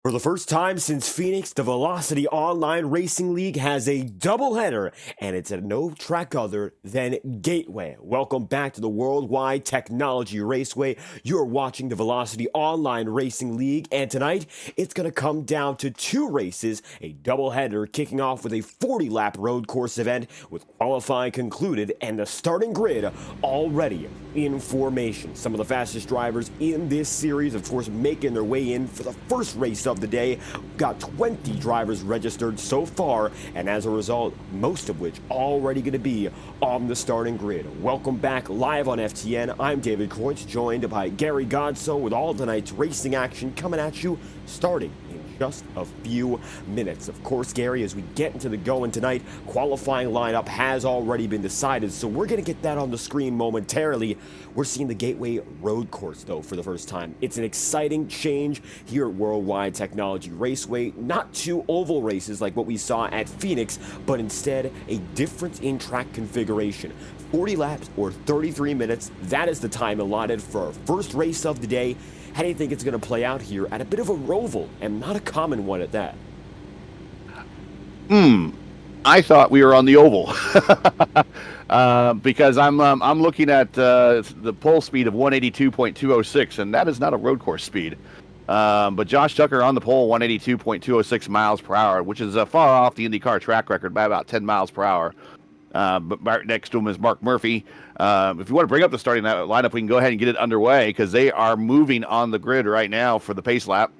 For the first time since Phoenix, the Velocity Online Racing League has a doubleheader, and it's at no track other than Gateway. Welcome back to the WorldWide Technology Raceway. You're watching the Velocity Online Racing League, and tonight it's going to come down to two races, a doubleheader kicking off with a 40-lap road course event with qualifying concluded and the starting grid already in formation. Some of the fastest drivers in this series, of course, making their way in for the first race of the day. Got 20 drivers registered so far, and as a result, most of which already going to be on the starting grid. Welcome back live on FTN. I'm David Croyce, joined by Gary Godso with all tonight's racing action coming at you starting in just a few minutes. Of course, Gary, as we get into the going tonight, qualifying lineup has already been decided, so we're going to get that on the screen momentarily. We're seeing the Gateway road course, though, for the first time. It's an exciting change here at WorldWide Technology Raceway. Not two oval races like what we saw at Phoenix, but instead a difference in track configuration. 40 laps or 33 minutes, that is the time allotted for our first race of the day. How do you think it's going to play out here at a bit of a roval, and not a common one at that? I thought we were on the oval because I'm looking at the pole speed of 182.206, and that is not a road course speed. But Josh Tucker on the pole, 182.206 miles per hour, which is far off the IndyCar track record by about 10 miles per hour. But right next to him is Mark Murphy. If you want to bring up the starting lineup, we can go ahead and get it underway because they are moving on the grid right now for the pace lap.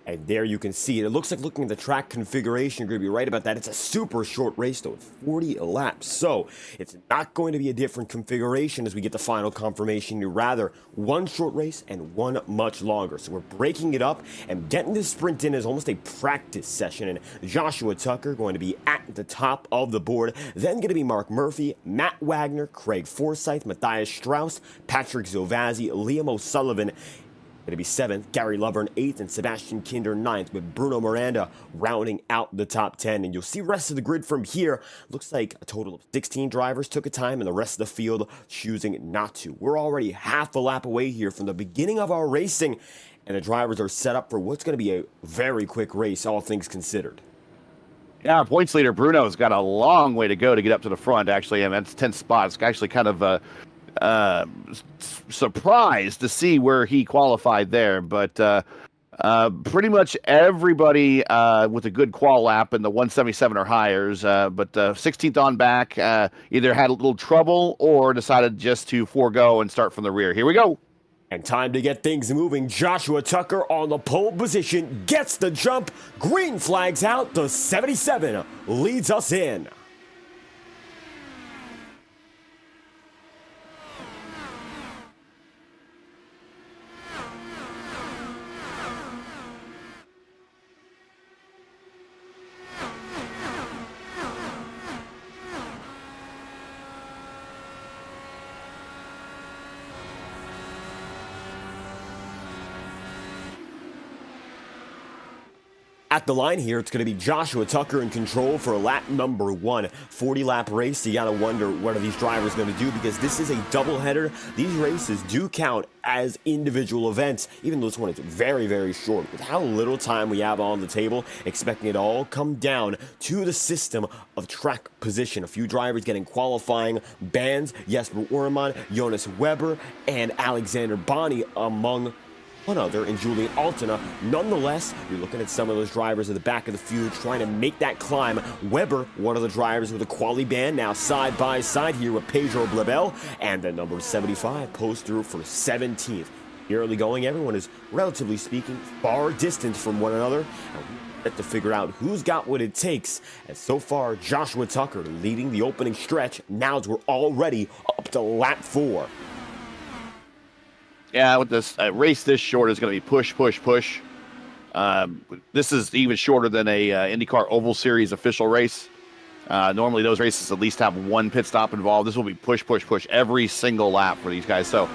And there you can see it. It looks like, looking at the track configuration, you're going to be right about that. It's a super short race, though, 40 laps. So it's not going to be a different configuration as we get the final confirmation. Rather, one short race and one much longer. So we're breaking it up and getting this sprint in as almost a practice session. And Joshua Tucker going to be at the top of the board. Then going to be Mark Murphy, Matt Wagner, Craig Forsyth, Matthias Strauss, Patrick Zovazzi, Liam O'Sullivan. Going to be 7th, Gary Lovern 8th, and Sebastian Kinder 9th, with Bruno Miranda rounding out the top 10. And you'll see the rest of the grid from here. Looks like a total of 16 drivers took a time, and the rest of the field choosing not to. We're already half a lap away here from the beginning of our racing, and the drivers are set up for what's going to be a very quick race, all things considered. Yeah, our points leader, Bruno's got a long way to go to get up to the front, actually. I mean, it's 10 spots. Actually kind of surprised to see where he qualified there, but pretty much everybody with a good qual lap in the 177 or higher, but 16th on back either had a little trouble or decided just to forego and start from the rear. Here we go. And time to get things moving. Joshua Tucker on the pole position, gets the jump, green flags out, the 77 leads us in. At the line here, it's going to be Joshua Tucker in control for lap number 1. 40-lap race. You got to wonder what are these drivers going to do, because this is a doubleheader. These races do count as individual events, even though this one is very, very short. With how little time we have on the table, expecting it all come down to the system of track position. A few drivers getting qualifying bans. Jesper Orman, Jonas Weber, and Alexander Bonney among one other in Julian Altena. Nonetheless, you're looking at some of those drivers at the back of the field trying to make that climb. Weber, one of the drivers with a quali band, now side by side here with Pedro Blabel, and the number 75 post through for 17th. Early going, everyone is, relatively speaking, far distant from one another. And we get to figure out who's got what it takes. And so far, Joshua Tucker leading the opening stretch. Now we're already up to lap 4. Yeah, with this race this short is going to be push, push, push. This is even shorter than a IndyCar Oval Series official race. Normally those races at least have one pit stop involved. This will be push, push, push every single lap for these guys. So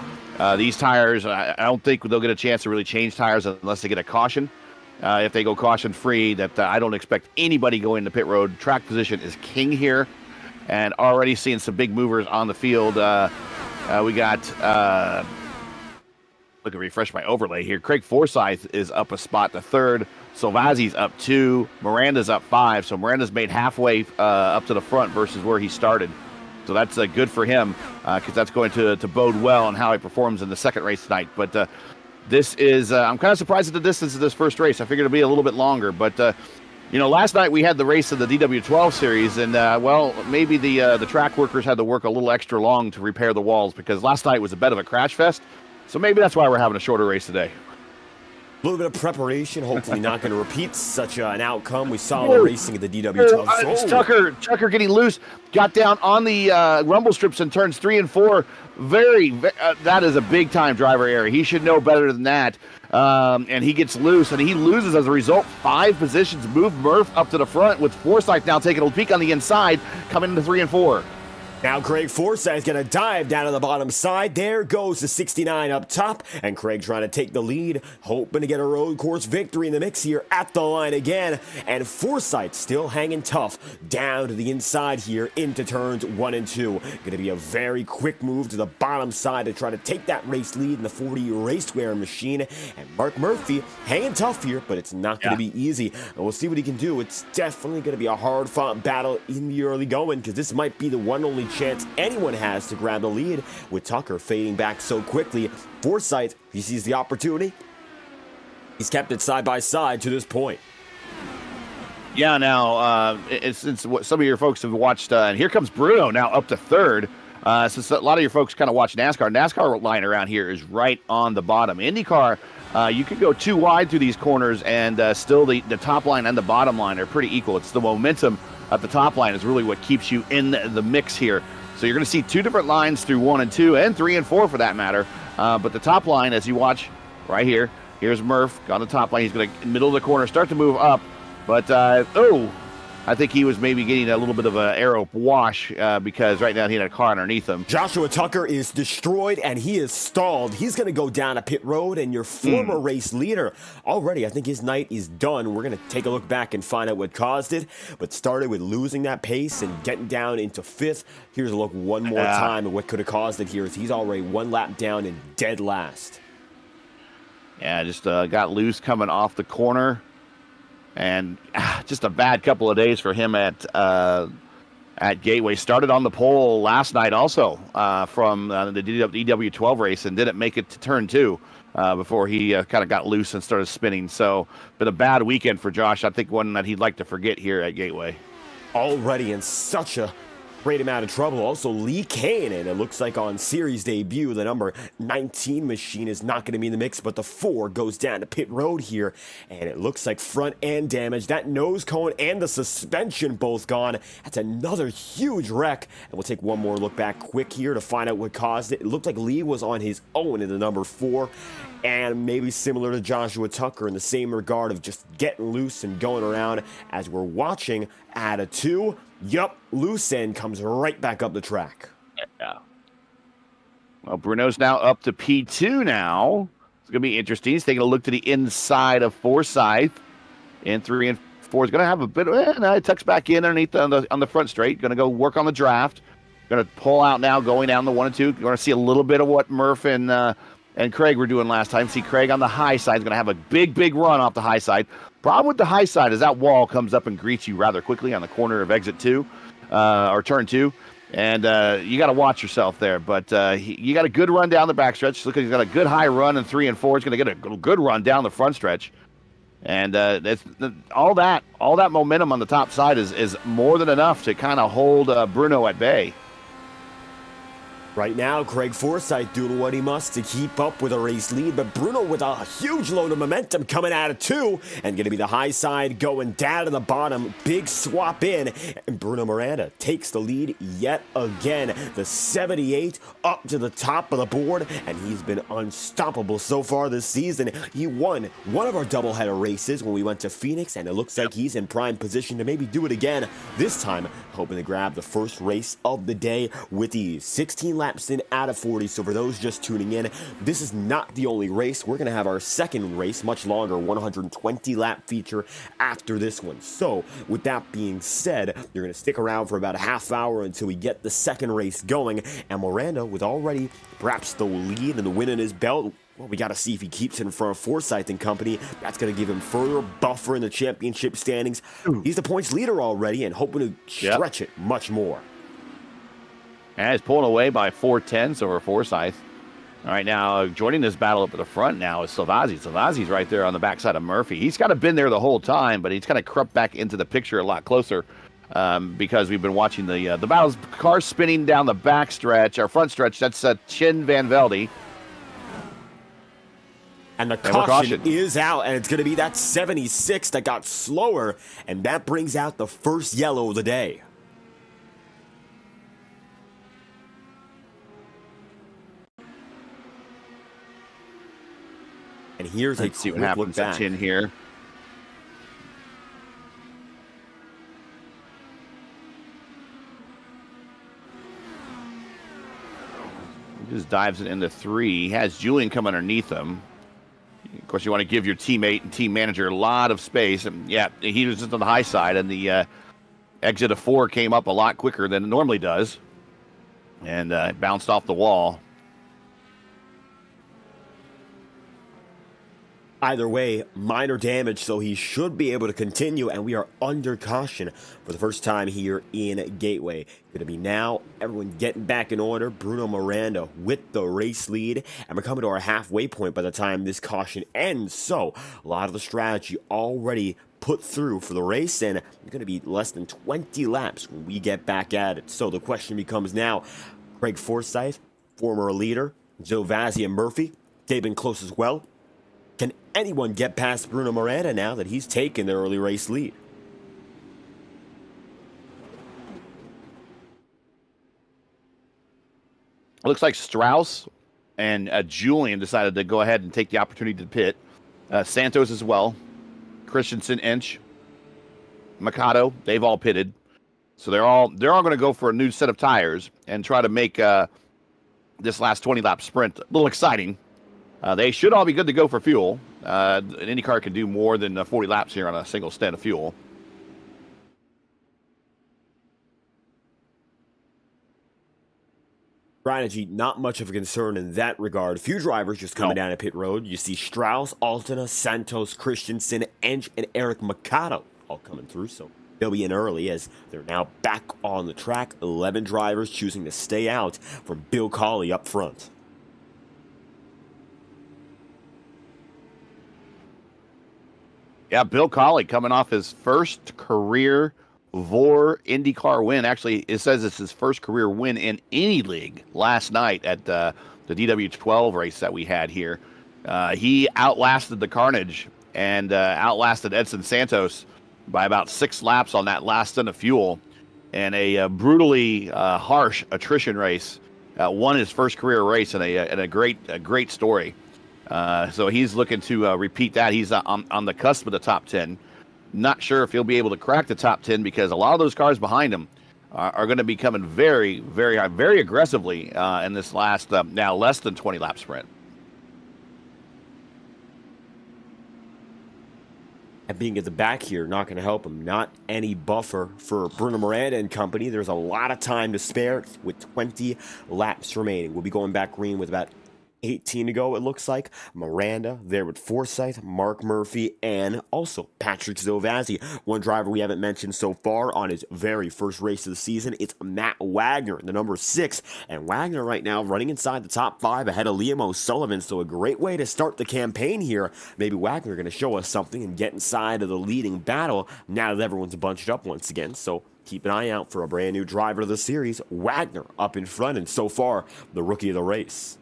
these tires, I don't think they'll get a chance to really change tires unless they get a caution. If they go caution free, that I don't expect anybody going to pit road. Track position is king here, and already seeing some big movers on the field. We got Look at refresh my overlay here. Craig Forsyth is up a spot to third. Salvazzi's up 2. Miranda's up 5. So Miranda's made halfway up to the front versus where he started. So that's good for him because that's going to bode well on how he performs in the second race tonight. But this is, I'm kind of surprised at the distance of this first race. I figured it'd be a little bit longer. But, last night we had the race of the DW12 series. And, maybe the track workers had to work a little extra long to repair the walls because last night was a bit of a crash fest. So maybe that's why we're having a shorter race today. A little bit of preparation, hopefully not going to repeat such an outcome. We saw the racing at the DW12. Tucker getting loose, got down on the rumble strips in turns 3 and 4. That is a big time driver error. He should know better than that. And he gets loose, and he loses as a result 5 positions. Move Murph up to the front with Forsyth now taking a peek on the inside, coming into 3 and 4. Now Craig Forsyth going to dive down to the bottom side. There goes the 69 up top. And Craig trying to take the lead, hoping to get a road course victory in the mix here at the line again. And Forsyth still hanging tough down to the inside here into turns 1 and 2. Going to be a very quick move to the bottom side to try to take that race lead in the 40 racewear machine. And Mark Murphy hanging tough here, but it's not going to be easy. And we'll see what he can do. It's definitely going to be a hard-fought battle in the early going because this might be the one only chance anyone has to grab the lead with Tucker fading back so quickly. Forsyth, he sees the opportunity. He's kept it side by side to this point. Yeah, now, since some of your folks have watched, and here comes Bruno now up to third. Since a lot of your folks kind of watch NASCAR, NASCAR line around here is right on the bottom. IndyCar, you could go too wide through these corners, and still the top line and the bottom line are pretty equal. It's the momentum at the top line is really what keeps you in the mix here. So you're going to see 2 different lines through 1 and 2, and 3 and 4 for that matter. But the top line, as you watch right here, here's Murph on the top line. He's going to middle of the corner, start to move up. But, I think he was maybe getting a little bit of an aero wash because right now he had a car underneath him. Joshua Tucker is destroyed and he is stalled. He's going to go down a pit road, and your former race leader already, I think his night is done. We're going to take a look back and find out what caused it, but started with losing that pace and getting down into 5th. Here's a look one more time at what could have caused it here. Is he's already 1 lap down and dead last. Yeah, just got loose coming off the corner. And just a bad couple of days for him at Gateway. Started on the pole last night also from the DW12 race and didn't make it to turn 2 before he kind of got loose and started spinning. So been a bad weekend for Josh. I think one that he'd like to forget here at Gateway. Already in such a great amount of trouble. Also, Lee Kane, and it looks like on series debut, the number 19 machine is not going to be in the mix, but the 4 goes down to pit road here, and it looks like front end damage. That nose cone and the suspension both gone. That's another huge wreck, and we'll take one more look back quick here to find out what caused it. It looked like Lee was on his own in the number 4, and maybe similar to Joshua Tucker in the same regard of just getting loose and going around as we're watching at a 2. Yup, loose end comes right back up the track. Yeah. Well, Bruno's now up to P2 now. It's going to be interesting. He's taking a look to the inside of Forsyth. And 3 and 4 is going to have a bit of it tucks back in underneath on the front straight. Going to go work on the draft. Going to pull out now, going down the 1 and 2. You're going to see a little bit of what Murph and Craig were doing last time. See Craig on the high side is going to have a big run off the high side. Problem with the high side is that wall comes up and greets you rather quickly on the corner of exit 2 or turn 2. And you got to watch yourself there. But you got a good run down the backstretch. Look, he's got a good high run in 3 and 4. He's going to get a good run down the front stretch. And all that momentum on the top side is more than enough to kind of hold Bruno at bay. Right now, Craig Forsyth doing what he must to keep up with a race lead, but Bruno with a huge load of momentum coming out of 2, and going to be the high side going down to the bottom. Big swap in, and Bruno Miranda takes the lead yet again. The 78 up to the top of the board, and he's been unstoppable so far this season. He won one of our doubleheader races when we went to Phoenix, and it looks like he's in prime position to maybe do it again. This time, hoping to grab the first race of the day with ease. 16 laps in out of 40, so for those just tuning in, this is not the only race. We're going to have our second race, much longer, 120 lap feature after this one. So with that being said, you're going to stick around for about a half hour until we get the second race going, and Miranda with already perhaps the lead and the win in his belt, Well, we got to see if he keeps it in front of Forsyth and company. That's going to give him further buffer in the championship standings. He's the points leader already and hoping to stretch it much more. And he's pulling away by 4/10 over Forsyth. All right, now joining this battle up at the front now is Salvazzi. Salvazzi's right there on the backside of Murphy. He's kind of been there the whole time, but he's kind of crept back into the picture a lot closer because we've been watching the battles. Cars spinning down the back stretch, our front stretch. That's Chin Van Velde. And the caution is out, and it's going to be that 76 that got slower, and that brings out the first yellow of the day. And here's Let's see what happens at Chin here. He just dives it into 3. He has Julian come underneath him. Of course, you want to give your teammate and team manager a lot of space. And yeah, he was just on the high side, and the exit of 4 came up a lot quicker than it normally does. And it bounced off the wall. Either way, minor damage, so he should be able to continue, and we are under caution for the first time here in Gateway. Going to be now everyone getting back in order. Bruno Miranda with the race lead, and we're coming to our halfway point by the time this caution ends. So a lot of the strategy already put through for the race, and it's going to be less than 20 laps when we get back at it. So the question becomes now, Craig Forsyth, former leader, Zovazzi and Murphy, they've been close as well. Can anyone get past Bruno Miranda now that he's taken the early race lead? It looks like Strauss and Julian decided to go ahead and take the opportunity to pit. Santos as well. Christensen, Inch, Mikado, they've all pitted. So they're all going to go for a new set of tires and try to make this last 20-lap sprint a little exciting. They should all be good to go for fuel. An Indycar can do more than 40 laps here on a single stand of fuel. Strategy, not much of a concern in that regard. Few drivers just coming down a pit road. You see Strauss, Altena, Santos, Christensen, Ench, and Eric Mikado all coming through. So they'll be in early as they're now back on the track. 11 drivers choosing to stay out for Bill Colley up front. Yeah, Bill Colley coming off his first career VOR IndyCar win. Actually, it says it's his first career win in any league last night at the DW12 race that we had here. He outlasted the Carnage and outlasted Edson Santos by about 6 laps on that last stint of fuel. And a brutally harsh attrition race. Won his first career race in a great story. So he's looking to repeat that. He's on the cusp of the top 10. Not sure if he'll be able to crack the top 10 because a lot of those cars behind him are going to be coming very, very, very aggressively in this last, now less than 20-lap sprint. And being at the back here, not going to help him. Not any buffer for Bruno Miranda and company. There's a lot of time to spare with 20 laps remaining. We'll be going back green with about 18 to go, it looks like. Miranda there with Forsyth, Mark Murphy, and also Patrick Zovazzi. One driver we haven't mentioned so far on his very first race of the season, it's Matt Wagner, the number 6. And Wagner right now running inside the top 5 ahead of Liam O'Sullivan. So a great way to start the campaign here. Maybe Wagner going to show us something and get inside of the leading battle now that everyone's bunched up once again. So keep an eye out for a brand new driver of the series, Wagner up in front, and so far the rookie of the race.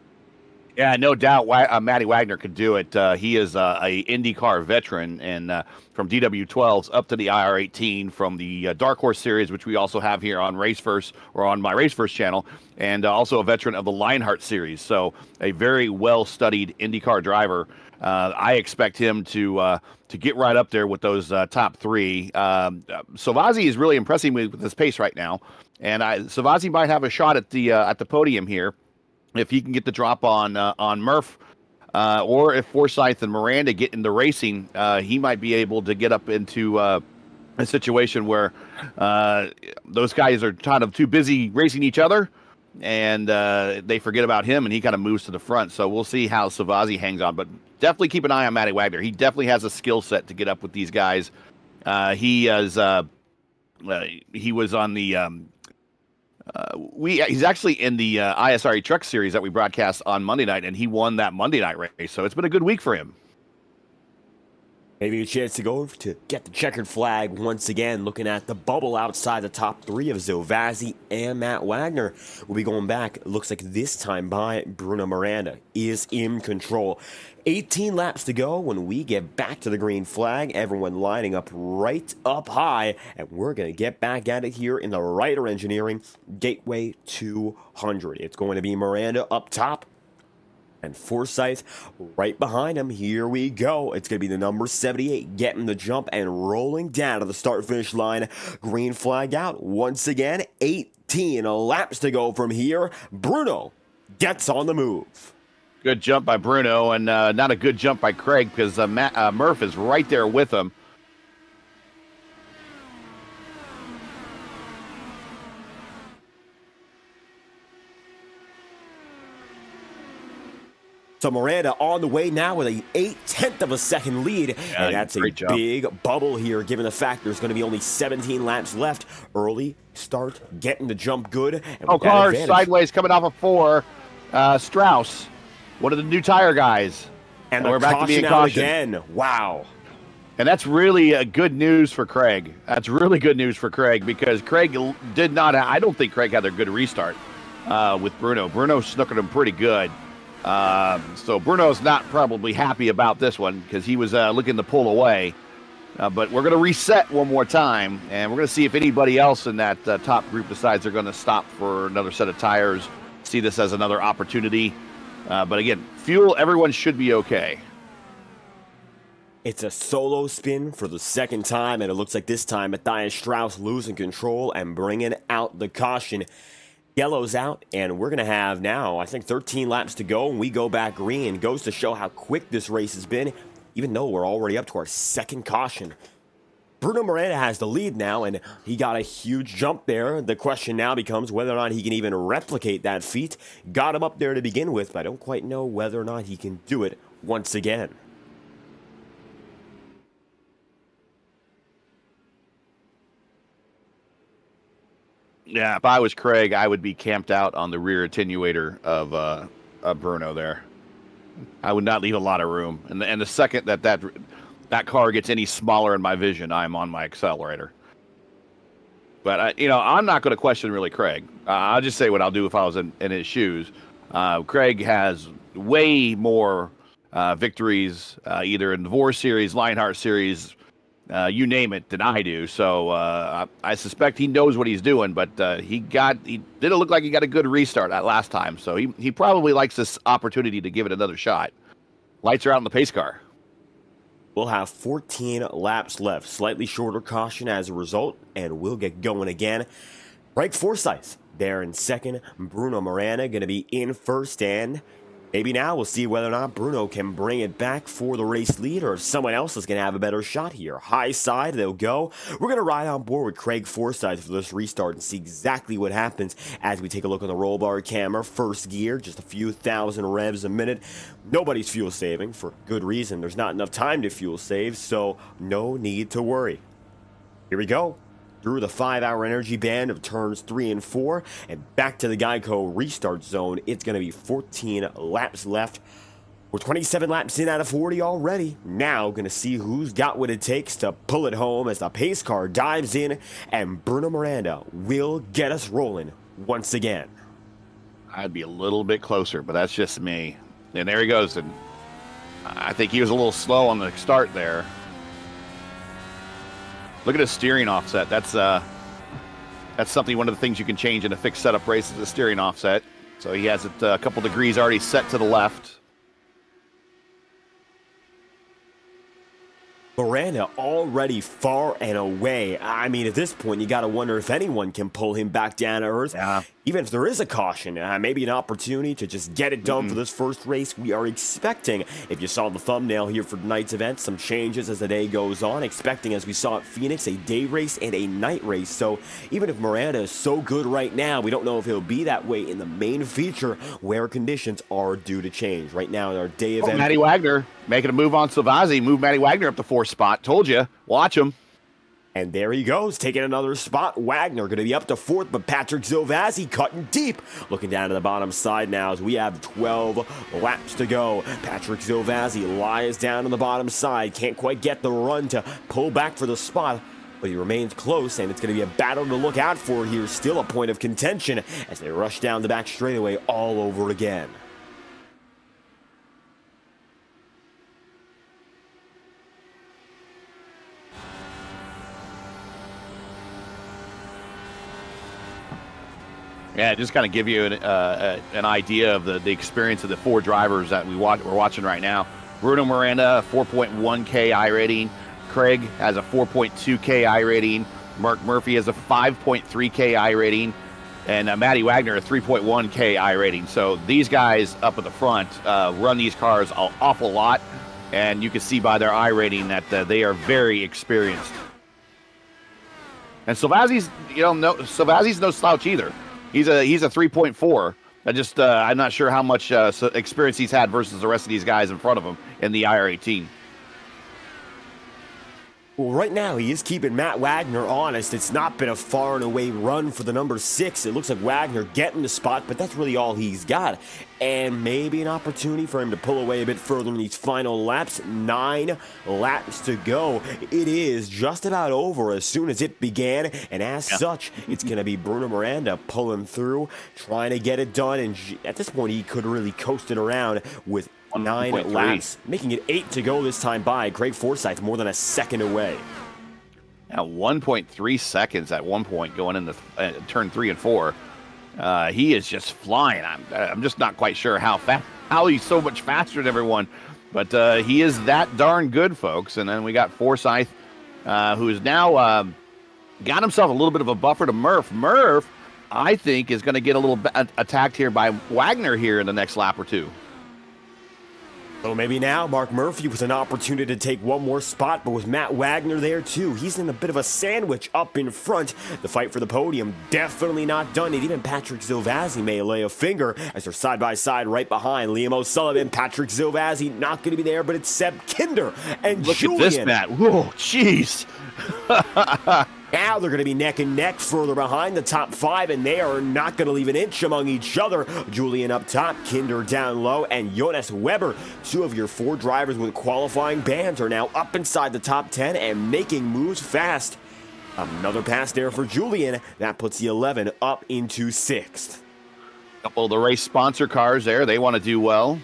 Yeah, no doubt Matty Wagner could do it. He is a IndyCar veteran, and from DW12s up to the IR-18 from the Dark Horse Series, which we also have here on Race First or on my Race First channel, and also a veteran of the Lionheart Series. So a very well-studied IndyCar driver. I expect him to get right up there with those top 3. Savazzi is really impressing me with his pace right now, and Savazzi might have a shot at the podium here. If he can get the drop on Murph, or if Forsyth and Miranda get into racing, he might be able to get up into a situation where those guys are kind of too busy racing each other and they forget about him, and he kind of moves to the front. So we'll see how Savazzi hangs on, but definitely keep an eye on Matty Wagner. He definitely has a skill set to get up with these guys. He was on the he's actually in the ISRE Truck Series that we broadcast on Monday night, and he won that Monday night race. So it's been a good week for him. Maybe a chance to go to get the checkered flag once again, looking at the bubble outside the top three of Zovazzi and Matt Wagner. We'll be going back, it looks like this time by Bruno Miranda is in control. 18 laps to go when we get back to the green flag. Everyone lining up right up high, and we're going to get back at it here in the Reiter Engineering Gateway 200. It's going to be Miranda up top, and Forsyth right behind him. Here we go. It's going to be the number 78 getting the jump and rolling down to the start-finish line. Green flag out once again. 18 laps to go from here. Bruno gets on the move. Good jump by Bruno, and not a good jump by Craig because Murph is right there with him. So Miranda on the way now with a 0.8 of a second lead, and that's a big bubble here, given the fact there's going to be only 17 laps left. Early start, getting the jump good. And cars sideways coming off of 4. Strauss, one of the new tire guys. And we're back to being caution again. Wow. And that's really good news for Craig. That's really good news for Craig because Craig did not, I don't think Craig had a good restart with Bruno. Bruno snookered him pretty good. So Bruno's not probably happy about this one because he was looking to pull away. But we're going to reset one more time, and we're going to see if anybody else in that top group decides they're going to stop for another set of tires, see this as another opportunity. But again, fuel, everyone should be okay. It's a solo spin for the second time, and it looks like this time Matthias Strauss losing control and bringing out the caution. Yellow's out, and we're going to have now, I think, 13 laps to go, and we go back green. Goes to show how quick this race has been, even though we're already up to our second caution. Bruno Miranda has the lead now, and he got a huge jump there. The question now becomes whether or not he can even replicate that feat. Got him up there to begin with, but I don't quite know whether or not he can do it once again. Yeah, if I was Craig, I would be camped out on the rear attenuator of Bruno there. I would not leave a lot of room. And the second that car gets any smaller in my vision, I'm on my accelerator. But, I'm not going to question really Craig. I'll just say what I'll do if I was in his shoes. Craig has way more victories, either in the VOR Series, Lionheart Series, you name it, than I do. So I suspect he knows what he's doing, but he didn't look like he got a good restart that last time. So he probably likes this opportunity to give it another shot. Lights are out in the pace car. We'll have 14 laps left, slightly shorter caution as a result, and we'll get going again. Craig Forsyth there in second. Bruno Miranda going to be in first, and maybe now we'll see whether or not Bruno can bring it back for the race lead or if someone else is going to have a better shot here. High side, they'll go. We're going to ride on board with Craig Forsyth for this restart and see exactly what happens as we take a look on the roll bar camera. First gear, just a few thousand revs a minute. Nobody's fuel saving for good reason. There's not enough time to fuel save, so no need to worry. Here we go. Through the 5-hour energy band of turns 3 and 4, and back to the Geico restart zone. It's going to be 14 laps left. We're 27 laps in out of 40 already. Now going to see who's got what it takes to pull it home as the pace car dives in, and Bruno Miranda will get us rolling once again. I'd be a little bit closer, but that's just me. And there he goes, and I think he was a little slow on the start there. Look at his steering offset. That's something, one of the things you can change in a fixed setup race is the steering offset. So he has it a couple degrees already set to the left. Miranda already far and away. I mean, at this point, you got to wonder if anyone can pull him back down to earth. Yeah. even if there is a caution, maybe an opportunity to just get it done for this first race. We are expecting, if you saw the thumbnail here for tonight's event, some changes as the day goes on. Expecting, as we saw at Phoenix, a day race and a night race. So even if Miranda is so good right now, we don't know if he'll be that way in the main feature where conditions are due to change. Right now in our day event. Matty Wagner making a move on Salvazzi. Move Matty Wagner up the 4th spot. Told you. Watch him. And there he goes, taking another spot. Wagner going to be up to 4th, but Patrick Zovazzi cutting deep. Looking down to the bottom side now as we have 12 laps to go. Patrick Zovazzi lies down on the bottom side. Can't quite get the run to pull back for the spot, but he remains close, and it's going to be a battle to look out for here. Still a point of contention as they rush down the back straightaway all over again. Yeah, just kind of give you an idea of the experience of the 4 drivers that we're watching right now. Bruno Miranda, 4.1K iRating. Craig has a 4.2K iRating. Mark Murphy has a 5.3K iRating. And Matty Wagner, a 3.1K iRating. So these guys up at the front run these cars an awful lot. And you can see by their iRating that they are very experienced. And Salvazzi's, Salvazzi's no slouch either. He's a 3.4. I'm not sure how much experience he's had versus the rest of these guys in front of him in the IR-18. Well, right now, he is keeping Matt Wagner honest. It's not been a far and away run for the number 6. It looks like Wagner getting the spot, but that's really all he's got. And maybe an opportunity for him to pull away a bit further in these final laps. 9 laps to go. It is just about over as soon as it began. And as such, it's going to be Bruno Miranda pulling through, trying to get it done. And at this point, he could really coast it around with 9 laps, making it 8 to go this time by. Craig Forsyth more than a second away. Now 1.3 seconds at one point going into turn 3 and 4. He is just flying. I'm just not quite sure how he's so much faster than everyone, but he is that darn good, folks. And then we got Forsyth, who's now got himself a little bit of a buffer to Murph. Murph, I think, is going to get a little attacked here by Wagner here in the next lap or two. So maybe now Mark Murphy with an opportunity to take one more spot, but with Matt Wagner there too, he's in a bit of a sandwich up in front. The fight for the podium definitely not done. And even Patrick Zovazzi may lay a finger as they're side by side right behind Liam O'Sullivan. Patrick Zovazzi not going to be there, but it's Seb Kinder and Look Julian. Look at this, Matt. Whoa, jeez. Now they're going to be neck and neck further behind the top 5, and they are not going to leave an inch among each other. Julian up top, Kinder down low, and Jonas Weber, 2 of your 4 drivers with qualifying bans, are now up inside the top 10 and making moves fast. Another pass there for Julian. That puts the 11 up into 6th. Couple of the race sponsor cars there. They want to do well.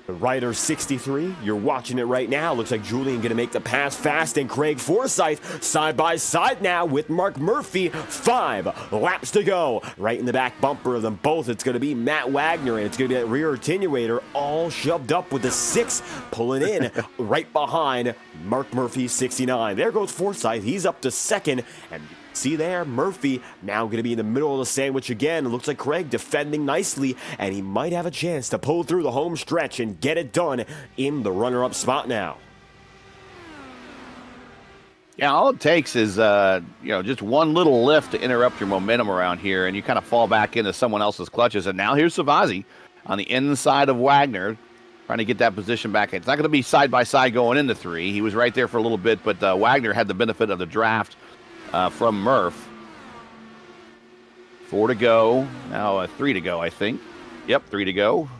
The Reiter 63, you're watching it right now. Looks like Julian going to make the pass fast, and Craig Forsyth side by side now with Mark Murphy. 5 laps to go. Right in the back bumper of them both, it's going to be Matt Wagner, and it's going to be that rear attenuator all shoved up with the 6 pulling in right behind Mark Murphy 69. There goes Forsyth. He's up to 2nd, and see there, Murphy now going to be in the middle of the sandwich again. It looks like Craig defending nicely, and he might have a chance to pull through the home stretch and get it done in the runner-up spot now. Yeah, all it takes is, just one little lift to interrupt your momentum around here, and you kind of fall back into someone else's clutches. And now here's Savazzi on the inside of Wagner, trying to get that position back. It's not going to be side-by-side going into 3. He was right there for a little bit, but Wagner had the benefit of the draft from Murph. 4 to go. Now 3 to go, I think. Yep, 3 to go.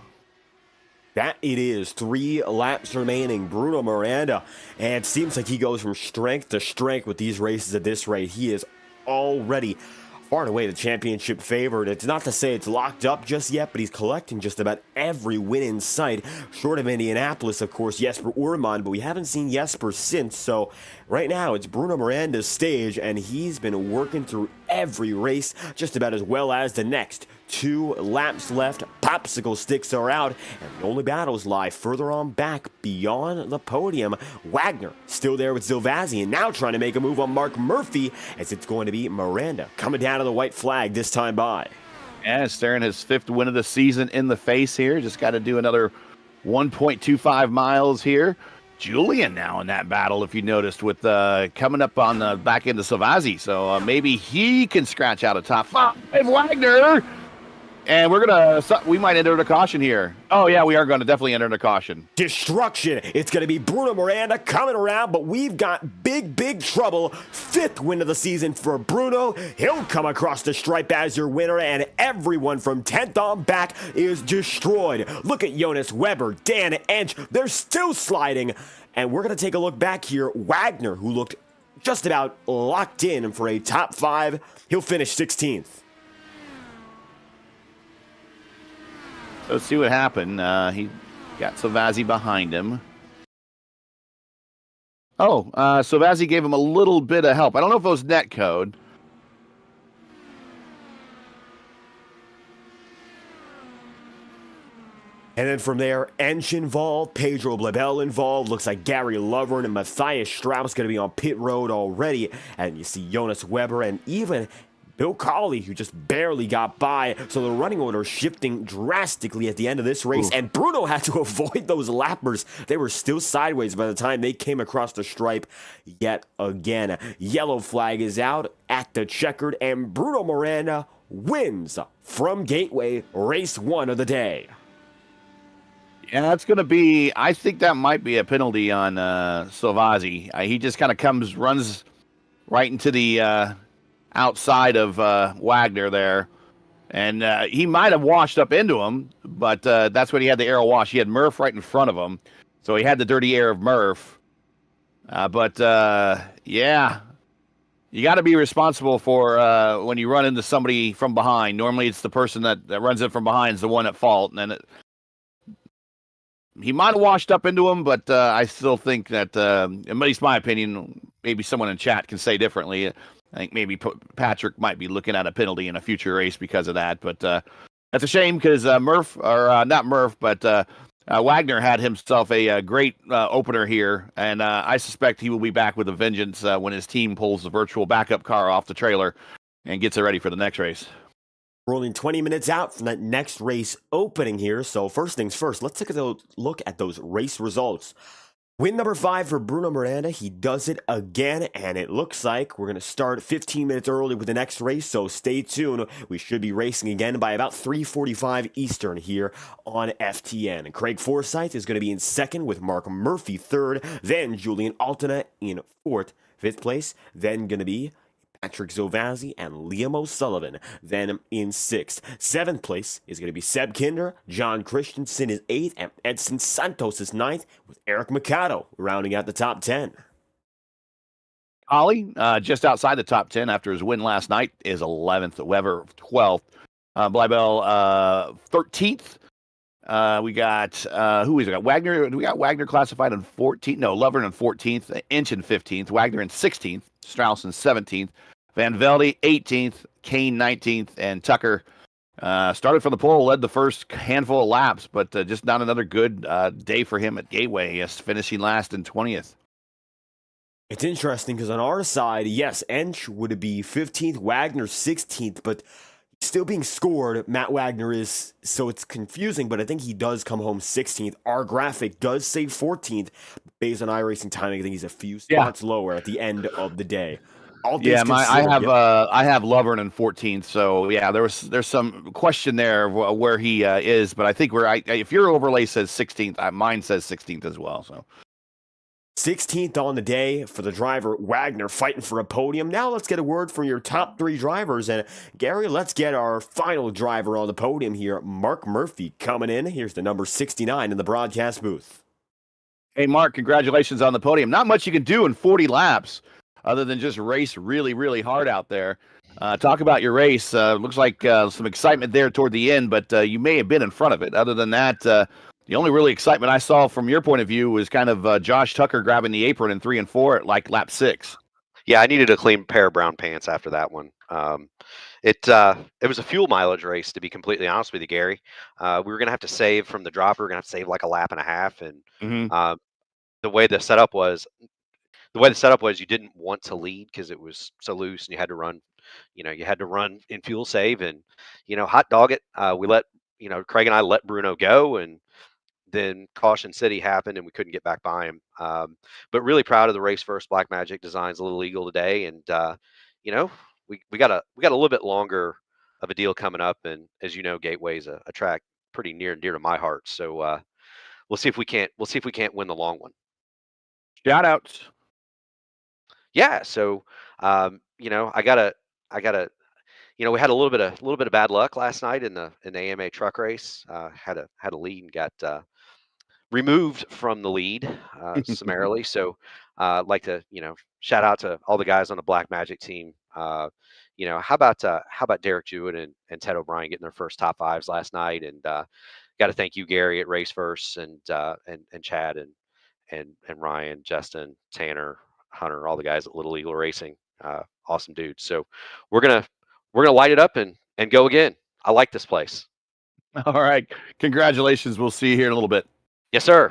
That it is. 3 laps remaining. Bruno Miranda. And it seems like he goes from strength to strength with these races at this rate. He is already far and away the championship favorite. It's not to say it's locked up just yet, but he's collecting just about every win in sight. Short of Indianapolis, of course, Jesper Uhrmann, but we haven't seen Jesper since. So right now, it's Bruno Miranda's stage, and he's been working through every race just about as well as the next 2 laps left. Popsicle sticks are out, and the only battles lie further on back beyond the podium. Wagner still there with Zilvazzi, and now trying to make a move on Mark Murphy, as it's going to be Miranda coming down to the white flag this time by. Yeah, staring his 5th win of the season in the face here. Just got to do another 1.25 miles here. Julian now in that battle, if you noticed, with coming up on the back end of Silvazzi. So maybe he can scratch out a top 5. Wagner! And we might enter the caution here. Oh, yeah, we are going to definitely enter the caution. Destruction. It's going to be Bruno Miranda coming around, but we've got big trouble. 5th win of the season for Bruno. He'll come across the stripe as your winner, and everyone from 10th on back is destroyed. Look at Jonas Weber, Dan Ench. They're still sliding. And we're going to take a look back here. Wagner, who looked just about locked in for a top 5, he'll finish 16th. Let's see what happened. He got Silvazzi behind him. Oh, Silvazzi gave him a little bit of help. I don't know if it was net code. And then from there, Ench involved, Pedro Blabel involved. Looks like Gary Lovren and Matthias Strauss going to be on pit road already. And you see Jonas Weber and even Bill Colley, who just barely got by. So the running order shifting drastically at the end of this race. Ooh. And Bruno had to avoid those lappers. They were still sideways by the time they came across the stripe yet again. Yellow flag is out at the checkered, and Bruno Miranda wins from Gateway, race 1 of the day. Yeah, that's going to be, I think that might be a penalty on Silvazzi. He just kind of runs right into the outside of Wagner there. And he might have washed up into him, but that's when he had the arrow wash. He had Murph right in front of him, so he had the dirty air of Murph. Yeah, you got to be responsible for when you run into somebody from behind. Normally it's the person that runs in from behind is the one at fault, and then he might have washed up into him, but I still think that, at least my opinion, maybe someone in chat can say differently. I think maybe Patrick might be looking at a penalty in a future race because of that. But that's a shame because Wagner had himself a great opener here, and I suspect he will be back with a vengeance when his team pulls the virtual backup car off the trailer and gets it ready for the next race. We're only 20 minutes out from that next race opening here. So first things first, let's take a look at those race results. Win number 5 for Bruno Miranda. He does it again, and it looks like we're going to start 15 minutes early with the next race, so stay tuned. We should be racing again by about 3:45 Eastern here on FTN. And Craig Forsyth is going to be in 2nd with Mark Murphy 3rd, then Julian Altena in 4th. 5th place, then going to be Patrick Zovazzi and Liam O'Sullivan, then in 6th. 7th place is going to be Seb Kinder. John Christensen is 8th, and Edson Santos is 9th, with Eric Mikado rounding out the top 10. Ollie, just outside the top 10 after his win last night, is 11th. Weber, 12th. Blybell, 13th. We got, who is it? Wagner. We got Wagner classified in 14th. No, Lovren in 14th. Inch in 15th. Wagner in 16th. Strauss in 17th. Van Velde, 18th, Kane, 19th, and Tucker started from the pole, led the first handful of laps, but just not another good day for him at Gateway, yes, finishing last in 20th. It's interesting because on our side, yes, Ench would be 15th, Wagner 16th, but still being scored, Matt Wagner is, so it's confusing, but I think he does come home 16th. Our graphic does say 14th. Based on iRacing timing, I think he's a few spots lower at the end of the day. I have Lovren in 14th, so yeah, there's some question there of where he is, but I think if your overlay says 16th, mine says 16th as well. So 16th on the day for the driver Wagner, fighting for a podium. Now let's get a word from your top 3 drivers, and Gary, let's get our final driver on the podium here, Mark Murphy, coming in. Here's the number 69 in the broadcast booth. Hey, Mark, congratulations on the podium. Not much you can do in 40 laps other than just race really, really hard out there. Talk about your race. Looks like some excitement there toward the end, but you may have been in front of it. Other than that, the only really excitement I saw from your point of view was kind of Josh Tucker grabbing the apron in 3 and 4 at like lap 6. Yeah, I needed a clean pair of brown pants after that one. It was a fuel mileage race, to be completely honest with you, Gary. We were gonna have to save from the drop. We were gonna have to save like a lap and a half, and Hmm. uh, the way the setup was, you didn't want to lead because it was so loose, and you had to run. You had to run in fuel save, and hot dog it. We let Craig and I let Bruno go, and then Caution City happened and we couldn't get back by him. But really proud of the race first Black Magic designs a little eagle today, and you know we got a little bit longer of a deal coming up, and as you know, Gateway's a track pretty near and dear to my heart. So we'll see if we can't win the long one. Shout outs. Yeah. So I gotta we had a little bit of bad luck last night in the AMA truck race. Had a lead and got removed from the lead summarily. So I'd like to, shout out to all the guys on the Black Magic team. How about Derek Jewett and Ted O'Brien getting their first top fives last night? And got to thank you, Gary, at Race First, and Chad and Ryan, Justin, Tanner, Hunter, all the guys at Little Eagle Racing. Awesome dudes. So we're gonna light it up and go again. I like this place. All right. Congratulations. We'll see you here in a little bit. Yes, sir.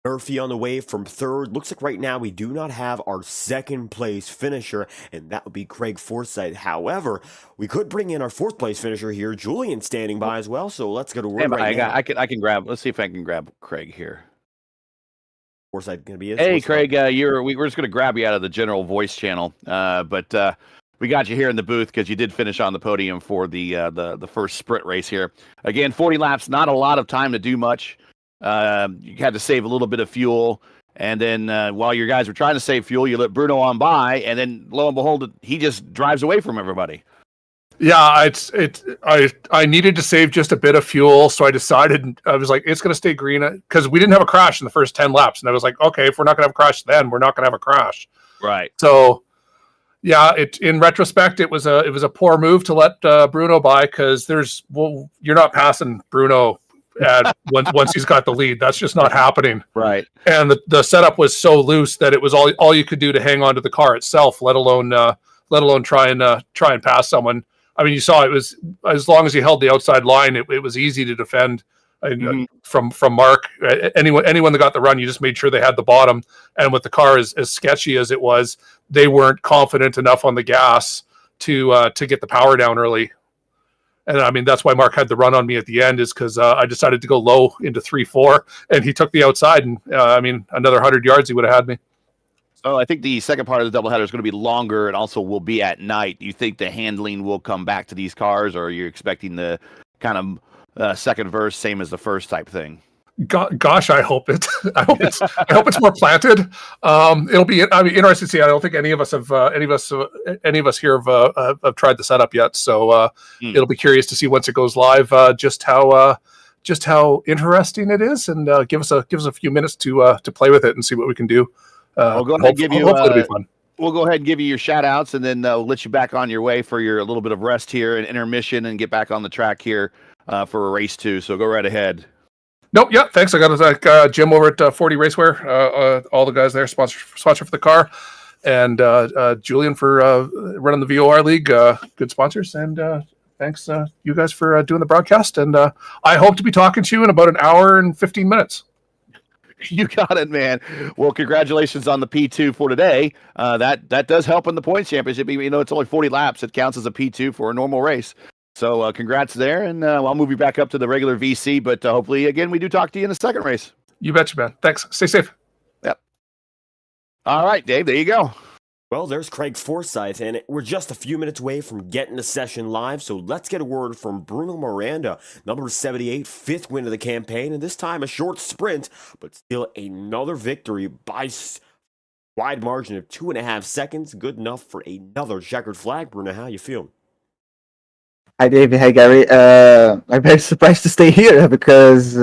Murphy on the way from third. Looks like right now we do not have our second place finisher, and that would be Craig Forsyth. However, we could bring in our fourth place finisher here, Julian, standing by as well. So let's go to work right now. I can grab. Let's see if I can grab Craig here. Forsyth going to be it. Hey, Craig, we're just going to grab you out of the general voice channel, but we got you here in the booth because you did finish on the podium for the first sprint race here. Again, 40 laps, not a lot of time to do much. You had to save a little bit of fuel, and then while your guys were trying to save fuel, you let Bruno on by, and then lo and behold, he just drives away from everybody. Yeah, I needed to save just a bit of fuel, so I decided, I was like, it's going to stay green because we didn't have a crash in the first 10 laps, and I was like, okay, if we're not going to have a crash, then we're not going to have a crash. Right. So, yeah, in retrospect, it was a poor move to let Bruno by because you're not passing Bruno once he's got the lead. That's just not happening. Right. And the setup was so loose that it was all you could do to hang on to the car itself, let alone try and pass someone. I mean, you saw it was, as long as you held the outside line, it was easy to defend from Mark. Anyone that got the run, you just made sure they had the bottom. And with the car as sketchy as it was, they weren't confident enough on the gas to get the power down early. And I mean, that's why Mark had the run on me at the end, is because I decided to go low into 3-4, and he took the outside. And I mean, another 100 yards, he would have had me. So I think the second part of the doubleheader is going to be longer and also will be at night. Do you think the handling will come back to these cars, or are you expecting the kind of second verse same as the first type thing? Gosh, I hope it. I hope it's more planted. It'll be. I mean, interesting to see. I don't think any of us here have tried the setup yet. So it'll be curious to see once it goes live just how interesting it is, and give us a few minutes to play with it and see what we can do. We'll go ahead and give you. Hopefully it'll be fun. We'll go ahead and give you your shout outs, and then we'll let you back on your way for your little bit of rest here and intermission, and get back on the track here for a race 2. So go right ahead. Nope. Yeah. Thanks. I got to thank Jim over at 40 Racewear, all the guys there, sponsor for the car, and Julian for running the VOR League. Good sponsors, and thanks you guys for doing the broadcast. And I hope to be talking to you in about an hour and 15 minutes. You got it, man. Well, congratulations on the P2 for today. That does help in the points championship. It's only 40 laps. It counts as a P2 for a normal race. So congrats there, and I'll move you back up to the regular VC, but hopefully, again, we do talk to you in the second race. You betcha, man. Thanks. Stay safe. Yep. All right, Dave, there you go. Well, there's Craig Forsyth, and we're just a few minutes away from getting the session live, so let's get a word from Bruno Miranda, number 78, fifth win of the campaign, and this time a short sprint, but still another victory by wide margin of 2.5 seconds, good enough for another checkered flag. Bruno, how you feeling? Hi, David. Hi, Gary. I'm very surprised to stay here because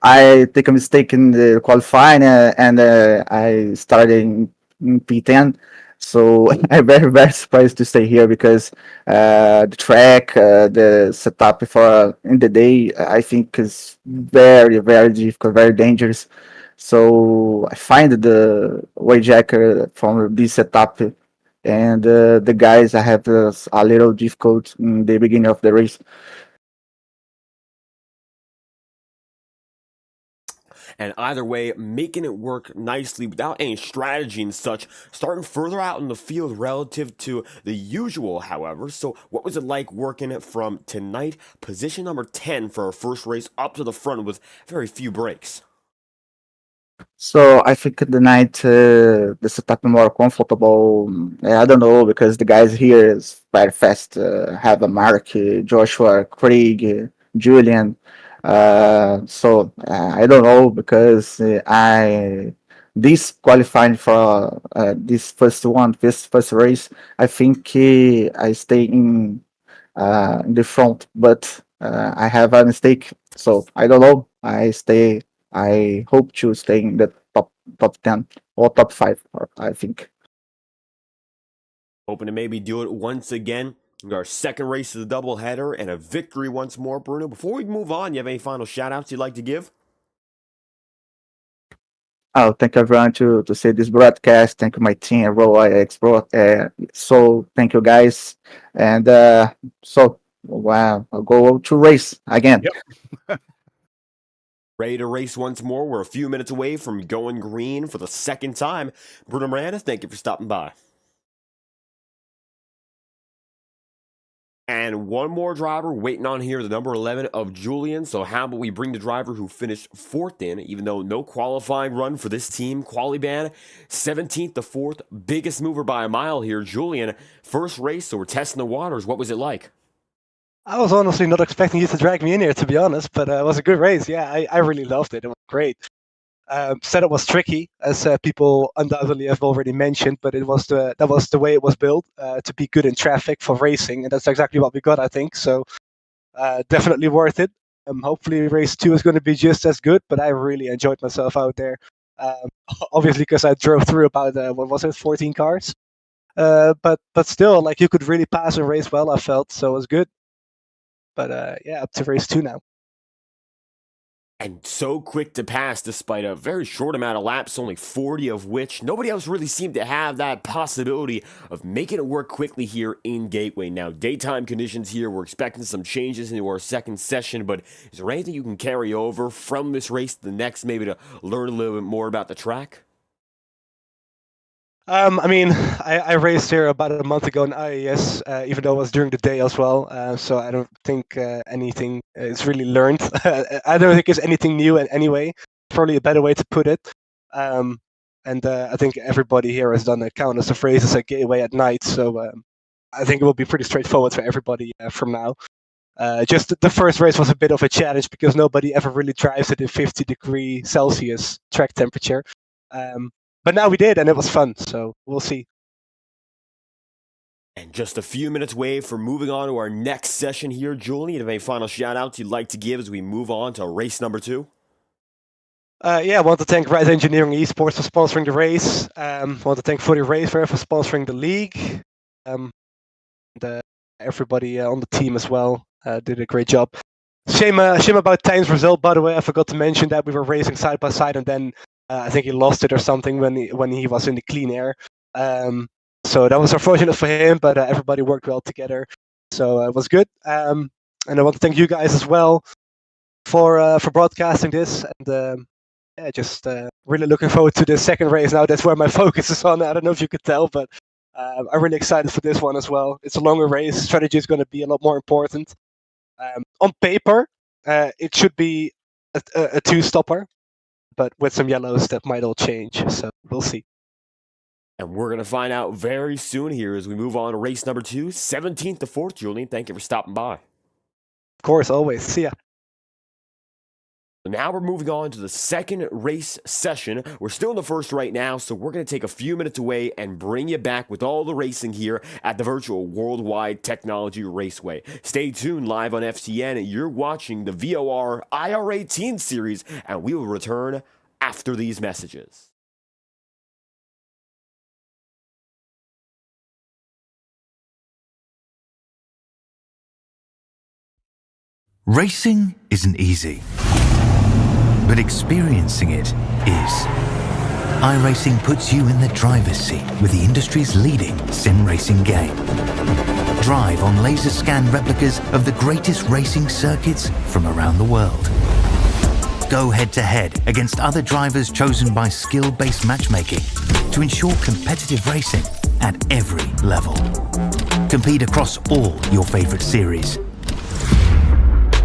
I take a mistake in the qualifying and I started in P10. So I'm very, very surprised to stay here because the track, the setup for in the day, I think is very, very difficult, very dangerous. So I find the wayjacker from this setup and the guys I have a little difficult in the beginning of the race. And either way, making it work nicely without any strategy and such, starting further out in the field relative to the usual, however. So, what was it like working it from tonight, position number 10 for our first race, up to the front with very few breaks? So I think the night the setup more comfortable. I don't know because the guys here is very fast. Have a Mark, Joshua, Craig, Julian. I don't know because I this qualifying for this first race. I think I stay in the front, but I have a mistake. So I don't know. I stay. I hope to stay in the top 10 or top 5. I think. Hoping to maybe do it once again. Our second race of the doubleheader and a victory once more, Bruno. Before we move on, you have any final shout outs you'd like to give? Oh, thank everyone to see this broadcast. Thank you, my team, Worldwide Export. So thank you guys, and wow, I'll go to race again. Yep. Ready to race once more. We're a few minutes away from going green for the second time. Bruno Miranda, thank you for stopping by. And one more driver waiting on here, the number 11 of Julian. So how about we bring the driver who finished fourth in, even though no qualifying run for this team. Quali ban, 17th to 4th, biggest mover by a mile here. Julian, first race, so we're testing the waters. What was it like? I was honestly not expecting you to drag me in here, to be honest, but it was a good race. Yeah, I really loved it. It was great. Setup was tricky, as people undoubtedly have already mentioned, but that was the way it was built to be good in traffic for racing, and that's exactly what we got, I think. So definitely worth it. Hopefully, race 2 is going to be just as good, but I really enjoyed myself out there. Um, Obviously, because I drove through about 14 cars, but still, like you could really pass and race well. I felt so it was good. But yeah, up to race 2 now. And so quick to pass despite a very short amount of laps, only 40 of which nobody else really seemed to have that possibility of making it work quickly here in Gateway. Now, daytime conditions here, we're expecting some changes into our second session, but is there anything you can carry over from this race to the next, maybe to learn a little bit more about the track? I mean, I raced here about a month ago in IAS, even though it was during the day as well. So I don't think anything is really learned. I don't think it's anything new in any way. Probably a better way to put it. And I think everybody here has done countless of races at Gateway at night. So I think it will be pretty straightforward for everybody from now. Just the first race was a bit of a challenge because nobody ever really drives at a 50-degree Celsius track temperature. But now we did, and it was fun, so we'll see. And just a few minutes away from moving on to our next session here, Julian, you have any final shout-outs you'd like to give as we move on to race number 2? Yeah, I want to thank Reiter Engineering Esports for sponsoring the race. I want to thank Footy Raceway for sponsoring the league. Everybody on the team as well did a great job. Shame about Time's result, by the way. I forgot to mention that we were racing side by side, and then I think he lost it or something when he was in the clean air. So that was unfortunate for him, but everybody worked well together, so it was good. And I want to thank you guys as well for broadcasting this, and yeah, just really looking forward to the second race now. That's where my focus is on. I don't know if you could tell, but I'm really excited for this one as well. It's a longer race. Strategy is going to be a lot more important. On paper, it should be a two-stopper, but with some yellows that might all change, so we'll see. And we're going to find out very soon here as we move on to race number 2, 17th to 4th. Julian, thank you for stopping by. Of course, always. See ya. Now we're moving on to the second race session. We're still in the first right now, so we're going to take a few minutes away and bring you back with all the racing here at the virtual WorldWide Technology Raceway. Stay tuned live on FTN. You're watching the VOR IR-18 series, and we will return after these messages. Racing isn't easy, but experiencing it is. iRacing puts you in the driver's seat with the industry's leading sim racing game. Drive on laser scan replicas of the greatest racing circuits from around the world. Go head-to-head against other drivers chosen by skill-based matchmaking to ensure competitive racing at every level. Compete across all your favorite series.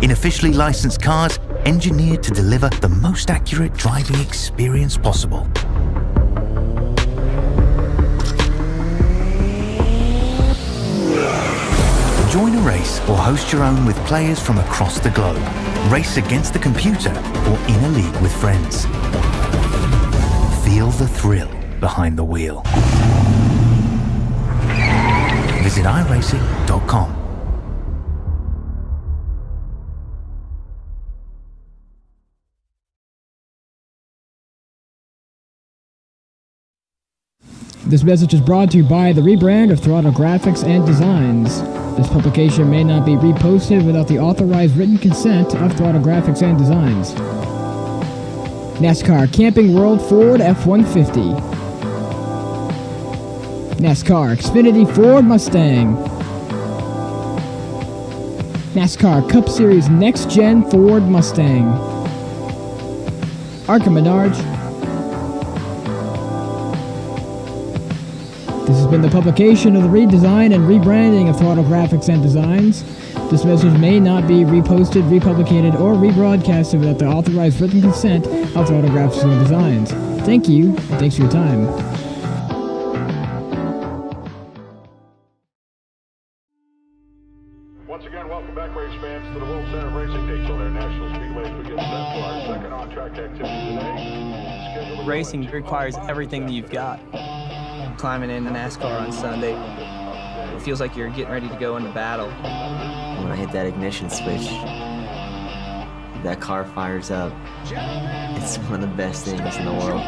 In officially licensed cars, engineered to deliver the most accurate driving experience possible. Join a race or host your own with players from across the globe. Race against the computer or in a league with friends. Feel the thrill behind the wheel. Visit iRacing.com. This message is brought to you by the rebrand of Throttle Graphics and Designs. This publication may not be reposted without the authorized written consent of Throttle Graphics and Designs. NASCAR Camping World Ford F-150. NASCAR Xfinity Ford Mustang. NASCAR Cup Series Next-Gen Ford Mustang. Arca Menards. This has been the publication of the redesign and rebranding of Throttle Graphics and Designs. This message may not be reposted, republicated, or rebroadcasted without the authorized written consent of Throttle Graphics and Designs. Thank you, and thanks for your time. Once again, welcome back, race fans, to the World Center of Racing Daytona National Speedway as we get set for our second on-track activity today. Racing requires everything that you've got. Climbing into NASCAR on Sunday, it feels like you're getting ready to go into battle. When I hit that ignition switch, that car fires up. It's one of the best things in the world.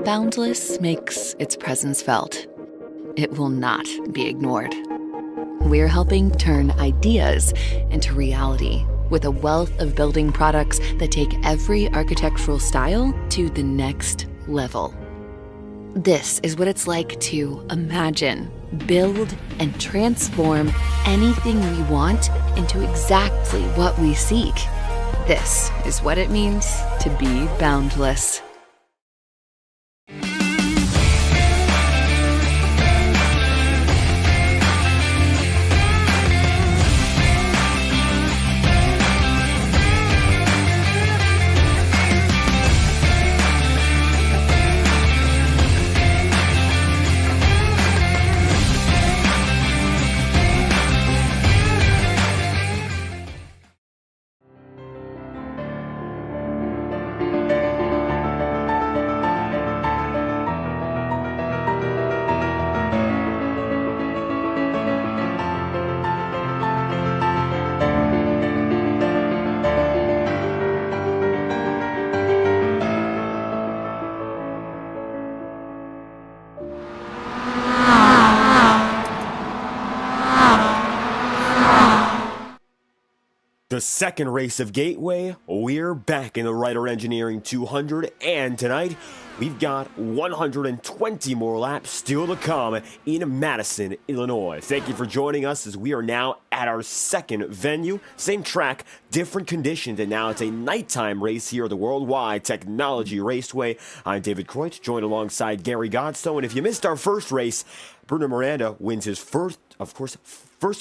Boundless makes its presence felt. It will not be ignored. We're helping turn ideas into reality with a wealth of building products that take every architectural style to the next level. This is what it's like to imagine, build, and transform anything we want into exactly what we seek. This is what it means to be boundless. the second race of Gateway. We're back in the Reiter Engineering 200, and tonight we've got 120 more laps still to come in Madison, Illinois. Thank you for joining us as we are now at our second venue. Same track, different conditions, and now it's a nighttime race here at the WorldWide Technology Raceway. I'm David Kreutz, joined alongside Gary Godstone, and if you missed our first race, Bruno Miranda wins his first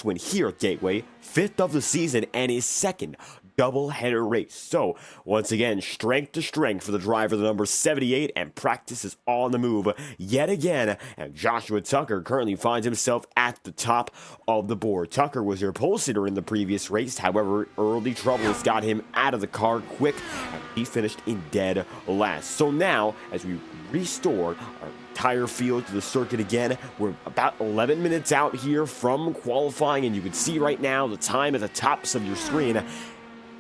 win here at Gateway, 5th of the season, and his second double-header race. So, once again, strength to strength for the driver, the number 78, and practice is on the move yet again. And Joshua Tucker currently finds himself at the top of the board. Tucker was your pole sitter in the previous race. However, early troubles got him out of the car quick, and he finished in dead last. So now, as we restore our entire field to the circuit again, we're about 11 minutes out here from qualifying, and you can see right now the time at the tops of your screen.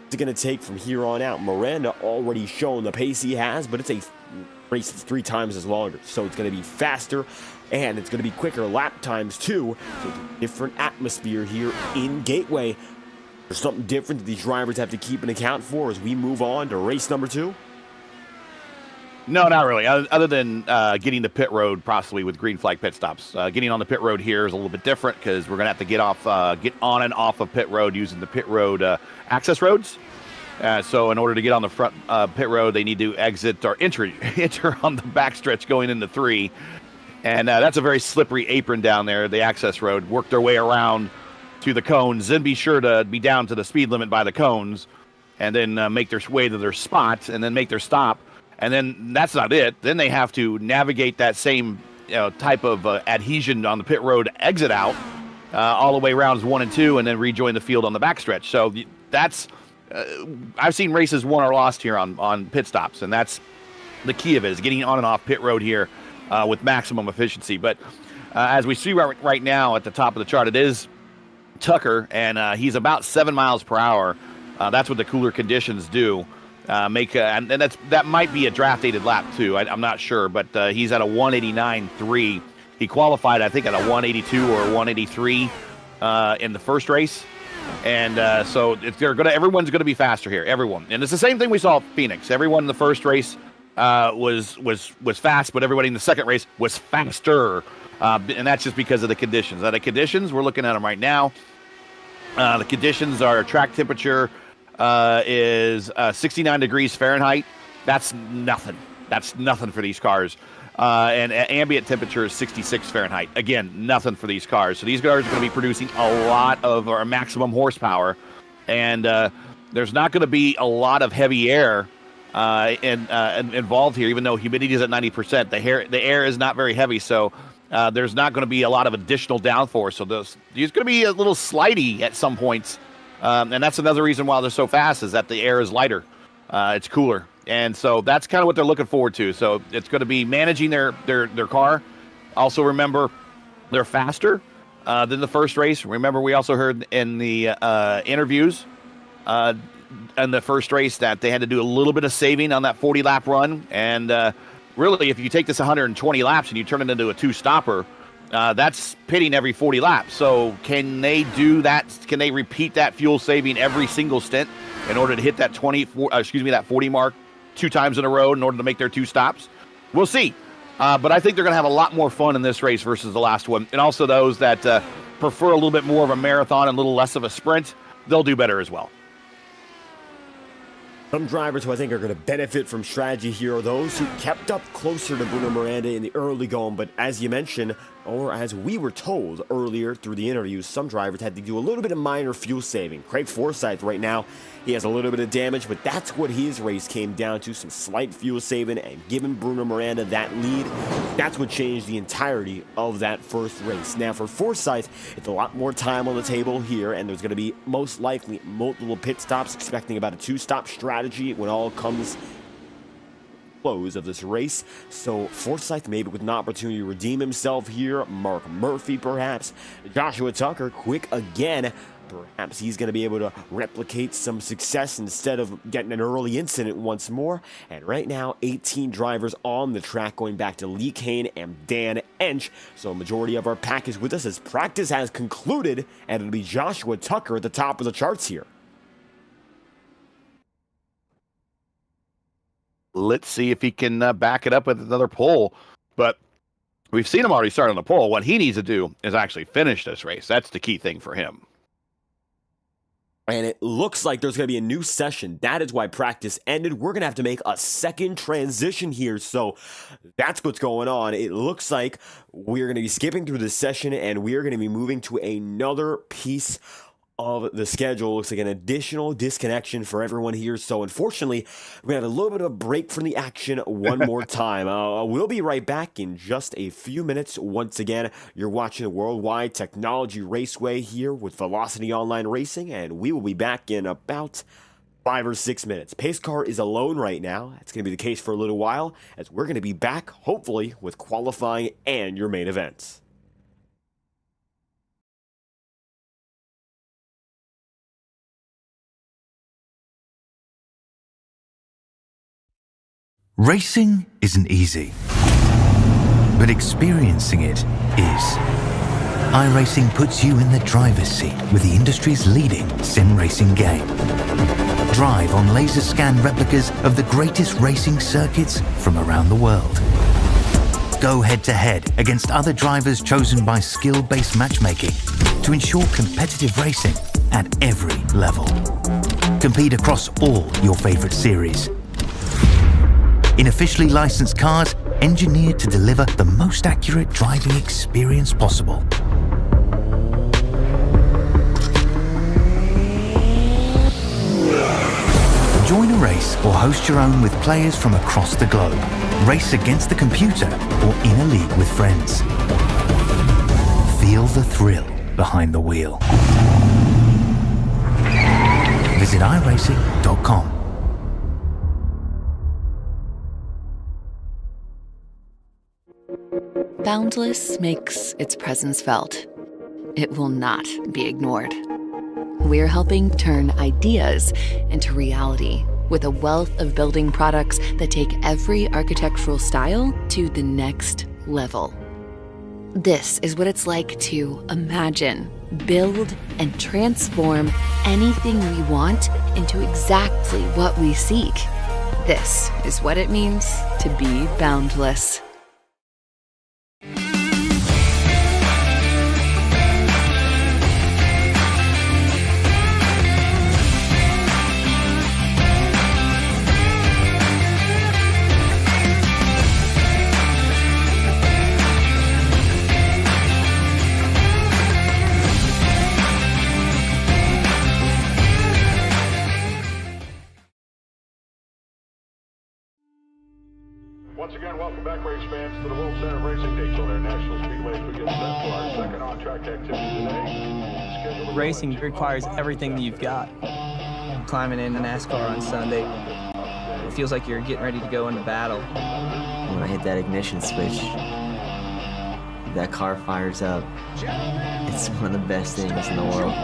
It's going to take from here on out. Miranda already shown the pace he has, but it's a race that's 3 times as longer, so it's going to be faster and it's going to be quicker lap times too. So it's a different atmosphere here in Gateway. There's something different that these drivers have to keep an account for as we move on to race number 2. No, not really. Other than getting to pit road, possibly with green flag pit stops. Getting on the pit road here is a little bit different because we're gonna have to get on and off of pit road using the pit road access roads. So in order to get on the front pit road, they need to exit or enter on the backstretch going into 3, and that's a very slippery apron down there. The access road, work their way around to the cones, then be sure to be down to the speed limit by the cones, and then make their way to their spot, and then make their stop. And then that's not it. Then they have to navigate that same type of adhesion on the pit road exit out all the way rounds 1 and 2, and then rejoin the field on the backstretch. So that's I've seen races won or lost here on pit stops, and that's the key of it, is getting on and off pit road here with maximum efficiency. But as we see right now at the top of the chart, it is Tucker, and he's about 7 miles per hour. That's what the cooler conditions do. And that might be a draft dated lap too. I'm not sure, but he's at a 189.3. He qualified, I think, at a 182 or 183 in the first race, and so everyone's gonna be faster here. Everyone, and it's the same thing we saw at Phoenix. Everyone in the first race was fast, but everybody in the second race was faster, and that's just because of the conditions. The conditions, we're looking at them right now. The conditions are track temperature. Is 69 degrees Fahrenheit. That's nothing. That's nothing for these cars. And ambient temperature is 66 Fahrenheit. Again, nothing for these cars. So these cars are going to be producing a lot of our maximum horsepower. And there's not going to be a lot of heavy air involved here, even though humidity is at 90%. The air is not very heavy, so there's not going to be a lot of additional downforce. So there's going to be a little slidey at some points. And that's another reason why they're so fast, is that the air is lighter. It's cooler. And so that's kind of what they're looking forward to. So it's going to be managing their car. Also remember, they're faster than the first race. Remember, we also heard in the interviews in the first race that they had to do a little bit of saving on that 40-lap run. And really, if you take this 120 laps and you turn it into a 2-stopper, that's pitting every 40 laps. So can they do that? Can they repeat that fuel saving every single stint in order to hit that 40 mark 2 times in a row in order to make their 2 stops? We'll see. But I think they're going to have a lot more fun in this race versus the last one. And also those that prefer a little bit more of a marathon and a little less of a sprint, they'll do better as well. Some drivers who I think are going to benefit from strategy here are those who kept up closer to Bruno Miranda in the early going, but as you mentioned, or as we were told earlier through the interviews, some drivers had to do a little bit of minor fuel saving. Craig Forsyth right now, he has a little bit of damage, but that's what his race came down to, some slight fuel saving and giving Bruno Miranda that lead. That's what changed the entirety of that first race. Now for Forsyth, it's a lot more time on the table here, and there's going to be most likely multiple pit stops, expecting about a 2-stop strategy when all comes close of this race. So Forsyth maybe with an opportunity to redeem himself here. Mark Murphy perhaps. Joshua Tucker quick again. Perhaps he's going to be able to replicate some success instead of getting an early incident once more. And right now, 18 drivers on the track, going back to Lee Kane and Dan Ench. So a majority of our pack is with us as practice has concluded, and it'll be Joshua Tucker at the top of the charts here. let's see if he can back it up with another pole. But we've seen him already start on the pole. What he needs to do is actually finish this race. That's the key thing for him. And it looks like there's going to be a new session. That is why practice ended. We're going to have to make a second transition here. So that's what's going on. It looks like we're going to be skipping through this session and we're going to be moving to another piece of the schedule. Looks like an additional disconnection for everyone here. So unfortunately, we're going to have a little bit of a break from the action one more time. We'll be right back in just a few minutes. Once again, you're watching the WorldWide Technology Raceway here with Velocity Online Racing, and we will be back in about 5 or 6 minutes. Pace Car is alone right now. That's going to be the case for a little while, as we're going to be back, hopefully, with qualifying and your main events. Racing isn't easy, but experiencing it is. iRacing puts you in the driver's seat with the industry's leading sim racing game. Drive on laser scan replicas of the greatest racing circuits from around the world. Go head to head against other drivers chosen by skill-based matchmaking to ensure competitive racing at every level. Compete across all your favorite series in officially licensed cars engineered to deliver the most accurate driving experience possible. Join a race or host your own with players from across the globe. Race against the computer or in a league with friends. Feel the thrill behind the wheel. Visit iRacing.com. Boundless makes its presence felt. It will not be ignored. We're helping turn ideas into reality with a wealth of building products that take every architectural style to the next level. This is what it's like to imagine, build, and transform anything we want into exactly what we seek. This is what it means to be boundless. Once again, welcome back, race fans, to the World Center of Racing, Daytona International Speedway, as we get set for our second on-track activity today. Racing requires everything that you've got. Climbing into NASCAR on Sunday, it feels like you're getting ready to go into battle. When I hit that ignition switch, that car fires up. It's one of the best things in the world.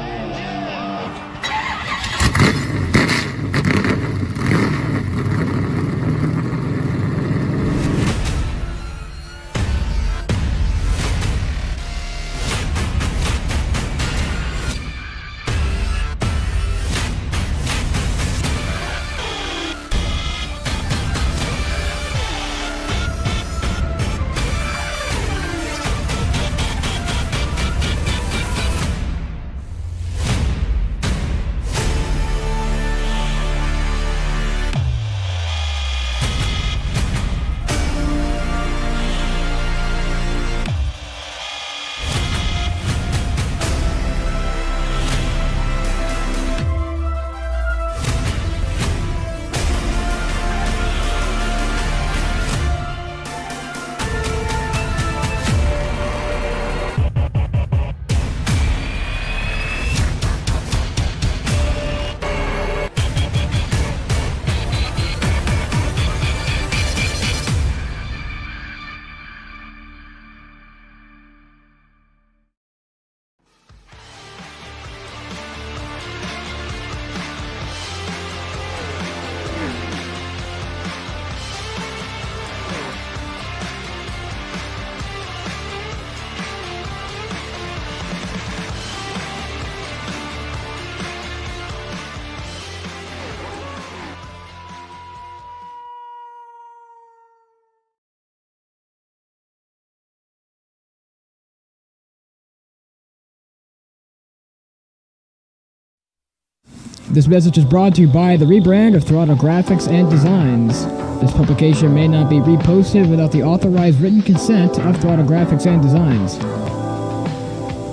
This message is brought to you by the rebrand of Throttle Graphics and Designs. This publication may not be reposted without the authorized written consent of Throttle Graphics and Designs.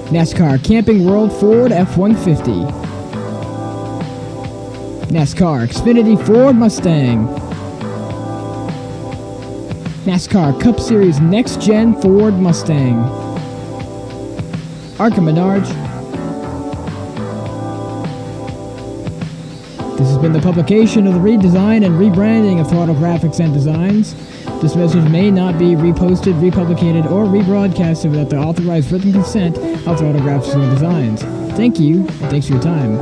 NASCAR Camping World Ford F-150. NASCAR Xfinity Ford Mustang. NASCAR Cup Series Next-Gen Ford Mustang. Arca Menards. This has been the publication of the redesign and rebranding of Throttle Graphics and Designs. This message may not be reposted, republicated, or rebroadcasted without the authorized written consent of Throttle Graphics and Designs. Thank you, and thanks for your time.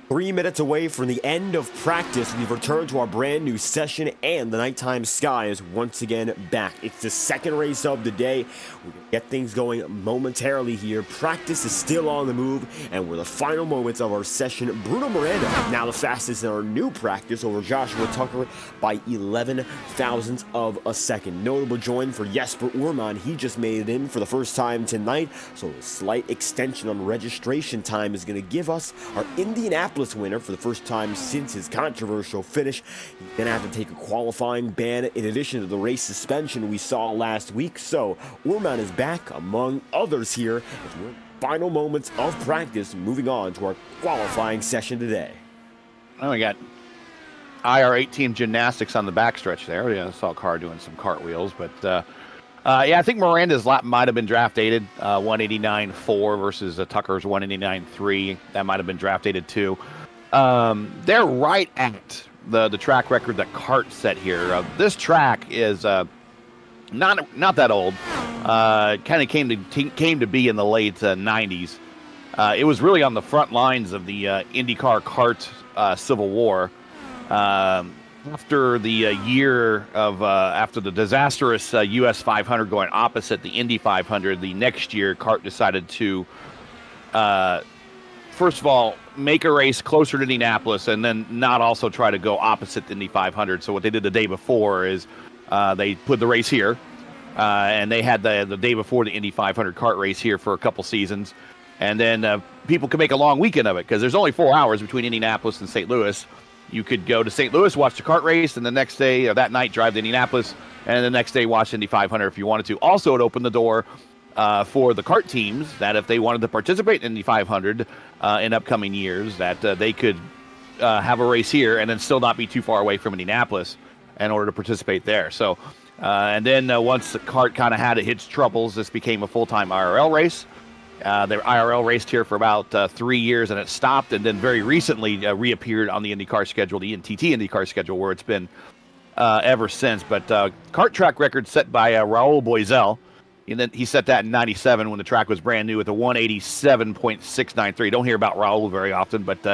3 minutes away from the end of practice, we've returned to our brand new session, and the nighttime sky is once again back. It's the second race of the day. We're going to get things going momentarily here. Practice is still on the move, and we're the final moments of our session. Bruno Miranda, now the fastest in our new practice over Joshua Tucker by 11 thousandths of a second. Notable join for Jesper Uhrmann. He just made it in for the first time tonight, so a slight extension on registration time is going to give us our Indianapolis winner for the first time since his controversial finish. He's going to have to take a qualifying ban in addition to the race suspension we saw last week. So Uhrmann is back among others here as we're in the final moments of practice, moving on to our qualifying session today. Oh, we got IR-18 gymnastics on the backstretch there. Yeah, I saw a car doing some cartwheels, but yeah, I think Miranda's lap might have been draft dated, 189.4 versus Tucker's 189.3. That might have been draft dated too. They're right at the track record that Cart set here. This track is not that old. Kind of came to be in the late 90s. It was really on the front lines of the IndyCar Cart Civil War. After the year of after the disastrous US 500 going opposite the Indy 500, the next year Cart decided to first of all make a race closer to Indianapolis and then not also try to go opposite the Indy 500. So what they did the day before is they put the race here, and they had the day before the Indy 500 Cart race here for a couple seasons, and then people could make a long weekend of it because there's only 4 hours between Indianapolis and St. Louis. You could go to St. Louis, watch the kart race, and the next day, or that night, drive to Indianapolis, and the next day watch Indy 500 if you wanted to. Also, it opened the door for the kart teams that if they wanted to participate in Indy 500 in upcoming years, that they could have a race here and then still not be too far away from Indianapolis in order to participate there. So, and then once the kart kind of had its troubles, this became a full-time IRL race. The IRL raced here for about 3 years, and it stopped, and then very recently reappeared on the IndyCar schedule, the NTT IndyCar schedule, where it's been ever since. But kart track record set by Raul Boisel, and then he set that in '97 when the track was brand new with a 187.693. Don't hear about Raul very often, but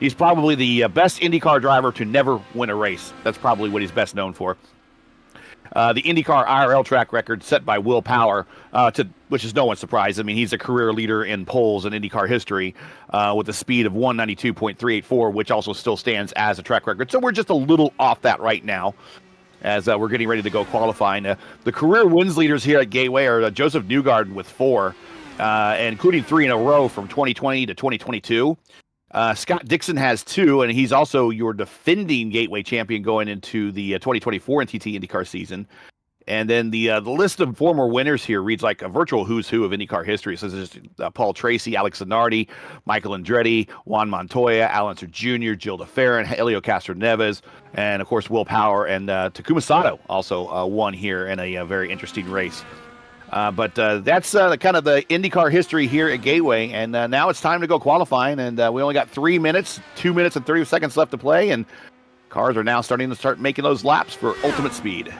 he's probably the best IndyCar driver to never win a race. That's probably what he's best known for. The IndyCar IRL track record set by Will Power, which is no one's surprise. I mean, he's a career leader in poles in IndyCar history with a speed of 192.384, which also still stands as a track record. So we're just a little off that right now as we're getting ready to go qualifying. The career wins leaders here at Gateway are Joseph Newgarden with 4, including 3 in a row from 2020 to 2022. Scott Dixon has 2, and he's also your defending Gateway champion going into the 2024 NTT IndyCar season. And then the list of former winners here reads like a virtual who's who of IndyCar history. So there's Paul Tracy, Alex Zanardi, Michael Andretti, Juan Montoya, Al Unser Jr., Gil DeFerrin, Helio Castroneves, and of course Will Power and Takuma Sato also won here in a very interesting race. But that's kind of the IndyCar history here at Gateway, and now it's time to go qualifying, and we only got 3 minutes, 2 minutes and 30 seconds left to play, and cars are now starting to making those laps for ultimate speed.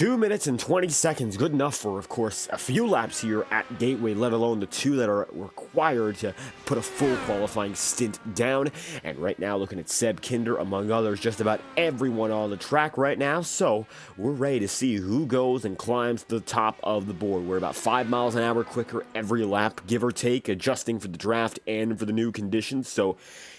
2 minutes and 20 seconds, good enough for, of course, a few laps here at Gateway, let alone the 2 that are required to put a full qualifying stint down. And right now, looking at Seb Kinder, among others, just about everyone on the track right now. So we're ready to see who goes and climbs to the top of the board. We're about 5 miles an hour quicker every lap, give or take, adjusting for the draft and for the new conditions. So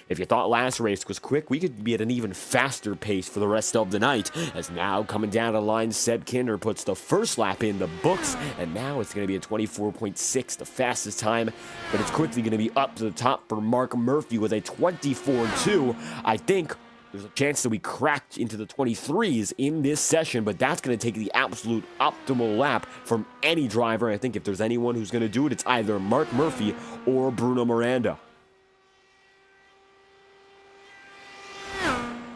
if you thought last race was quick, we could be at an even faster pace for the rest of the night. As now, coming down the line, Seb Kinder puts the first lap in the books, and now it's going to be a 24.6, the fastest time, but it's quickly going to be up to the top for Mark Murphy with a 24.2. I think there's a chance that we cracked into the 23s in this session, but that's going to take the absolute optimal lap from any driver. I think if there's anyone who's going to do it, it's either Mark Murphy or Bruno Miranda.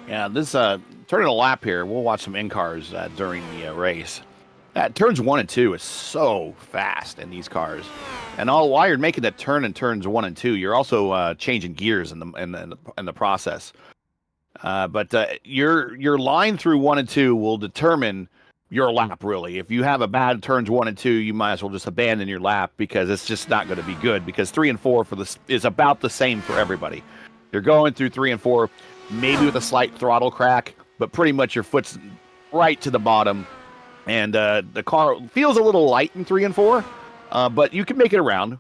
Yeah, this turning a lap here, we'll watch some in-cars during the race. Turns 1 and 2 is so fast in these cars. And while you're making that turn in turns 1 and 2, you're also changing gears in the process. But your line through 1 and 2 will determine your lap, really. If you have a bad turns 1 and 2, you might as well just abandon your lap because it's just not going to be good, because 3 and 4 is about the same for everybody. You're going through 3 and 4, maybe with a slight throttle crack, but pretty much your foot's right to the bottom. And the car feels a little light in 3 and 4, but you can make it around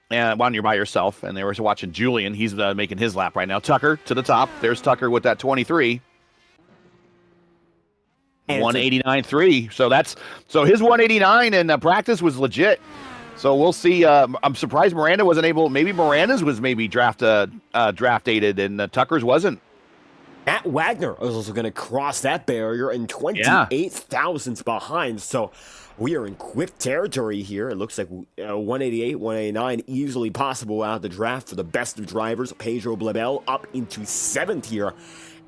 when you're by yourself. And they were watching Julian. He's making his lap right now. Tucker to the top. There's Tucker with that 23. 189.3. So his 189 in practice was legit. So we'll see. I'm surprised Miranda wasn't able. Maybe Miranda's was draft dated and Tucker's wasn't. Matt Wagner is also going to cross that barrier in 28 thousandths behind. So we are in quick territory here. It looks like 188, 189 easily possible out of the draft for the best of drivers. Pedro Blabel up into 7th here.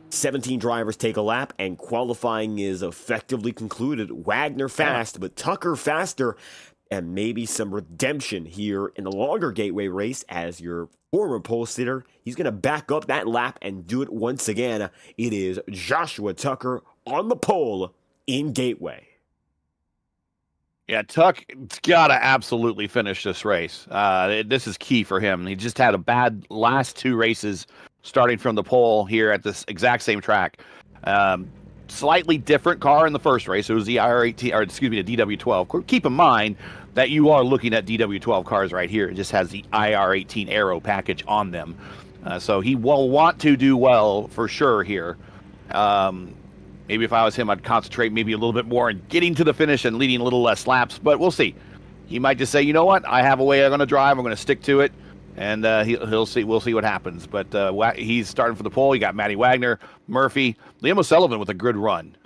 17 drivers take a lap, and qualifying is effectively concluded. Wagner fast, but Tucker faster, and maybe some redemption here in the longer Gateway race as your former pole sitter. He's going to back up that lap and do it once again. It is Joshua Tucker on the pole in Gateway. Yeah, Tuck's got to absolutely finish this race. This is key for him. He just had a bad last 2 races starting from the pole here at this exact same track. Slightly different car in the first race. It was the IR-18, or excuse me, the DW12. Keep in mind that you are looking at DW12 cars right here. It just has the IR-18 aero package on them. So he will want to do well for sure here. Maybe if I was him, I'd concentrate maybe a little bit more in getting to the finish and leading a little less laps, but we'll see. He might just say, you know what, I have a way I'm going to drive. I'm going to stick to it. And he'll see. We'll see what happens. But he's starting for the pole. You got Matty Wagner, Murphy, Liam O'Sullivan with a good run.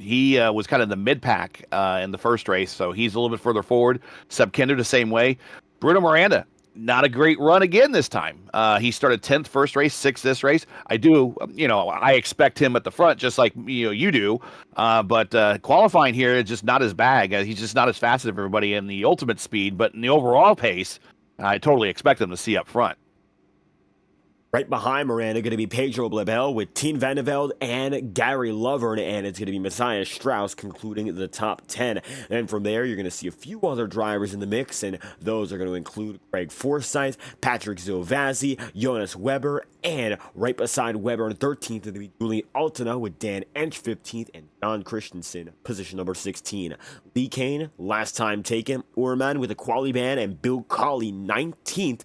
He was kind of the mid-pack in the first race, so he's a little bit further forward. Seb Kinder the same way. Bruno Miranda, not a great run again this time. He started 10th first race, 6th this race. I expect him at the front just like you do. But qualifying here is just not his bag. He's just not as fast as everybody in the ultimate speed, but in the overall pace, I totally expect them to see up front. Right behind Miranda, going to be Pedro Blabel with Tien Vandervelde and Gary Lovern, and it's going to be Messiah Strauss concluding the top 10. And from there, you're going to see a few other drivers in the mix, and those are going to include Greg Forsyth, Patrick Zilvazzi, Jonas Weber, and right beside Weber in 13th, going to be Julian Altena with Dan Ench 15th, and John Christensen, position number 16. Lee Kane, last time taken, Urman with a quality ban, and Bill Colley 19th.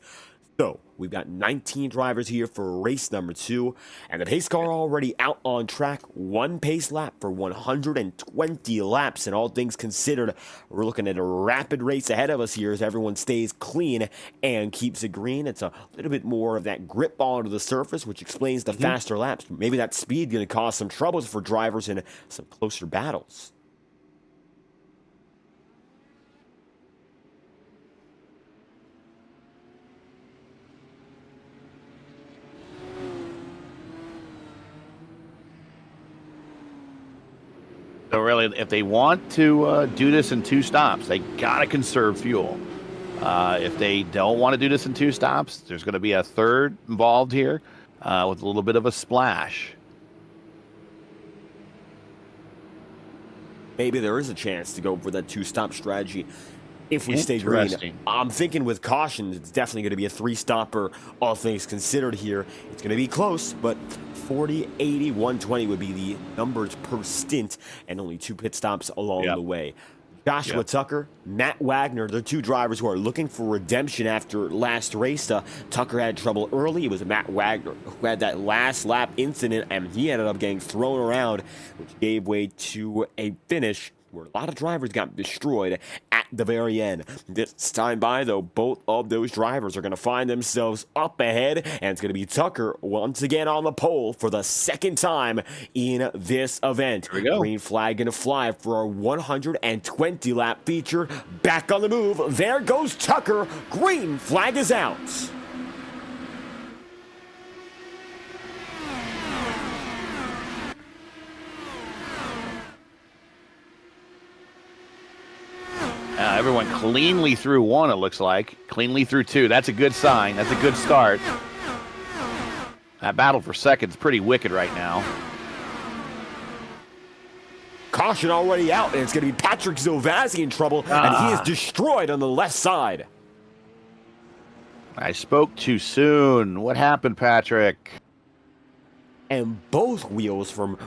So, we've got 19 drivers here for race number 2, and the pace car already out on track. 1 pace lap for 120 laps, and all things considered, we're looking at a rapid race ahead of us here as everyone stays clean and keeps it green. It's a little bit more of that grip onto the surface, which explains the faster laps. Maybe that speed going to cause some troubles for drivers in some closer battles. So really, if they want to do this in 2 stops, they got to conserve fuel. If they don't want to do this in 2 stops, there's going to be a third involved here with a little bit of a splash. maybe there is a chance to go for that two-stop strategy if we stay green. Interesting. I'm thinking with caution, it's definitely going to be a three-stopper, all things considered here. It's going to be close, but 40, 80, 120 would be the numbers per stint, and only 2 pit stops along the way. Joshua Tucker, Matt Wagner, the 2 drivers who are looking for redemption after last race. Tucker had trouble early. It was Matt Wagner who had that last lap incident, and he ended up getting thrown around, which gave way to a finish where a lot of drivers got destroyed at the very end. This time by, though, both of those drivers are going to find themselves up ahead, and it's going to be Tucker once again on the pole for the second time in this event. Here we go. Green flag going to fly for our 120-lap feature. Back on the move. There goes Tucker. Green flag is out. Everyone cleanly through 1, it looks like. Cleanly through 2. That's a good sign. That's a good start. That battle for second's pretty wicked right now. Caution already out, and it's going to be Patrick Zovazzi in trouble, and he is destroyed on the left side. I spoke too soon. What happened, Patrick? And both wheels from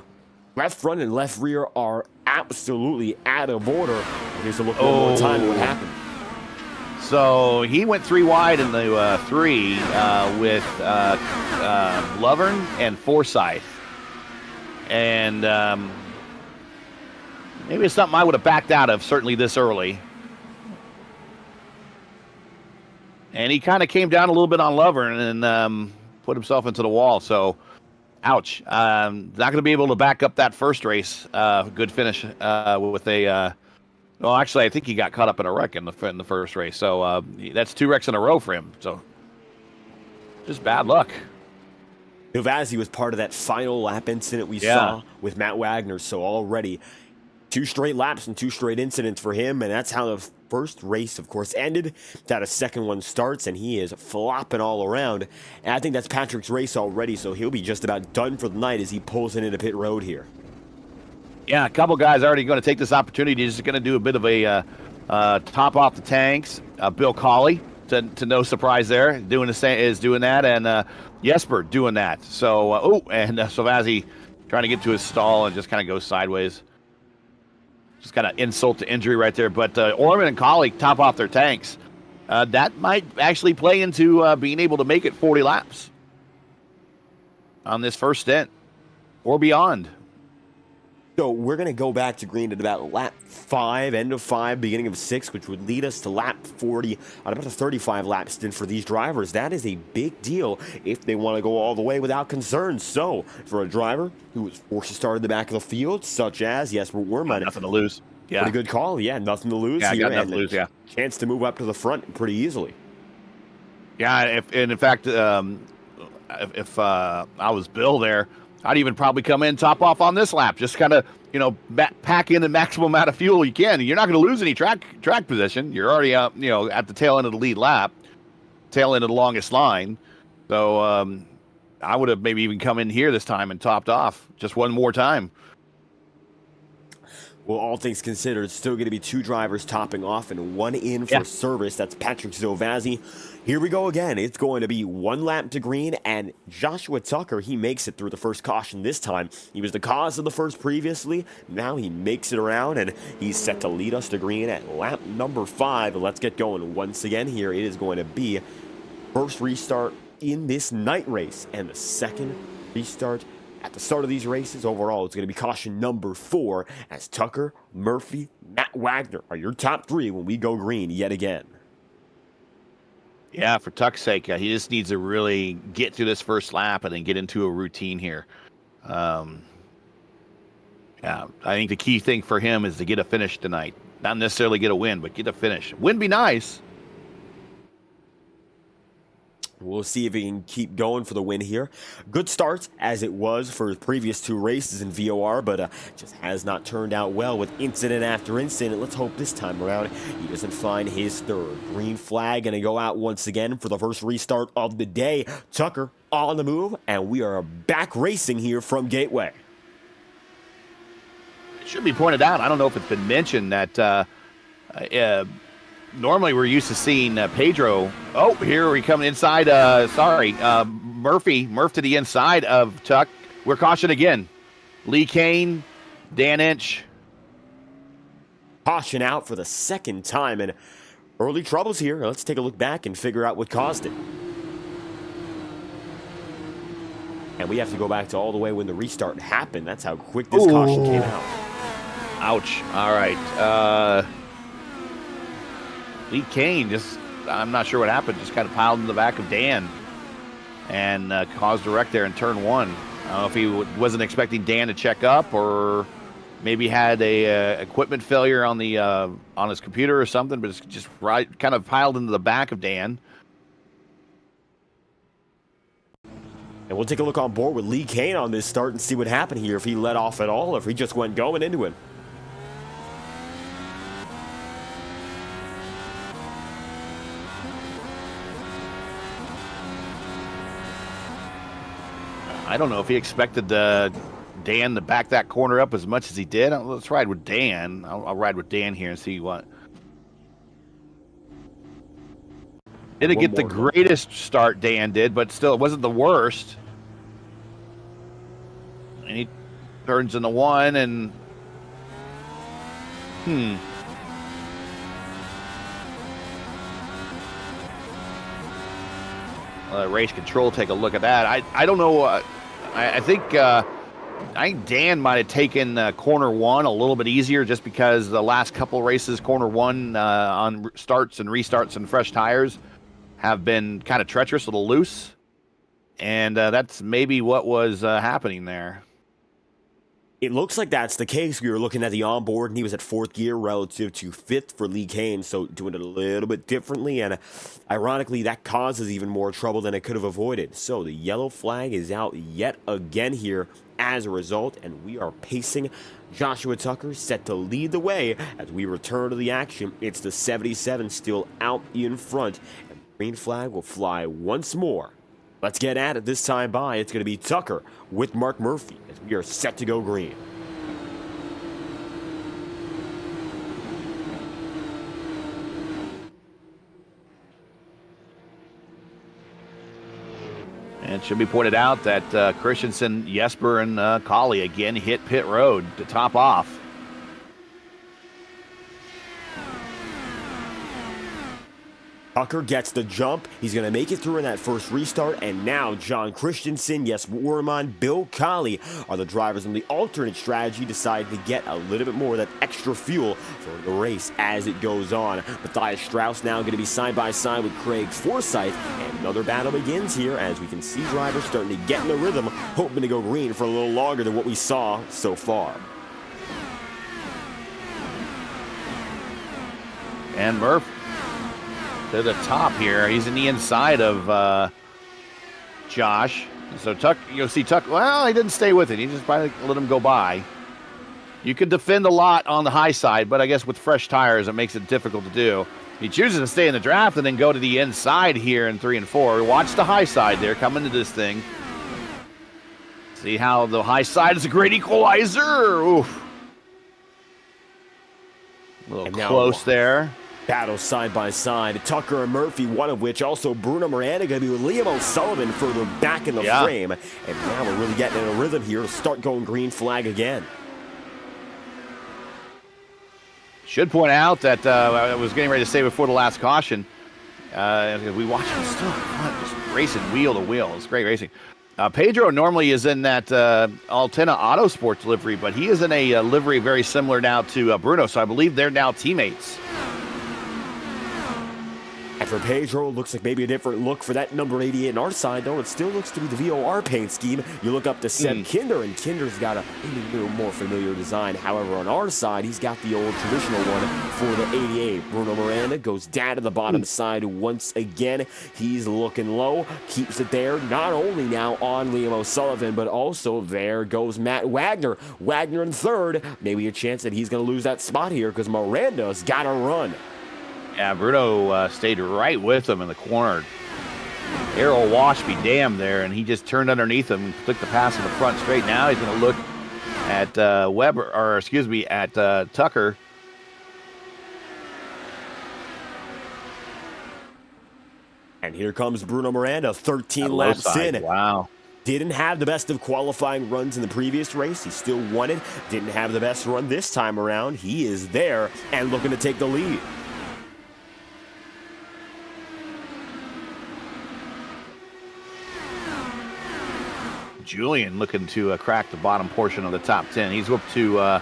left front and left rear are absolutely out of order. Here's a look one more time at what happened. So he went 3 wide in the 3 with Lovern and Forsyth. And maybe it's something I would have backed out of, certainly this early. And he kind of came down a little bit on Lovern and put himself into the wall. So, ouch. Not going to be able to back up that first race. Good finish with a... well, actually, I think he got caught up in a wreck in the first race. So that's 2 wrecks in a row for him. So just bad luck. Zovazzi was part of that final lap incident we saw with Matt Wagner. So already 2 straight laps and 2 straight incidents for him. And that's how the first race, of course, ended. That a second one starts, and he is flopping all around. And I think that's Patrick's race already. So he'll be just about done for the night as he pulls it into pit road here. Yeah, a couple guys already going to take this opportunity. Just going to do a bit of a top off the tanks. Bill Colley, to no surprise there, doing that, and Jesper doing that. So, and Zovazzi trying to get to his stall and just kind of go sideways. Just kind of insult to injury right there. But Orman and Colley top off their tanks. That might actually play into being able to make it 40 laps on this first stint or beyond. So we're going to go back to green at about lap 5, end of 5, beginning of 6, which would lead us to lap 40 on about a 35-lap stint for these drivers. That is a big deal if they want to go all the way without concern. So for a driver who was forced to start in the back of the field, such as Jesper Werman. Nothing to lose. Yeah. Pretty good call. Yeah, nothing to lose here. Got nothing to lose, Chance to move up to the front pretty easily. Yeah, in fact, if I was Bill there, I'd even probably come in top off on this lap. Just kind of, pack in the maximum amount of fuel you can. You're not going to lose any track position. You're already up, at the tail end of the lead lap, tail end of the longest line. So I would have maybe even come in here this time and topped off just one more time. Well, all things considered, it's still going to be 2 drivers topping off and 1 in for service. That's Patrick Zovazzi. Here we go again. It's going to be 1 lap to green, and Joshua Tucker, he makes it through the first caution this time. He was the cause of the first previously. Now he makes it around, and he's set to lead us to green at lap number 5. Let's get going once again here. It is going to be first restart in this night race, and the second restart at the start of these races. Overall, it's going to be caution number 4 as Tucker, Murphy, Matt Wagner are your top 3 when we go green yet again. Yeah, for Tuck's sake, he just needs to really get through this first lap and then get into a routine here. I think the key thing for him is to get a finish tonight. Not necessarily get a win, but get a finish. Win be nice. We'll see if he can keep going for the win here. Good start, as it was for his previous 2 races in VOR, but just has not turned out well with incident after incident. Let's hope this time around he doesn't find his 3rd. Green flag going to go out once again for the first restart of the day. Tucker on the move, and we are back racing here from Gateway. should be pointed out, I don't know if it's been mentioned that normally we're used to seeing Pedro. Oh, here we come inside. Murph to the inside of Tuck. We're caution again. Lee Kane, Dan Inch. Caution out for the second time, and early troubles here. Let's take a look back and figure out what caused it. And we have to go back to all the way when the restart happened. That's how quick this caution came out. Ouch. All right. Lee Kane I'm not sure what happened, just kind of piled in the back of Dan and caused a wreck there in turn one. I don't know if he wasn't expecting Dan to check up, or maybe had a equipment failure on the on his computer or something, but it's just kind of piled into the back of Dan. And we'll take a look on board with Lee Kane on this start and see what happened here, if he let off at all, or if he just went going into it. I don't know if he expected Dan to back that corner up as much as he did. Let's ride with Dan. I'll ride with Dan here and see what. Didn't get the greatest start Dan did, but still it wasn't the worst. And he turns into one and race control, take a look at that. I don't know. I think Dan might have taken corner one a little bit easier, just because the last couple races, corner one on starts and restarts and fresh tires have been kind of treacherous, a little loose. And that's maybe what was happening there. It looks like that's the case. We were looking at the onboard, and he was at 4th gear relative to 5th for Lee Kane, so doing it a little bit differently, and ironically, that causes even more trouble than it could have avoided. So the yellow flag is out yet again here as a result, and we are pacing. Joshua Tucker set to lead the way as we return to the action. It's the 77 still out in front, and the green flag will fly once more. Let's get at it this time by. It's going to be Tucker with Mark Murphy as we are set to go green. And it should be pointed out that Christensen, Jesper, and Colley again hit pit road to top off. Tucker gets the jump. He's going to make it through in that first restart. And now John Christensen, Yes Worman, Bill Colley are the drivers on the alternate strategy, decide to get a little bit more of that extra fuel for the race as it goes on. Matthias Strauss now going to be side by side with Craig Forsyth. And another battle begins here as we can see drivers starting to get in the rhythm, hoping to go green for a little longer than what we saw so far. And Murph to the top here. He's in the inside of Josh. So Tuck, you'll see Tuck, well, he didn't stay with it. He just probably let him go by. You could defend a lot on the high side, but I guess with fresh tires, it makes it difficult to do. He chooses to stay in the draft and then go to the inside here in 3 and 4. Watch the high side there, come into this thing. See how the high side is a great equalizer. Oof. A little close there. Battle side by side. Tucker and Murphy, one of which also Bruno Miranda going to be with Liam O'Sullivan further back in the frame. And now we're really getting in a rhythm here to start going green flag again. Should point out that I was getting ready to say before the last caution, we watch him still just racing wheel to wheel. It's great racing. Pedro normally is in that Altena Autosport livery, but he is in a livery very similar now to Bruno, so I believe they're now teammates. And for Pedro, it looks like maybe a different look for that number 88 on our side, though. It still looks to be the VOR paint scheme. You look up to Seb Kinder, and Kinder's got a little more familiar design. However, on our side, he's got the old traditional one for the 88. Bruno Miranda goes down to the bottom side once again. He's looking low, keeps it there, not only now on Liam O'Sullivan, but also there goes Matt Wagner. Wagner in third. Maybe a chance that he's going to lose that spot here because Miranda's got to run. Yeah, Bruno stayed right with him in the corner. Errol Wash be damned there, and he just turned underneath him and took the pass in the front straight. Now he's going to look at Weber, or excuse me, at Tucker. And here comes Bruno Miranda, 13 At laps low side. in. Wow. Didn't have the best of qualifying runs in the previous race. He still won it. Didn't have the best run this time around. He is there and looking to take the lead. Julian looking to crack the bottom portion of the top 10. He's up to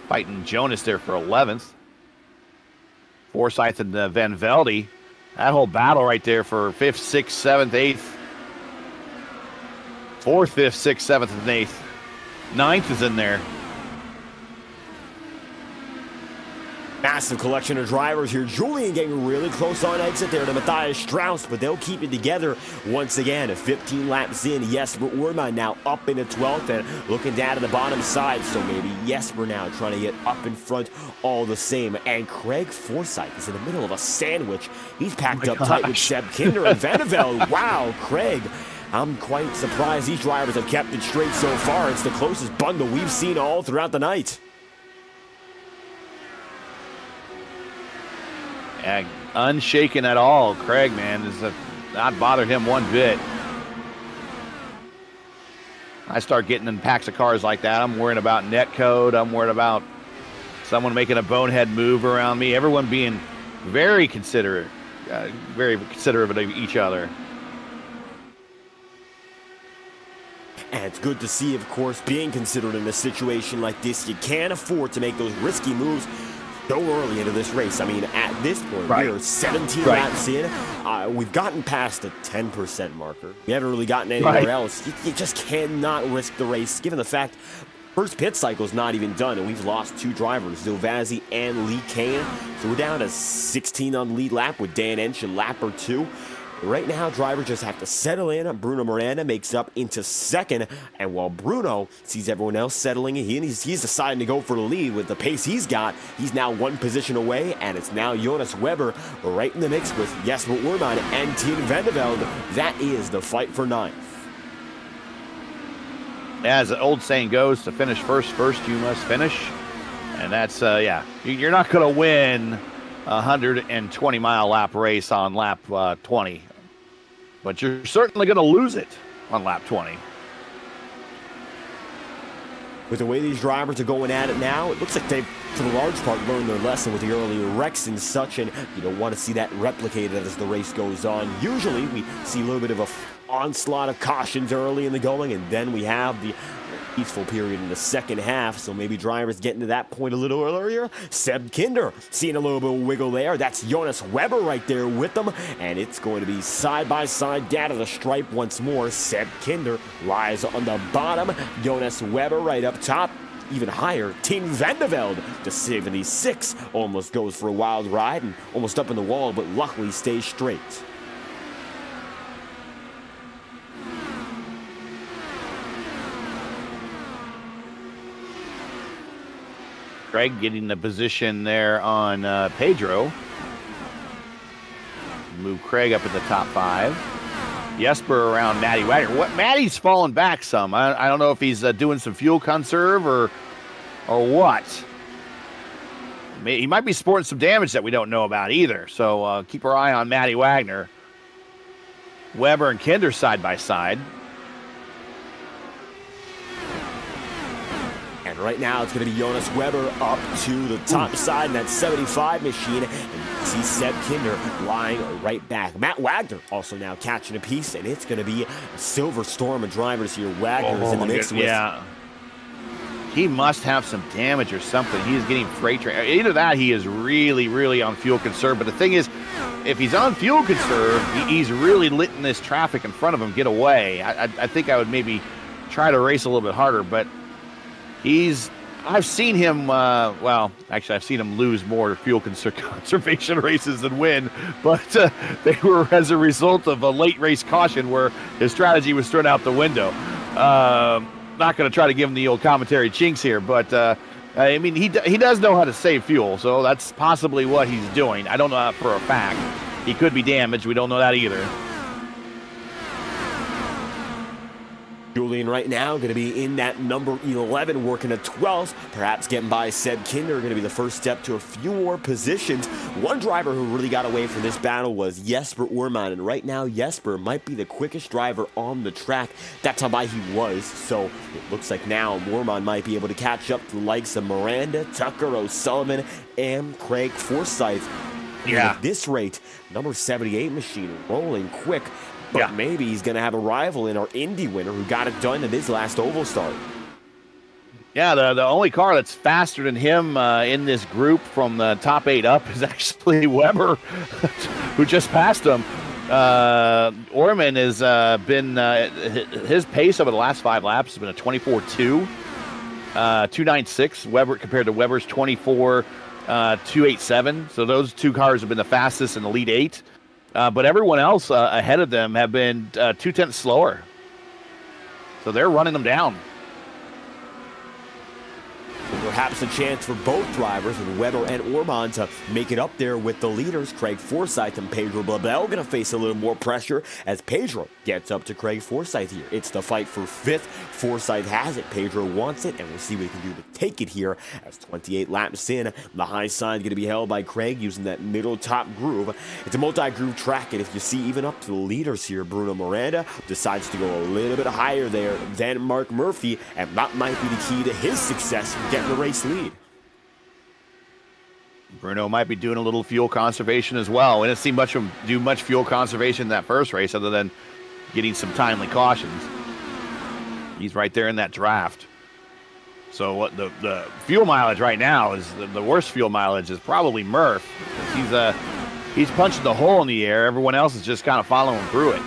fighting Jonas there for 11th. Forsyth and Van Velde. That whole battle right there for 5th, 6th, 7th, 8th. 4th, 5th, 6th, 7th, and 8th. 9th is in there. Massive collection of drivers here. Julian getting really close on exit there to Matthias Strauss, but they'll keep it together once again. 15 laps in, Jesper Orman now up into 12th and looking down to the bottom side. So maybe Jesper now trying to get up in front all the same. And Craig Forsyth is in the middle of a sandwich. He's packed up tight with Seb Kinder and Vandervelde. Wow, Craig. I'm quite surprised these drivers have kept it straight so far. It's the closest bundle we've seen all throughout the night. Yeah, unshaken at all. Craig, man, has not bothered him one bit. I start getting in packs of cars like that. I'm worrying about net code. I'm worried about someone making a bonehead move around me. Everyone being very considerate of each other. And it's good to see, of course, being considered in a situation like this. You can't afford to make those risky moves so early into this race. I mean, at this point, we're 17 laps in. We've gotten past the 10% marker. We haven't really gotten anywhere else. You just cannot risk the race, given the fact first pit cycle is not even done, and we've lost 2 drivers, Zovazzi and Lee Kane. So we're down to 16 on the lead lap with Dan Ench in lap or 2. Right now, drivers just have to settle in. Bruno Miranda makes up into second, and while Bruno sees everyone else settling in, he's deciding to go for the lead with the pace he's got. He's now 1 position away, and it's now Jonas Weber right in the mix with Jesper Orman and Tien Vandevelde. That is the fight for 9th. As the old saying goes, to finish first you must finish. And that's, you're not going to win a 120-mile lap race on lap 20. But you're certainly going to lose it on lap 20. With the way these drivers are going at it now, it looks like they've, for the large part, learned their lesson with the earlier wrecks and such, and you don't want to see that replicated as the race goes on. Usually, we see a little bit of a onslaught of cautions early in the going, and then we have the peaceful period in the second half, so maybe drivers getting to that point a little earlier. Seb Kinder seeing a little bit of wiggle there. That's Jonas Weber right there with them, and it's going to be side by side down to the stripe once more. Seb Kinder lies on the bottom. Jonas Weber right up top. Even higher, Tien Vandevelde to 76. Almost goes for a wild ride and almost up in the wall, but luckily stays straight. Craig getting the position there on Pedro. Move Craig up at the top 5. Jesper around Matty Wagner. Matty's fallen back some. I don't know if he's doing some fuel conserve or what. He might be sporting some damage that we don't know about either. So keep our eye on Matty Wagner. Weber and Kinder side by side. And right now, it's going to be Jonas Weber up to the top side in that 75 machine. And you see Seb Kinder lying right back. Matt Wagner also now catching a piece, and it's going to be a silver storm of drivers here. Wagner's in the mix with. Yeah. He must have some damage or something. He is getting freight train. Either that, he is really, really on fuel conserve. But the thing is, if he's on fuel conserve, he's really letting this traffic in front of him get away. I think I would maybe try to race a little bit harder, but I've seen him, I've seen him lose more fuel conservation races than win, but they were as a result of a late race caution where his strategy was thrown out the window. Not going to try to give him the old commentary chinks here, but I mean, he does know how to save fuel, so that's possibly what he's doing. I don't know that for a fact. He could be damaged. We don't know that either. Julian Julian right now going to be in that number 11, working a 12th, perhaps getting by Seb Kinder, going to be the first step to a few more positions. One driver who really got away from this battle was Jesper Orman, and right now Jesper might be the quickest driver on the track. That's how high he was, so it looks like now Orman might be able to catch up to the likes of Miranda, Tucker, O'Sullivan, and Craig Forsyth. Yeah. At this rate, number 78 machine rolling quick. But Yeah. maybe he's going to have a rival in our Indy winner who got it done in his last oval start. Yeah, the only car that's faster than him in this group from the top 8 up is actually Weber, who just passed him. Orman has been, his pace over the last 5 laps has been a 24.2, 296, Weber compared to Weber's 24.287. So those two cars have been the fastest in the lead 8. But everyone else ahead of them have been 0.2 slower. So they're running them down. Perhaps a chance for both drivers, with Weber and Orman, to make it up there with the leaders. Craig Forsyth and Pedro Blabel going to face a little more pressure as Pedro gets up to Craig Forsyth here. It's the fight for 5th. Forsyth has it. Pedro wants it, and we'll see what he can do to take it here as 28 laps in. The high side going to be held by Craig using that middle top groove. It's a multi-groove track, and if you see even up to the leaders here, Bruno Miranda decides to go a little bit higher there than Mark Murphy, and that might be the key to his success in getting the race lead. Bruno might be doing a little fuel conservation as well. We didn't see him do much fuel conservation in that first race other than getting some timely cautions. He's right there in that draft. So what the fuel mileage right now is the worst fuel mileage is probably Murph. He's punching the hole in the air. Everyone else is just kind of following through it.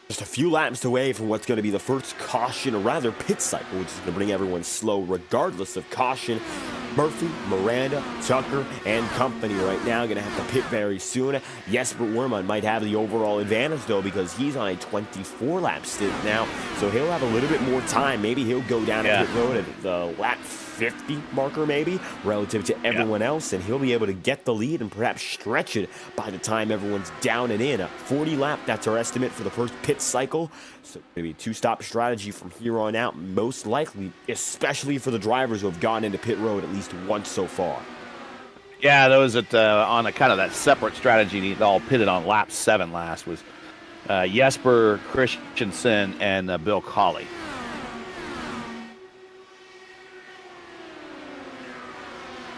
Just a few laps away from what's going to be the first caution, or rather pit cycle, which is going to bring everyone slow regardless of caution. Murphy, Miranda, Tucker, and company right now going to have to pit very soon. Jesper Orman might have the overall advantage, though, because he's on a 24-lap stint now, so he'll have a little bit more time. Maybe he'll go down to pit road at the lap 50 marker, maybe, relative to everyone else, and he'll be able to get the lead and perhaps stretch it by the time everyone's down and in. A 40 lap, that's our estimate for the first pit cycle, so maybe a 2-stop strategy from here on out, most likely, especially for the drivers who have gone into pit road at least once so far. Yeah, those that on a kind of that separate strategy, they all pitted on lap 7 last, was Jesper Christensen and Bill Colley.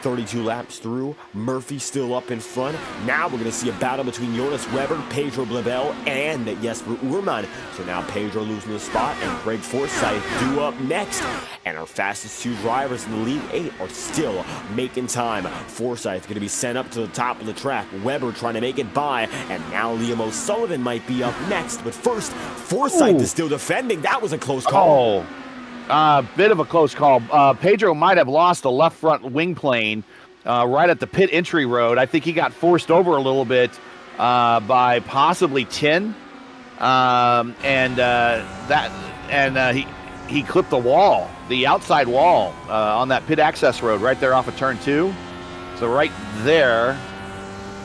32 laps through, Murphy still up in front. Now we're going to see a battle between Jonas Weber, Pedro Blabel, and Jesper Orman. So now Pedro losing the spot, and Craig Forsyth due up next. And our fastest 2 drivers in the lead 8 are still making time. Forsyth going to be sent up to the top of the track. Weber trying to make it by, and now Liam O'Sullivan might be up next. But first, Forsyth is still defending. That was a close call. Bit of a close call. Pedro might have lost the left front wing plane right at the pit entry road. I think he got forced over a little bit by possibly 10, he clipped the wall, the outside wall on that pit access road right there off of turn 2. So right there,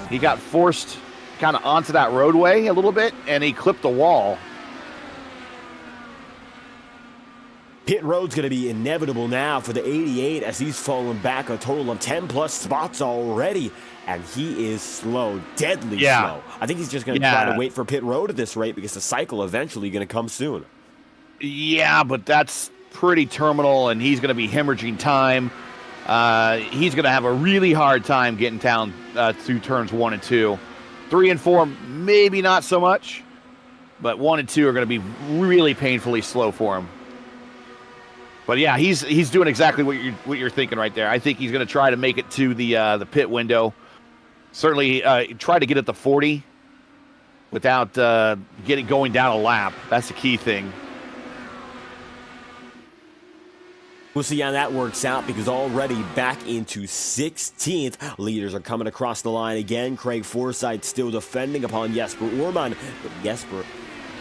he got forced kind of onto that roadway a little bit, and he clipped the wall. Pit road's going to be inevitable now for the 88 as he's fallen back a total of 10-plus spots already. And he is slow, deadly slow. I think he's just going to try to wait for pit road at this rate because the cycle eventually going to come soon. Yeah, but that's pretty terminal, and he's going to be hemorrhaging time. He's going to have a really hard time getting down through turns 1 and 2. 3 and 4, maybe not so much, but 1 and 2 are going to be really painfully slow for him. But yeah, he's doing exactly what you're thinking right there. I think he's going to try to make it to the pit window. Certainly, try to get at the 40 without going down a lap. That's the key thing. We'll see how that works out because already back into 16th. Leaders are coming across the line again. Craig Forsyth still defending upon Jesper Orman, but Jesper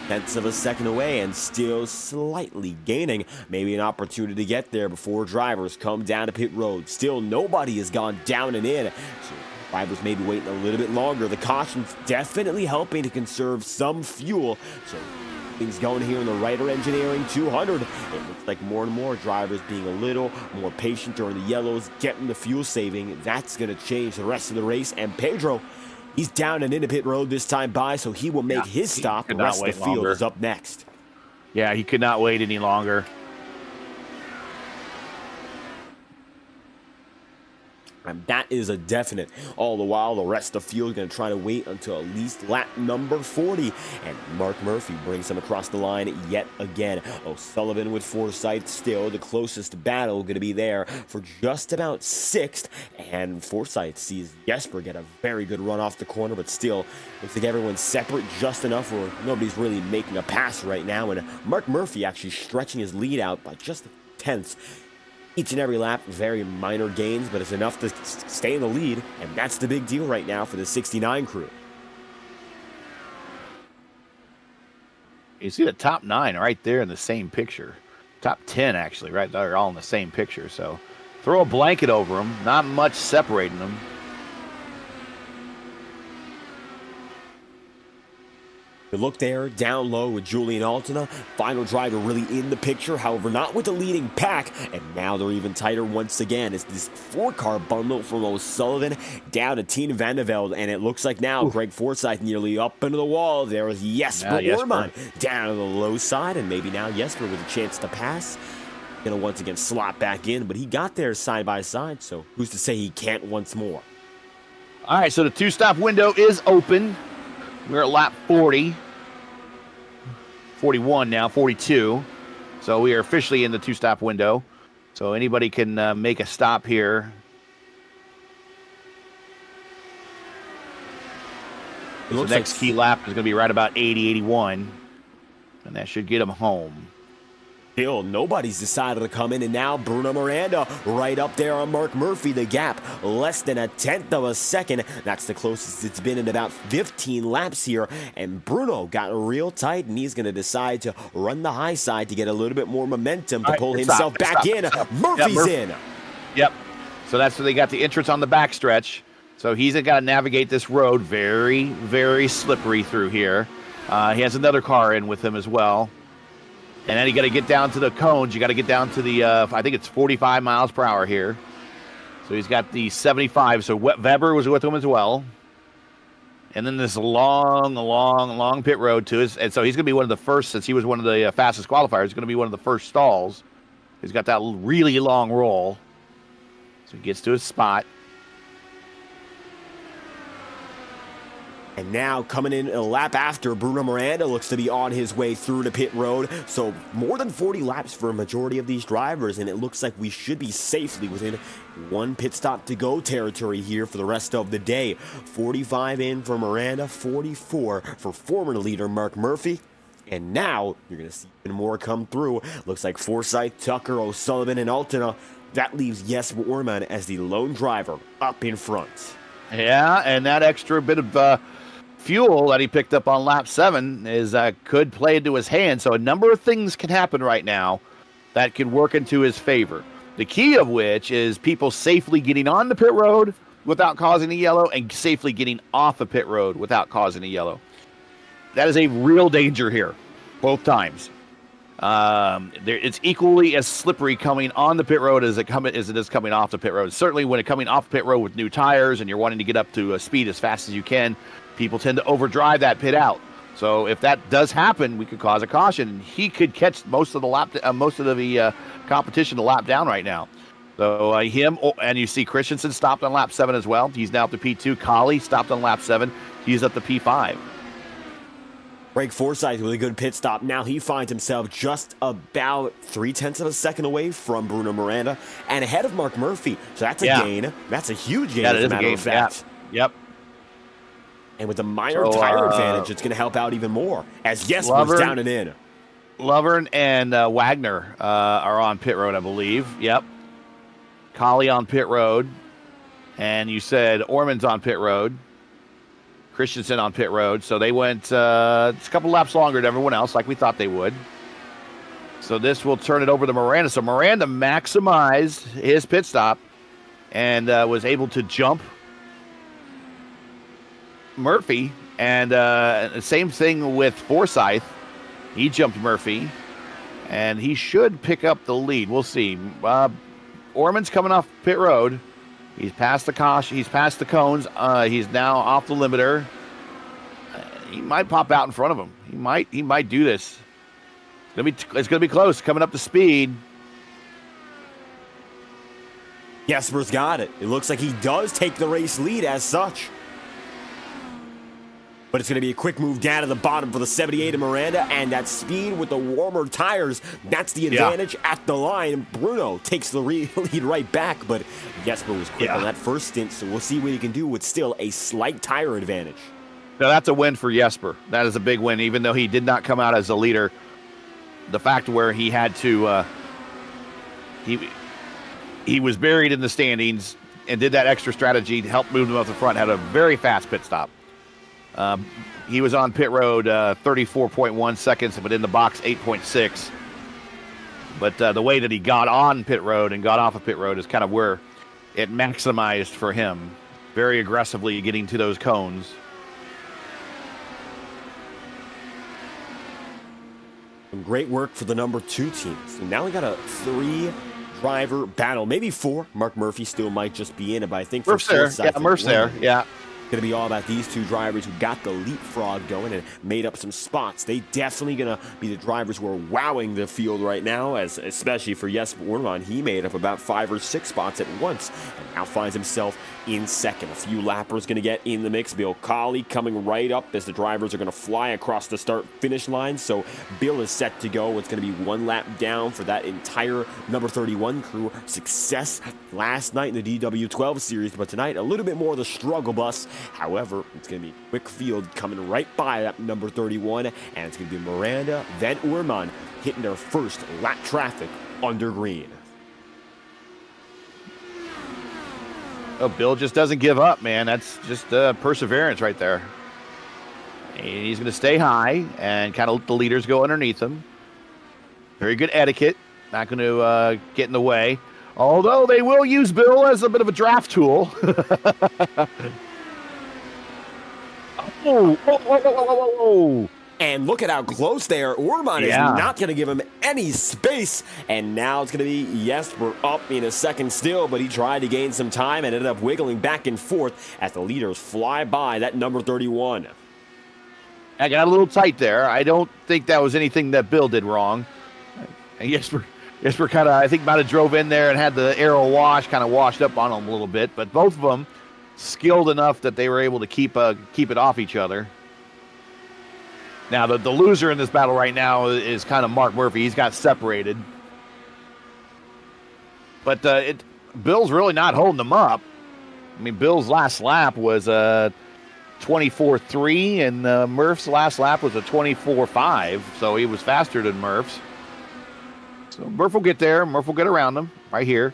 tenths of a second away and still slightly gaining. Maybe an opportunity to get there before drivers come down to pit road. Still, nobody has gone down and in. So Drivers maybe waiting a little bit longer. The caution's definitely helping to conserve some fuel. So things going here in the Reiter Engineering 200. It looks like more and more drivers being a little more patient during the yellows, getting the fuel saving. That's going to change the rest of the race. And Pedro, he's down and into pit road this time by, so he will make his stop. The rest of the field is up next. Yeah, he could not wait any longer. And that is a definite. All the while, the rest of the field is going to try to wait until at least lap number 40. And Mark Murphy brings him across the line yet again. O'Sullivan with Forsythe still. The closest battle going to be there for just about 6th. And Forsythe sees Jesper get a very good run off the corner, but still looks like everyone's separate just enough where nobody's really making a pass right now. And Mark Murphy actually stretching his lead out by just 10ths. Each and every lap, very minor gains, but it's enough to stay in the lead, and that's the big deal right now for the 69 crew. You see the top 9 right there in the same picture. Top 10, actually, right there, all in the same picture. So throw a blanket over them, not much separating them. The look there, down low with Julian Altena. Final driver really in the picture, however, not with the leading pack. And now they're even tighter once again. It's this 4-car bundle from O'Sullivan down to Tina Van de Velde. And it looks like now Greg Forsythe nearly up into the wall. There is Jesper Orman down to the low side. And maybe now Jesper with a chance to pass. Going to once again slot back in, but he got there side by side. So who's to say he can't once more? All right, so the 2-stop window is open. We're at lap 40, 41 now, 42. So we are officially in the 2-stop window. So anybody can make a stop here. The next key lap is going to be right about 80, 81. And that should get them home. Still, nobody's decided to come in, and now Bruno Miranda right up there on Mark Murphy. The gap less than 1/10 of a second. That's the closest it's been in about 15 laps here. And Bruno got real tight, and he's going to decide to run the high side to get a little bit more momentum to pull himself back in. Murphy's in. Yep. So that's where they got the entrance on the backstretch. So he's got to navigate this road very, very slippery through here. He has another car in with him as well. And then you got to get down to the cones. You got to get down to the, I think it's 45 miles per hour here. So he's got the 75. So Weber was with him as well. And then this long pit road to his. And so he's going to be one of the first, since he was one of the fastest qualifiers, he's going to be one of the first stalls. He's got that really long roll. So he gets to his spot. And now coming in a lap after, Bruno Miranda looks to be on his way through the pit road. So more than 40 laps for a majority of these drivers, and it looks like we should be safely within one pit stop to go territory here for the rest of the day. 45 in for Miranda, 44 for former leader Mark Murphy. And now you're going to see even more come through. Looks like Forsythe, Tucker, O'Sullivan, and Altena. That leaves Jesper Orman as the lone driver up in front. Yeah, and that extra bit of fuel that he picked up on lap 7 is could play into his hand. So a number of things can happen right now that can work into his favor. The key of which is people safely getting on the pit road without causing a yellow and safely getting off the pit road without causing a yellow. That is a real danger here, both times. It's equally as slippery coming on the pit road as it is coming off the pit road. Certainly when it's coming off the pit road with new tires and you're wanting to get up to a speed as fast as you can, people tend to overdrive that pit out. So if that does happen, we could cause a caution. He could catch most of the competition to lap down right now. So and you see Christensen stopped on lap 7 as well. He's now up to P2. Colley stopped on lap 7. He's up to P5. Greg Forsythe with a good pit stop. Now he finds himself just about 0.3 of a second away from Bruno Miranda and ahead of Mark Murphy. So that's a gain. That's a huge gain, as a matter of fact. Yep. And with a minor tire advantage, it's going to help out even more as Jesper's down and in. Lovern and Wagner are on pit road, I believe. Yep. Colley on pit road. And you said Orman's on pit road. Christensen on pit road. So they went just a couple laps longer than everyone else, like we thought they would. So this will turn it over to Miranda. So Miranda maximized his pit stop and was able to jump Murphy, and same thing with Forsyth. He jumped Murphy, and he should pick up the lead. We'll see. Orman's coming off pit road. He's past the caution. He's past the cones. He's now off the limiter. He might pop out in front of him. He might do this. It's gonna be close. Coming up to speed. Jesper's got it. It looks like he does take the race lead as such. But it's going to be a quick move down to the bottom for the 78 of Miranda, and that speed with the warmer tires, that's the advantage at the line. Bruno takes the lead right back, but Jesper was quick on that first stint, so we'll see what he can do with still a slight tire advantage. Now, that's a win for Jesper. That is a big win, even though he did not come out as a leader. The fact where he had to, he was buried in the standings and did that extra strategy to help move him up the front, had a very fast pit stop. He was on pit road 34.1 seconds, but in the box 8.6. But the way that he got on pit road and got off of pit road is kind of where it maximized for him. Very aggressively getting to those cones. Some great work for the number 2 team. So now we got a 3-driver battle, maybe 4. Mark Murphy still might just be in it, but I think Murph's there. Yeah, Murph's there. Yeah. Going to be all about these 2 drivers who got the leapfrog going and made up some spots. They definitely going to be the drivers who are wowing the field right now, especially for Jesper Orman. He made up about 5 or 6 spots at once and now finds himself in second. A few lappers going to get in the mix. Bill Colley coming right up as the drivers are going to fly across the start-finish line. So Bill is set to go. It's going to be 1 lap down for that entire number 31 crew. Success last night in the DW12 series, but tonight a little bit more of the struggle bus. However, it's going to be a quick field coming right by that number 31, and it's going to be Miranda, then Orman hitting their first lap traffic under green. Oh, Bill just doesn't give up, man. That's just perseverance right there. And he's going to stay high and kind of let the leaders go underneath him. Very good etiquette. Not going to get in the way. Although they will use Bill as a bit of a draft tool. Oh. And look at how close they are. Orman is not going to give him any space. And now it's going to be Jesper up in a second still, but he tried to gain some time and ended up wiggling back and forth as the leaders fly by that number 31. I got a little tight there. I don't think that was anything that Bill did wrong. And Jesper kind of, I think, might have drove in there and had the aero wash kind of washed up on him a little bit. But both of them skilled enough that they were able to keep it off each other. Now, the loser in this battle right now is kind of Mark Murphy. He's got separated. But Bill's really not holding them up. I mean, Bill's last lap was 24.3, and Murph's last lap was a 24.5, so he was faster than Murph's. So Murph will get there. Murph will get around him right here.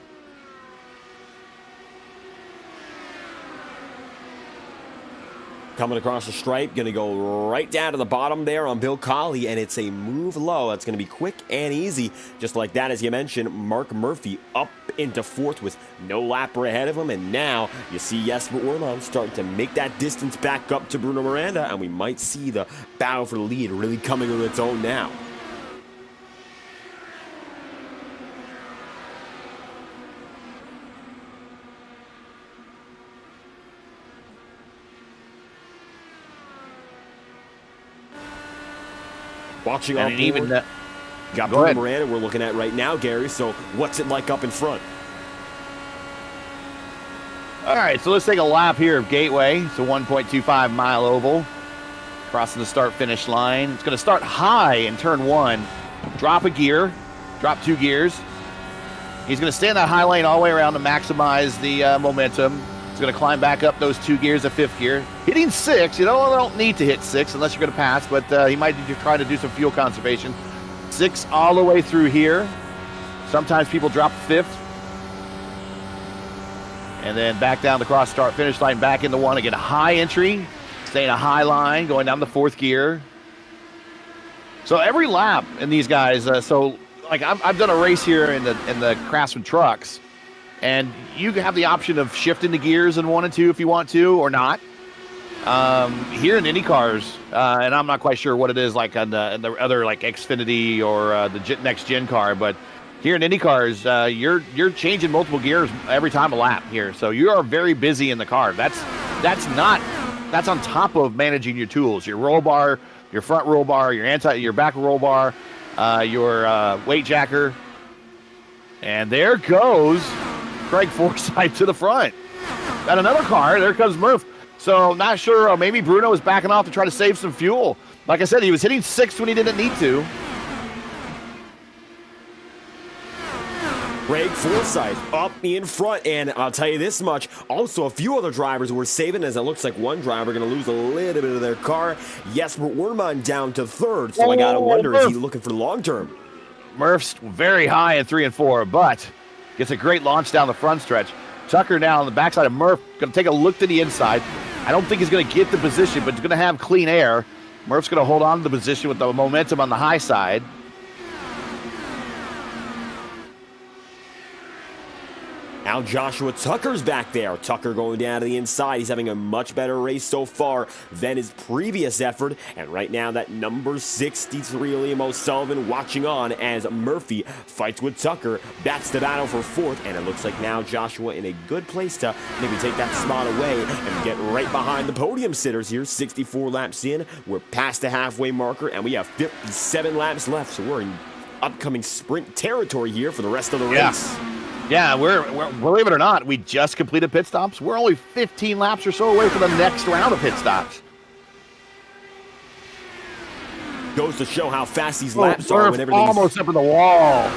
Coming across the stripe, going to go right down to the bottom there on Bill Colley, and it's a move low. That's going to be quick and easy. Just like that, as you mentioned, Mark Murphy up into 4th with no lapper ahead of him, and now you see Jesper Orman starting to make that distance back up to Bruno Miranda, and we might see the battle for the lead really coming on its own now. Watching on board, got Bruno Miranda we're looking at right now, Gary. So what's it like up in front? All right, so let's take a lap here of Gateway. It's a 1.25 mile oval. Crossing the start-finish line. It's going to start high in turn 1. Drop a gear. Drop 2 gears. He's going to stay in that high lane all the way around to maximize the momentum. He's going to climb back up those 2 gears of 5th gear. Hitting 6, you don't need to hit 6 unless you're going to pass, but he might be trying to do some fuel conservation. 6 all the way through here. Sometimes people drop 5th. And then back down the cross start finish line, back into 1 again. A high entry, staying a high line, going down the 4th gear. So every lap in these guys, like I've done a race here in the Craftsman trucks. And you have the option of shifting the gears in 1 and 2 if you want to or not. Here in IndyCars, and I'm not quite sure what it is like on the other like Xfinity or the Next Gen car, but here in IndyCars, you're changing multiple gears every time a lap here, so you are very busy in the car. That's on top of managing your tools, your roll bar, your front roll bar, your back roll bar, your weight jacker, and there goes Craig Forsythe to the front. Got another car. There comes Murph. So not sure. Maybe Bruno is backing off to try to save some fuel. Like I said, he was hitting 6th when he didn't need to. Craig Forsythe up in front, and I'll tell you this much, also a few other drivers were saving, as it looks like one driver going to lose a little bit of their car. Jesper Werman down to 3rd, so I got to wonder, is he looking for the long term? Murph's very high in 3 and 4, but gets a great launch down the front stretch. Tucker now on the backside of Murph, going to take a look to the inside. I don't think he's going to get the position, but he's going to have clean air. Murph's going to hold on to the position with the momentum on the high side. Now Joshua Tucker's back there. Tucker going down to the inside. He's having a much better race so far than his previous effort. And right now that number 63, Liam O'Sullivan, watching on as Murphy fights with Tucker. That's the battle for 4th. And it looks like now Joshua in a good place to maybe take that spot away and get right behind the podium sitters here. 64 laps in. We're past the halfway marker and we have 57 laps left. So we're in upcoming sprint territory here for the rest of the race. Yeah, we're believe it or not, we just completed pit stops. We're only 15 laps or so away from the next round of pit stops. Goes to show how fast these laps are when everything's almost up in the wall.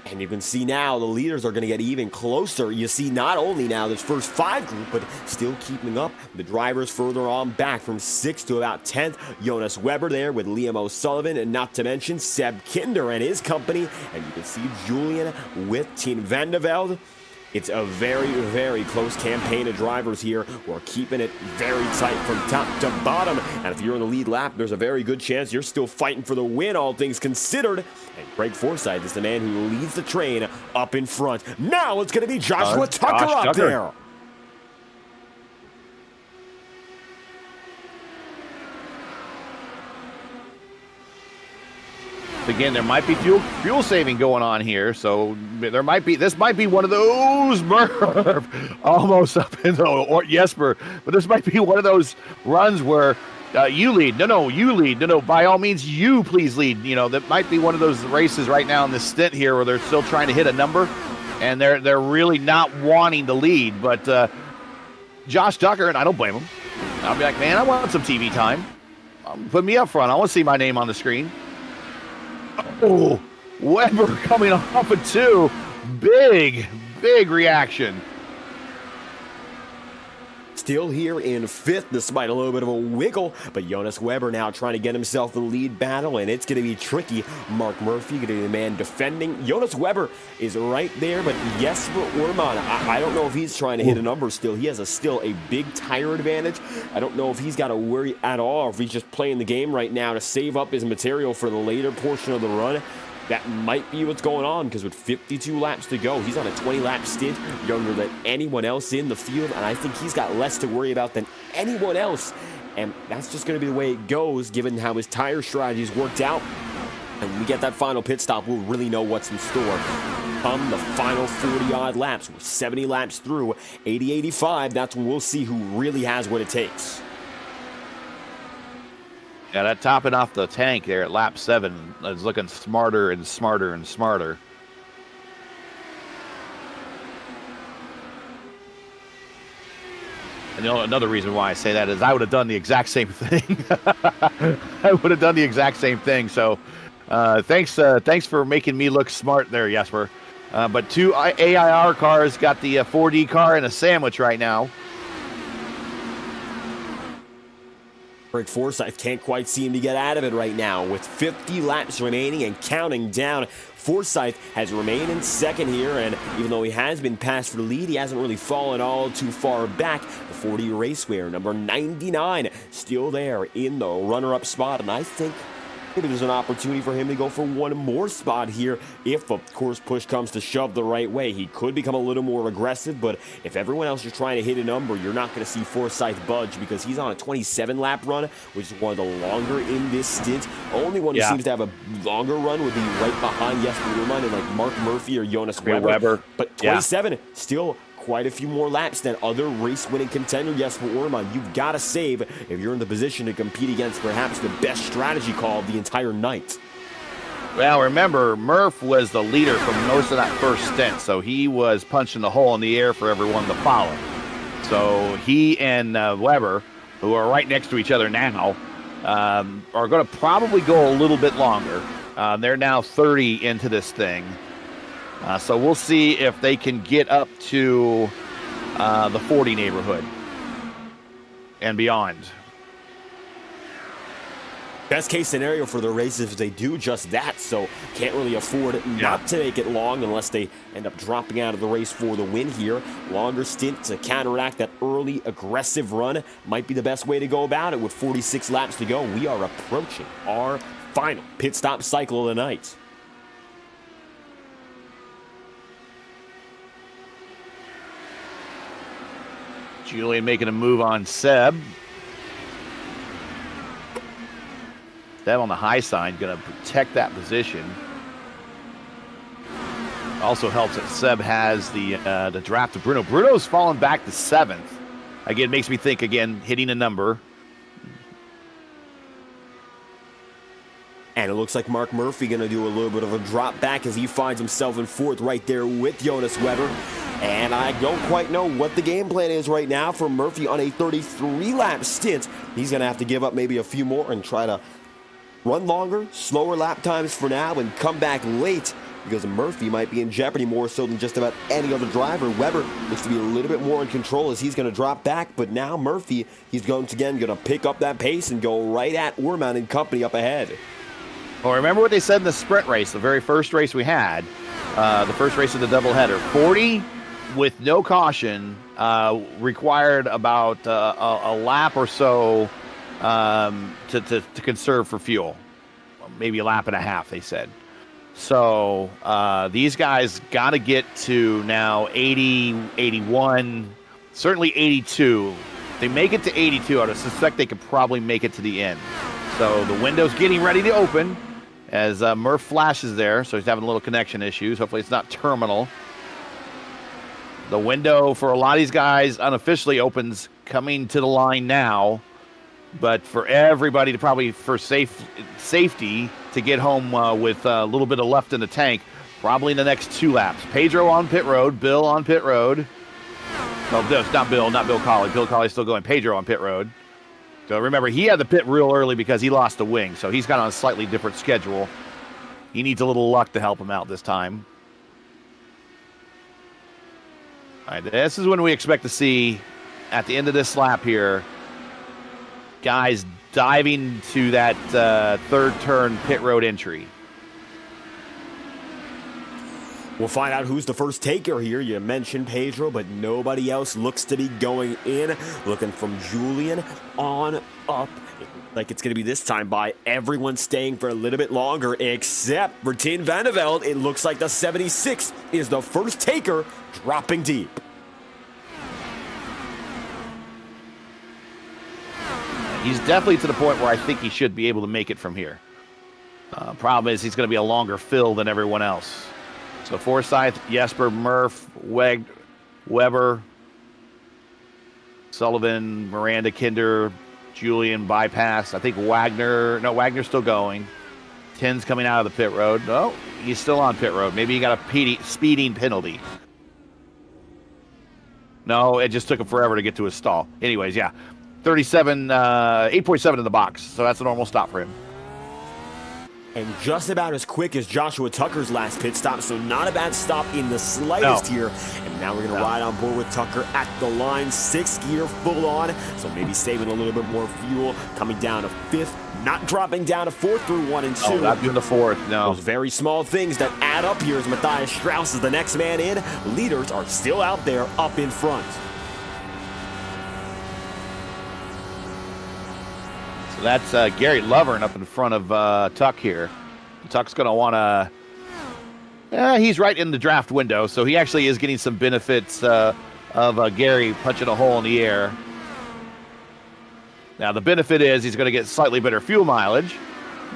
And you can see now the leaders are going to get even closer. You see not only now this first 5 group, but still keeping up. The drivers further on back from 6th to about 10th. Jonas Weber there with Liam O'Sullivan, and not to mention Seb Kinder and his company. And you can see Julian with Tien van der Velde. It's a very, very close campaign of drivers here. We're keeping it very tight from top to bottom. And if you're in the lead lap, there's a very good chance you're still fighting for the win, all things considered. And Craig Forsythe is the man who leads the train up in front. Now it's going to be Joshua Tucker up there. Again, there might be fuel saving going on here, so this might be one of those Murph almost up in the Jesper, but this might be one of those runs where you lead. No, you lead. No, by all means, you please lead. You know, that might be one of those races right now in this stint here where they're still trying to hit a number, and they're really not wanting to lead. But Josh Tucker, and I don't blame him. I'll be like, man, I want some TV time. Put me up front. I want to see my name on the screen. Oh, Weber coming off of 2. Big reaction. Still here in 5th, despite a little bit of a wiggle, but Jonas Weber now trying to get himself the lead battle, and it's going to be tricky. Mark Murphy going to be the man defending. Jonas Weber is right there, but Jesper Werman, I don't know if he's trying to hit a number still. He has still a big tire advantage. I don't know if he's got to worry at all, or if he's just playing the game right now to save up his material for the later portion of the run. That might be what's going on, because with 52 laps to go, he's on a 20-lap stint, younger than anyone else in the field, and I think he's got less to worry about than anyone else. And that's just going to be the way it goes, given how his tire strategy's worked out. And when we get that final pit stop, we'll really know what's in store. Come the final 40-odd laps, we're 70 laps through, 80-85, that's when we'll see who really has what it takes. Yeah, that topping off the tank there at lap 7 is looking smarter and smarter and smarter. And you know, another reason why I say that is I would have done the exact same thing. I would have done the exact same thing. So thanks for making me look smart there, Jesper. But 2 AIR cars got the 4D car and a sandwich right now. Craig Forsythe can't quite seem to get out of it right now. With 50 laps remaining and counting down, Forsythe has remained in 2nd here, and even though he has been passed for the lead, he hasn't really fallen all too far back. The 40 Racewear, number 99, still there in the runner-up spot, and I think maybe there's an opportunity for him to go for one more spot here if, of course, push comes to shove the right way. He could become a little more aggressive, but if everyone else is trying to hit a number, you're not going to see Forsyth budge because he's on a 27-lap run, which is one of the longer in this stint. Only one who seems to have a longer run would be right behind Jesper Ullmann and like Mark Murphy or Jonas Weber. But 27, still quite a few more laps than other race-winning contender Jesper Ullmann. You've got to save if you're in the position to compete against perhaps the best strategy call of the entire night. Well, remember, Murph was the leader for most of that first stint, so he was punching the hole in the air for everyone to follow. So he and Weber, who are right next to each other now, are going to probably go a little bit longer. They're now 30 into this thing. So we'll see if they can get up to the 40 neighborhood and beyond. Best case scenario for the race is if they do just that, so can't really afford not to make it long unless they end up dropping out of the race for the win here. Longer stint to counteract that early aggressive run might be the best way to go about it. With 46 laps to go, we are approaching our final pit stop cycle of the night. Julian making a move on Seb. Seb on the high side, going to protect that position. Also helps that Seb has the draft of Bruno. Bruno's fallen back to 7th. Again, makes me think, again, hitting a number. And it looks like Mark Murphy going to do a little bit of a drop back as he finds himself in 4th right there with Jonas Weber. And I don't quite know what the game plan is right now for Murphy on a 33-lap stint. He's going to have to give up maybe a few more and try to run longer, slower lap times for now and come back late because Murphy might be in jeopardy more so than just about any other driver. Weber looks to be a little bit more in control as he's going to drop back, but now Murphy, he's going to pick up that pace and go right at Ullmann and company up ahead. Well, remember what they said in the sprint race, the very first race we had, the first race of the doubleheader. 40 with no caution required about a lap or so to conserve for fuel. Maybe a lap and a half, they said. So these guys got to get to now 80, 81, certainly 82. If they make it to 82, I would suspect they could probably make it to the end. So the window's getting ready to open as Murph flashes there. So he's having a little connection issues. Hopefully it's not terminal. The window for a lot of these guys unofficially opens coming to the line now. But for everybody to probably, for safety, to get home with a little bit of left in the tank, probably in the next 2 laps. Pedro on pit road, Bill on pit road. No, it's not Bill Colley. Bill Colley's still going. Pedro on pit road. So remember, he had the pit real early because he lost a wing, so he's got on a slightly different schedule. He needs a little luck to help him out this time. All right, this is when we expect to see, at the end of this lap here, guys diving to that third turn pit road entry. We'll find out who's the first taker here. You mentioned Pedro, but nobody else looks to be going in. Looking from Julian on up. Like it's going to be this time by everyone staying for a little bit longer, except for Tin Vandeveld. It looks like the 76 is the first taker, dropping deep. He's definitely to the point where I think he should be able to make it from here. Problem is he's going to be a longer fill than everyone else. So Forsyth, Jesper, Murph, Weber, Sullivan, Miranda, Kinder, Julian, bypass. I think Wagner's still going. Tin's coming out of the pit road. No, he's still on pit road. Maybe he got a speeding penalty. No, it just took him forever to get to his stall. Anyways, yeah. 8.7 in the box, so that's a normal stop for him. And just about as quick as Joshua Tucker's last pit stop, so not a bad stop in the slightest here. And now we're going to ride on board with Tucker at the line, 6th gear full on, so maybe saving a little bit more fuel, coming down to 5th, not dropping down to 4th through 1 and 2. Oh, not doing the 4th, no. Those very small things that add up here as Matthias Strauss is the next man in. Leaders are still out there up in front. So that's Gary Lovern up in front of Tuck here. Tuck's going to want to... he's right in the draft window, so he actually is getting some benefits of Gary punching a hole in the air. Now, the benefit is he's going to get slightly better fuel mileage.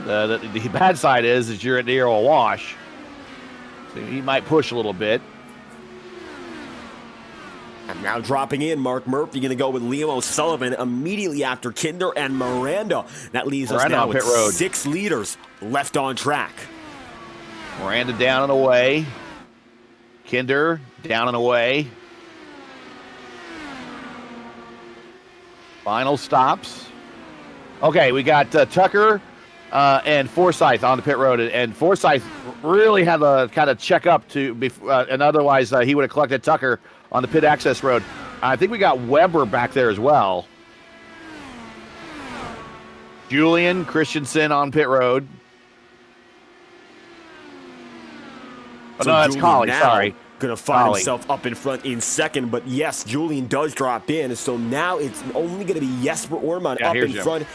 The bad side is you're near a wash. So he might push a little bit. And now dropping in, Mark Murphy going to go with Liam O'Sullivan immediately after Kinder and Miranda. That leaves us now with 6 leaders left on track. Miranda down and away. Kinder down and away. Final stops. Okay, we got Tucker and Forsyth on the pit road, and Forsyth really had to kind of check up and otherwise he would have collected Tucker on the pit access road. I think we got Weber back there as well. Julian Christensen on pit road. Oh, no, that's Collie, sorry. Going to find himself up in front in second, but yes, Julian does drop in, so now it's only going to be Jesper Orman up in front.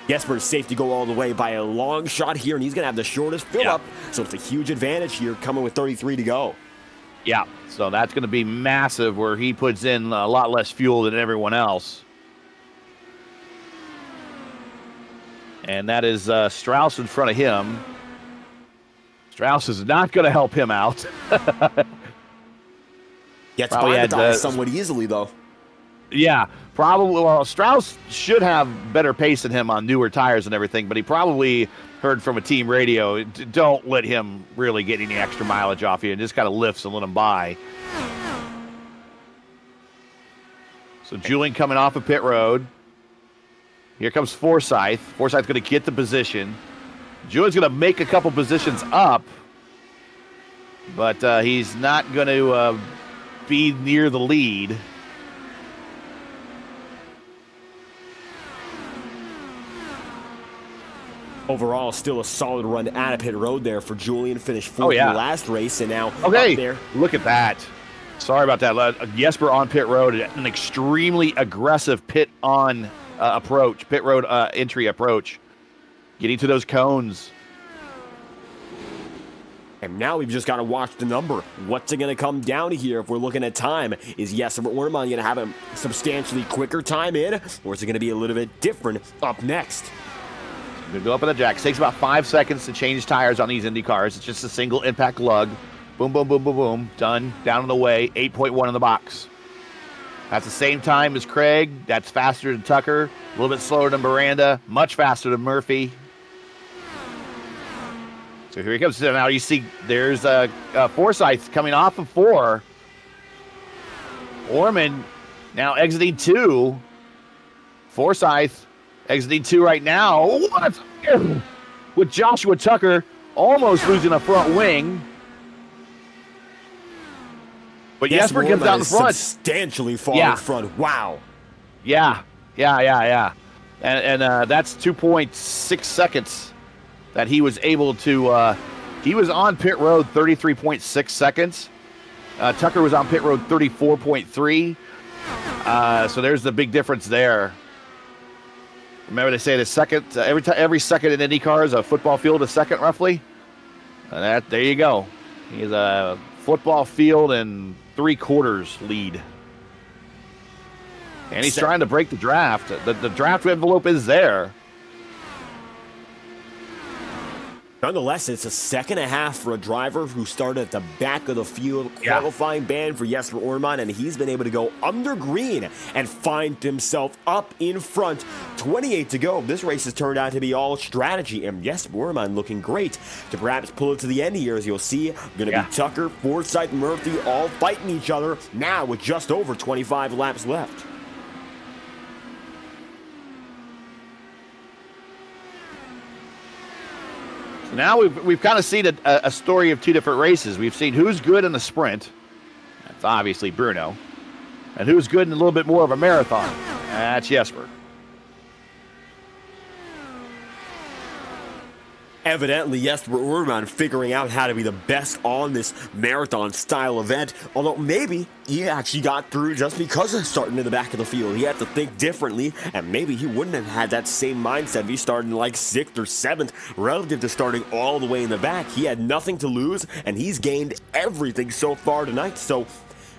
Jesper is safe to go all the way by a long shot here, and he's going to have the shortest fill-up, so it's a huge advantage here coming with 33 to go. Yeah, so that's going to be massive where he puts in a lot less fuel than everyone else. And that is Strauss in front of him. Strauss is not going to help him out. Gets by the tires somewhat easily, though. Yeah, probably. Well, Strauss should have better pace than him on newer tires and everything, but he probably heard from a team radio, don't let him really get any extra mileage off you, and just kind of lifts and let him by. So Julian coming off of pit road. Here comes Forsyth. Forsyth's going to get the position. Julian's going to make a couple positions up, but he's not going to be near the lead. Overall, still a solid run out of pit road there for Julian. Finished fourth in the last race, and now up there. Look at that. Sorry about that. Jesper on pit road, an extremely aggressive pit road entry approach. Getting to those cones. And now we've just got to watch the number. What's it going to come down to here if we're looking at time? Is Jesper Orman going to have a substantially quicker time in, or is it going to be a little bit different up next? Going to go up in the jacks. Takes about 5 seconds to change tires on these Indy cars. It's just a single impact lug. Boom, boom, boom, boom, boom. Done. Down and away. 8.1 in the box. That's the same time as Craig. That's faster than Tucker. A little bit slower than Miranda. Much faster than Murphy. So here he comes. Now you see there's Forsyth coming off of 4. Orman now exiting 2. Forsyth exiting 2 right now. What? With Joshua Tucker almost losing a front wing. But Jesper comes out in front. Substantially far in front. Wow. Yeah. And that's 2.6 seconds that he was able to... he was on pit road 33.6 seconds. Tucker was on pit road 34.3. So there's the big difference there. Remember they say the second every second in IndyCar is a football field a second roughly. There you go. He's a football field and 3/4 lead. And he's trying to break the draft. The draft envelope is there. Nonetheless, it's a second and a half for a driver who started at the back of the field, qualifying ban for Jesper Orman, and he's been able to go under green and find himself up in front. 28 to go. This race has turned out to be all strategy, and Jesper Orman looking great to perhaps pull it to the end here, as you'll see. Going to be Tucker, Forsyth, Murphy all fighting each other now with just over 25 laps left. Now we've kind of seen a story of 2 different races. We've seen who's good in the sprint. That's obviously Bruno. And who's good in a little bit more of a marathon. That's Jesper. Evidently, Jesper Urban figuring out how to be the best on this marathon-style event, although maybe he actually got through just because of starting in the back of the field. He had to think differently, and maybe he wouldn't have had that same mindset if he started in like 6th or 7th relative to starting all the way in the back. He had nothing to lose, and he's gained everything so far tonight, so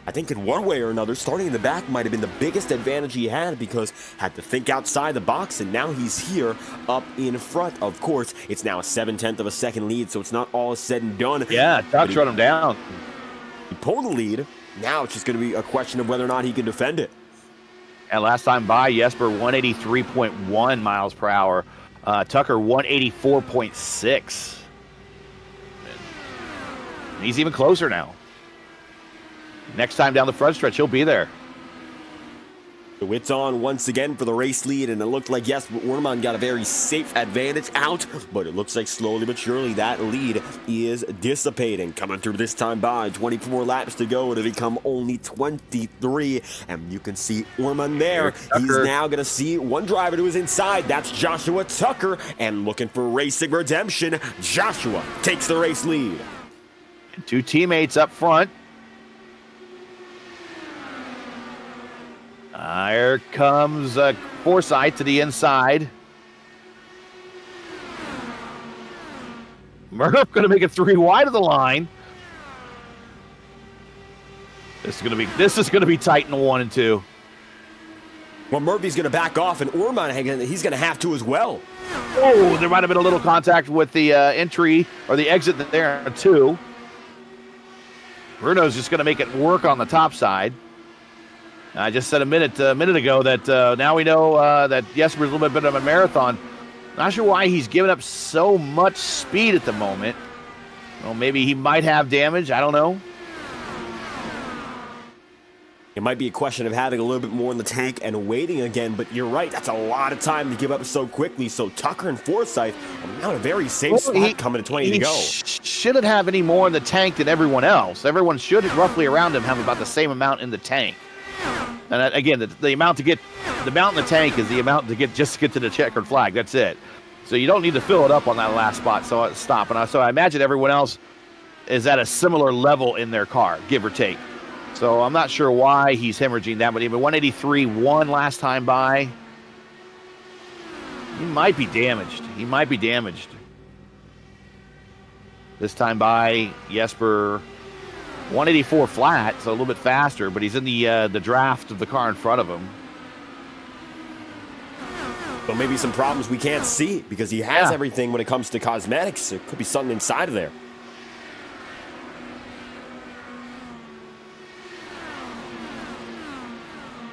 I think in one way or another, starting in the back might have been the biggest advantage he had because had to think outside the box, and now he's here up in front. Of course, it's now a 7/10 of a second lead, so it's not all said and done. Yeah, Tuck shut him down. He pulled the lead. Now it's just going to be a question of whether or not he can defend it. And last time by, Jesper 183.1 miles per hour. Tucker 184.6. He's even closer now. Next time down the front stretch, he'll be there. So it's on once again for the race lead, and it looked like, yes, Orman got a very safe advantage out, but it looks like slowly but surely that lead is dissipating. Coming through this time by, 24 laps to go to become only 23, and you can see Orman there. He's now going to see one driver who is inside. That's Joshua Tucker, and looking for racing redemption, Joshua takes the race lead. And 2 teammates up front. Here comes Forsythe to the inside. Murph going to make it 3 wide of the line. This is going to be tight in 1 and 2. Well, Murphy's going to back off, and Orman, he's going to have to as well. Oh, there might have been a little contact with the entry or the exit there too. Bruno's just going to make it work on the top side. I just said a minute ago that now we know that Jesper's a little bit of a marathon. Not sure why he's giving up so much speed at the moment. Well, maybe he might have damage. I don't know. It might be a question of having a little bit more in the tank and waiting again, but you're right. That's a lot of time to give up so quickly. So Tucker and Forsythe are now in a very safe spot coming to 20 to go. Shouldn't have any more in the tank than everyone else. Everyone should roughly around him have about the same amount in the tank. And again, the amount in the tank is the amount to get to the checkered flag. That's it. So you don't need to fill it up on that last spot. So stop. And so I imagine everyone else is at a similar level in their car, give or take. So I'm not sure why he's hemorrhaging that, but even 183.1 last time by. He might be damaged. This time by, Jesper 184 flat, so a little bit faster, but he's in the draft of the car in front of him. But maybe some problems we can't see because he has everything when it comes to cosmetics. There could be something inside of there.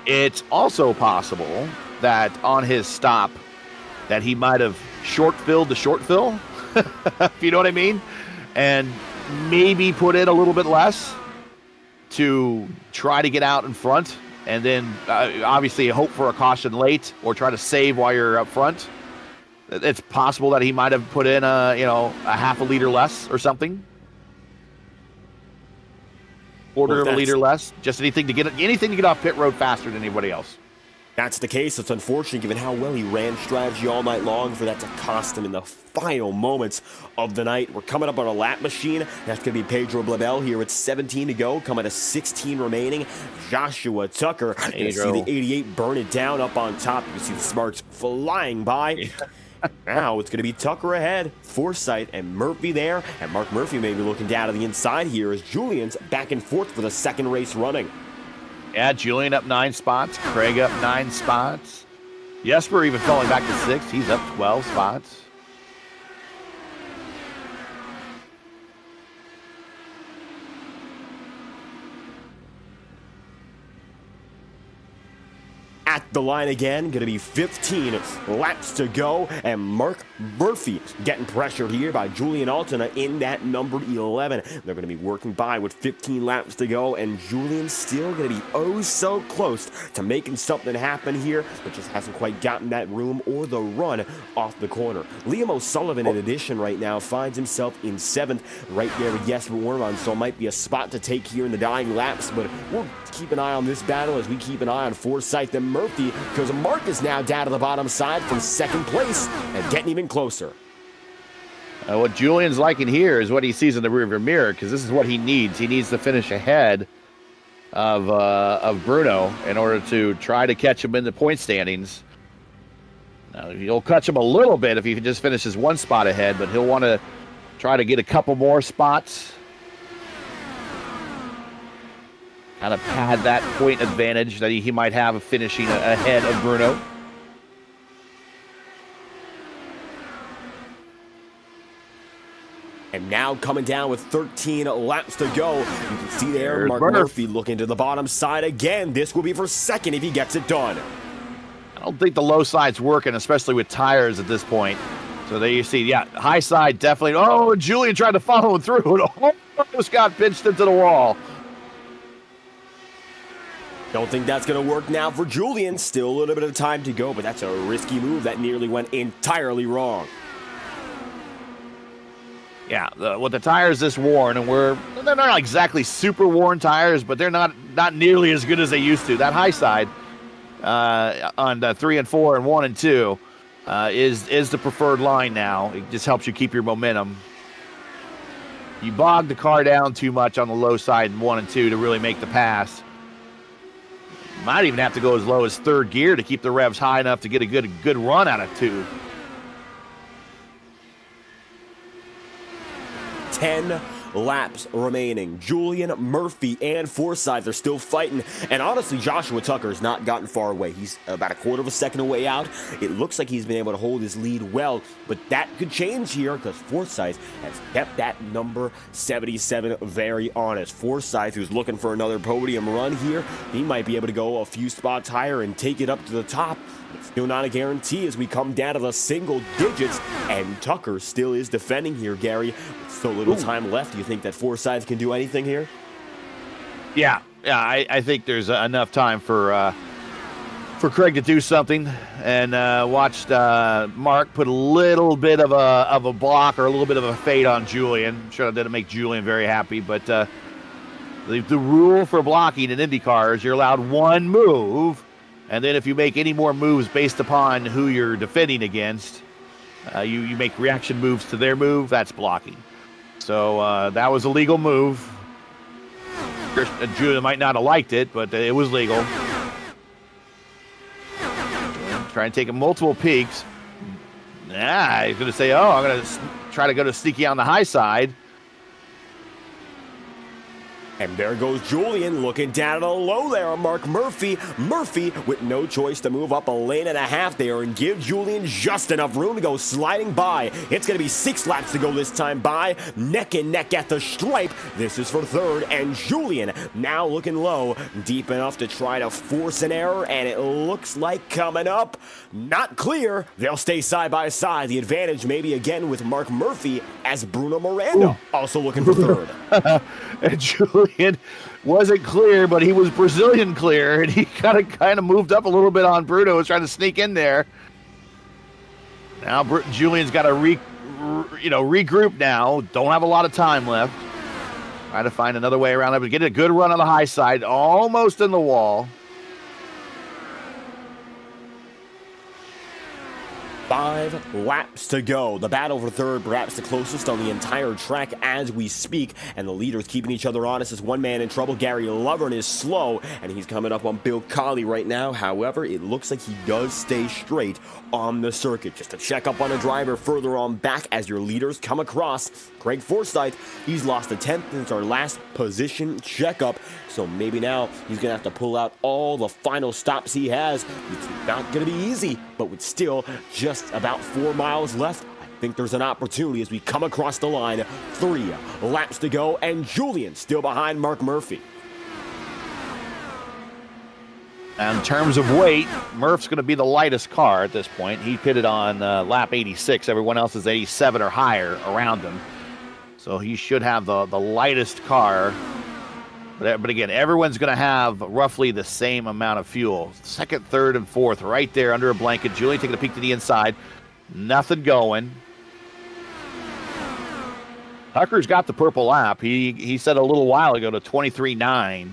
It's also possible that on his stop that he might have short-filled the short fill, if you know what I mean, and maybe put in a little bit less to try to get out in front, and then obviously hope for a caution late or try to save while you're up front. It's possible that he might have put in a half a liter less or something, quarter of a liter less, just anything to get off pit road faster than anybody else. That's the case. It's unfortunate given how well he ran strategy all night long for that to cost him in the final moments of the night. We're coming up on a lap machine. That's going to be Pedro Blabel here with 17 to go, coming to 16 remaining. Joshua Tucker, you see the 88 burn it down up on top. You can see the smarts flying by. Now it's going to be Tucker ahead, Forsythe and Murphy there. And Mark Murphy may be looking down to the inside here as Julian's back and forth for the second race running. Yeah, Julian up 9 spots. Craig up 9 spots. Jesper even falling back to 6. He's up 12 spots. At the line again, going to be 15 laps to go, and Mark Murphy getting pressured here by Julian Altena in that number 11. They're going to be working by with 15 laps to go, and Julian's still going to be oh so close to making something happen here, but just hasn't quite gotten that room or the run off the corner. Liam O'Sullivan, in addition, right now finds himself in 7th, right there with Jesper Orman, so it might be a spot to take here in the dying laps, but we'll keep an eye on this battle as we keep an eye on Forsythe and Murphy, because Mark is now down to the bottom side from second place and getting even closer. What Julian's liking here is what he sees in the rearview mirror, because this is what he needs. He needs to finish ahead of Bruno in order to try to catch him in the point standings. Now, he'll catch him a little bit if he just finishes one spot ahead, but he'll want to try to get a couple more spots. Kind of pad that point advantage that he might have of finishing ahead of Bruno. And now coming down with 13 laps to go. You can see there There's Mark Murphy looking to the bottom side again. This will be for second if he gets it done. I don't think the low side's working, especially with tires at this point. So there you see, yeah, high side definitely. Oh, Julian tried to follow him through. It almost got pinched into the wall. Don't think that's going to work now for Julian. Still a little bit of time to go, but that's a risky move that nearly went entirely wrong. Yeah, with the tires this worn, and they're not exactly super worn tires, but they're not nearly as good as they used to. That high side on 3 and 4 and 1 and 2 is the preferred line now. It just helps you keep your momentum. You bog the car down too much on the low side in 1 and 2 to really make the pass. Might even have to go as low as third gear to keep the revs high enough to get a good run out of 2. 10 laps remaining. Julian, Murphy, and Forsythe are still fighting. And honestly, Joshua Tucker's not gotten far away. He's about a quarter of a second away out. It looks like he's been able to hold his lead well, but that could change here because Forsythe has kept that number 77 very honest. Forsythe, who's looking for another podium run here, he might be able to go a few spots higher and take it up to the top. It's still not a guarantee as we come down to the single digits, and Tucker still is defending here, Gary. With so little time left, do you think that Forsythe can do anything here? Yeah, I think there's enough time for Craig to do something, and watched Mark put a little bit of a block or a little bit of a fade on Julian. I'm sure that didn't make Julian very happy, but the rule for blocking in IndyCar is you're allowed one move. And then if you make any more moves based upon who you're defending against, you make reaction moves to their move, that's blocking. So that was a legal move. Julian might not have liked it, but it was legal. Trying to take multiple peaks. He's going to say, I'm going to try to go to sneaky on the high side. And there goes Julian looking down at the low there on Mark Murphy. Murphy with no choice to move up a lane and a half there and give Julian just enough room to go sliding by. It's going to be 6 laps to go this time by. Neck and neck at the stripe. This is for third, and Julian now looking low, deep enough to try to force an error, and it looks like coming up. Not clear. They'll stay side by side. The advantage maybe again with Mark Murphy as Bruno Miranda also looking for third. And Julian wasn't clear, but he was Brazilian clear, and he kind of moved up a little bit on Bruno, was trying to sneak in there. Now Julian's got to regroup now. Don't have a lot of time left. Trying to find another way around it, but get a good run on the high side, almost in the wall. 5 laps to go. The battle for third, perhaps the closest on the entire track as we speak, and the leaders keeping each other honest as one man in trouble. Gary Lovern is slow, and he's coming up on Bill Colley right now. However, it looks like he does stay straight on the circuit. Just to check up on a driver further on back as your leaders come across. Craig Forsythe, he's lost a 10th since our last position checkup, so maybe now he's going to have to pull out all the final stops he has. It's not going to be easy, but with still just about 4 miles left, I think there's an opportunity as we come across the line. 3 laps to go, and Julian still behind Mark Murphy. In terms of weight, Murph's going to be the lightest car at this point. He pitted on lap 86. Everyone else is 87 or higher around him. So he should have the lightest car. But again, everyone's going to have roughly the same amount of fuel. Second, third, and fourth right there under a blanket. Julian taking a peek to the inside. Nothing going. Tucker's got the purple lap. He said a little while ago to 23.9.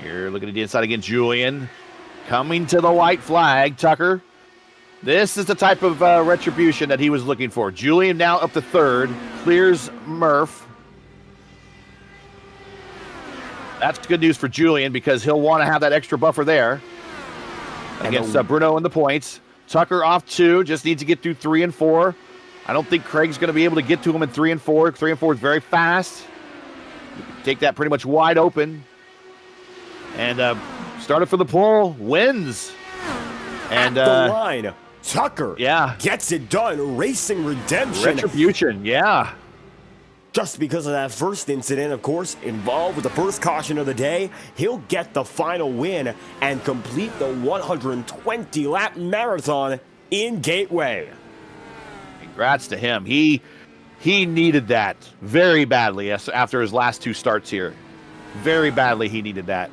Here, looking at the inside again. Julian coming to the white flag. Tucker This is the type of retribution that he was looking for. Julian now up to third, clears Murph. That's good news for Julian because he'll want to have that extra buffer there against Bruno in the points. Tucker off 2, just needs to get through 3 and 4. I don't think Craig's going to be able to get to him in 3 and 4. 3 and 4 is very fast. Take that pretty much wide open. And started for the pole, wins. And the line. Tucker gets it done. Racing redemption. Retribution, yeah. Just because of that first incident, of course, involved with the first caution of the day, he'll get the final win and complete the 120-lap marathon in Gateway. Congrats to him. He needed that very badly after his last 2 starts here. Very badly he needed that.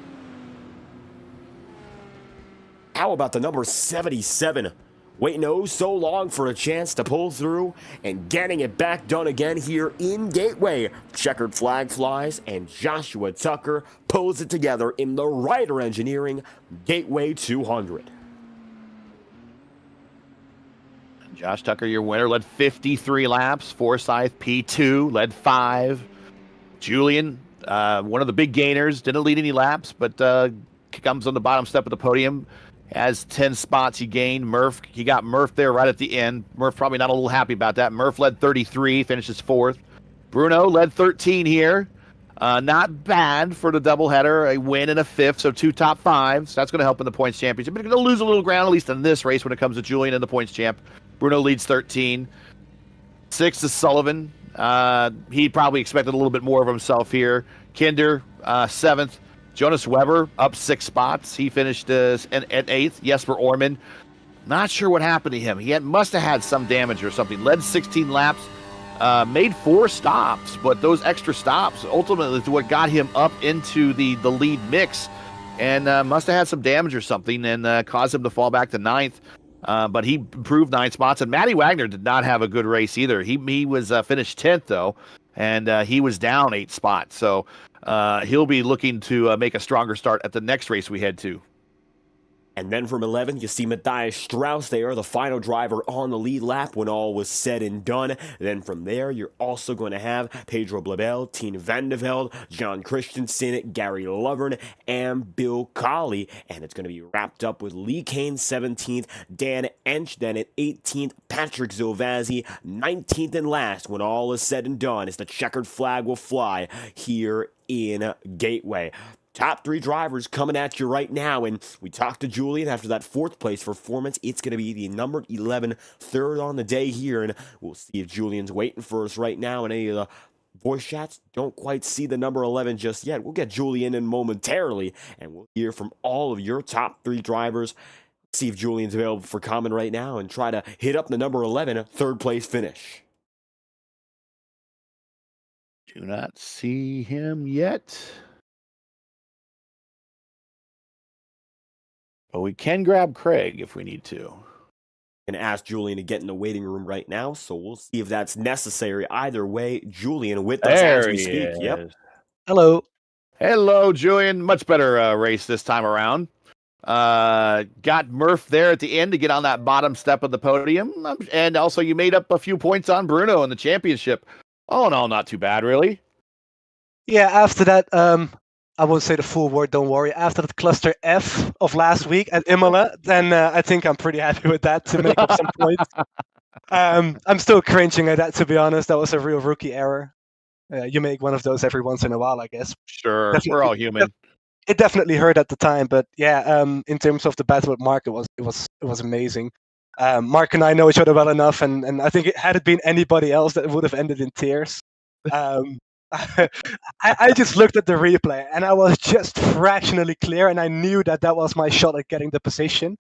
How about the number 77? Waiting oh so long for a chance to pull through and getting it back done again here in Gateway. Checkered flag flies and Joshua Tucker pulls it together in the Reiter Engineering Gateway 200. Josh Tucker, your winner, led 53 laps. Forsyth, P2, led 5. Julian, one of the big gainers, didn't lead any laps, but comes on the bottom step of the podium. Has 10 spots he gained. Murph, he got Murph there right at the end. Murph probably not a little happy about that. Murph led 33, finishes 4th. Bruno led 13 here. Not bad for the doubleheader. A win and a 5th, so 2 top 5s. That's going to help in the points championship. But going to lose a little ground, at least in this race, when it comes to Julian and the points champ. Bruno leads 13. 6th is Sullivan. He probably expected a little bit more of himself here. Kinder, 7th. Jonas Weber up 6 spots. He finished at 8th. Jesper Orman, not sure what happened to him. He must have had some damage or something. Led 16 laps, made 4 stops, but those extra stops ultimately is what got him up into the lead mix, and must have had some damage or something and caused him to fall back to 9th. But he improved 9 spots, and Matty Wagner did not have a good race either. He was finished 10th though, and he was down 8 spots. So he'll be looking to make a stronger start at the next race we head to. And then from 11, you see Matthias Strauss there, the final driver on the lead lap when all was said and done. Then from there, you're also going to have Pedro Blabel, Tine Vandevelde, John Christensen, Gary Lovern, and Bill Colley. And it's going to be wrapped up with Lee Kane 17th, Dan Ench then at 18th, Patrick Zovazzi 19th and last when all is said and done as the checkered flag will fly here in Gateway. Top 3 drivers coming at you right now, and we talked to Julian after that 4th place performance. It's going to be the number 11 third on the day here, and we'll see if Julian's waiting for us right now in any of the voice chats. Don't quite see the number 11 just yet. We'll get Julian in momentarily, and we'll hear from all of your top 3 drivers. See if Julian's available for comment right now and try to hit up the number 11 third place finish. Do not see him yet. But we can grab Craig if we need to. And ask Julian to get in the waiting room right now, so we'll see if that's necessary. Either way, Julian with us as we speak. Yep. Hello. Hello, Julian. Much better race this time around. Got Murph there at the end to get on that bottom step of the podium. And also you made up a few points on Bruno in the championship. Oh, no, not too bad, really. Yeah, after that, I won't say the full word, don't worry. After that cluster F of last week at Imola, then I think I'm pretty happy with that to make up some points. I'm still cringing at that, to be honest. That was a real rookie error. You make one of those every once in a while, I guess. Sure, we're all human. It definitely hurt at the time, but yeah, in terms of the battle with Mark, it was amazing. Mark and I know each other well enough, and I think had it been anybody else, that would have ended in tears. I just looked at the replay and I was just fractionally clear, and I knew that was my shot at getting the position.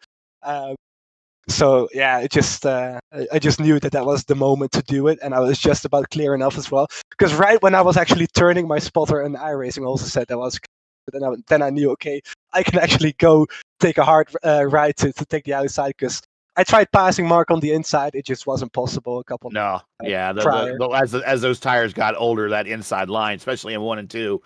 So yeah, I just knew that was the moment to do it, and I was just about clear enough as well. Because right when I was actually turning, my spotter and iRacing also said that was. Then I knew, okay, I can actually go take a hard ride to take the outside, because I tried passing Mark on the inside. It just wasn't possible a couple as those tires got older, that inside line, especially in 1 and 2,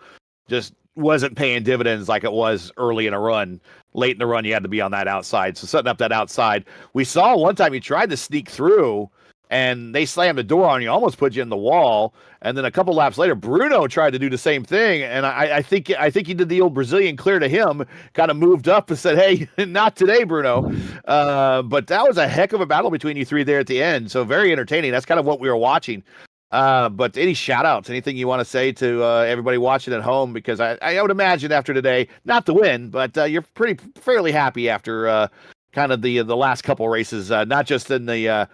just wasn't paying dividends like it was early in a run. Late in the run, you had to be on that outside. So setting up that outside, we saw one time he tried to sneak through, and they slammed the door on you, almost put you in the wall. And then a couple laps later, Bruno tried to do the same thing, and I think he did the old Brazilian clear to him, kind of moved up and said, "Hey, not today, Bruno." But that was a heck of a battle between you three there at the end. So very entertaining. That's kind of what we were watching. But any shout outs, anything you want to say to everybody watching at home? Because I would imagine after today, not the win, but you're fairly happy after kind of the last couple races, not just in the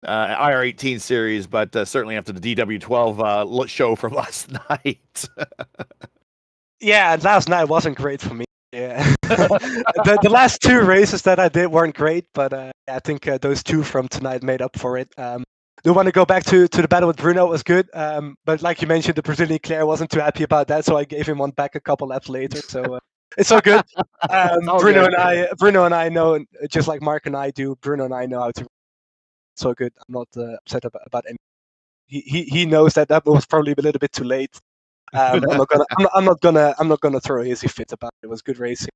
IR-18 series, but certainly after the DW12 show from last night. Yeah, last night wasn't great for me. Yeah, the last two races that I did weren't great, but I think those two from tonight made up for it. Do want to go back to the battle with Bruno. It was good, but like you mentioned, the Brazilian Claire wasn't too happy about that, so I gave him one back a couple laps later. So it's all good. Bruno and I know, just like Mark and I do. Bruno and I know how to. It's all good. I'm not upset about anything. He knows that was probably a little bit too late. I'm not gonna throw a hissy fit about it. It was good racing.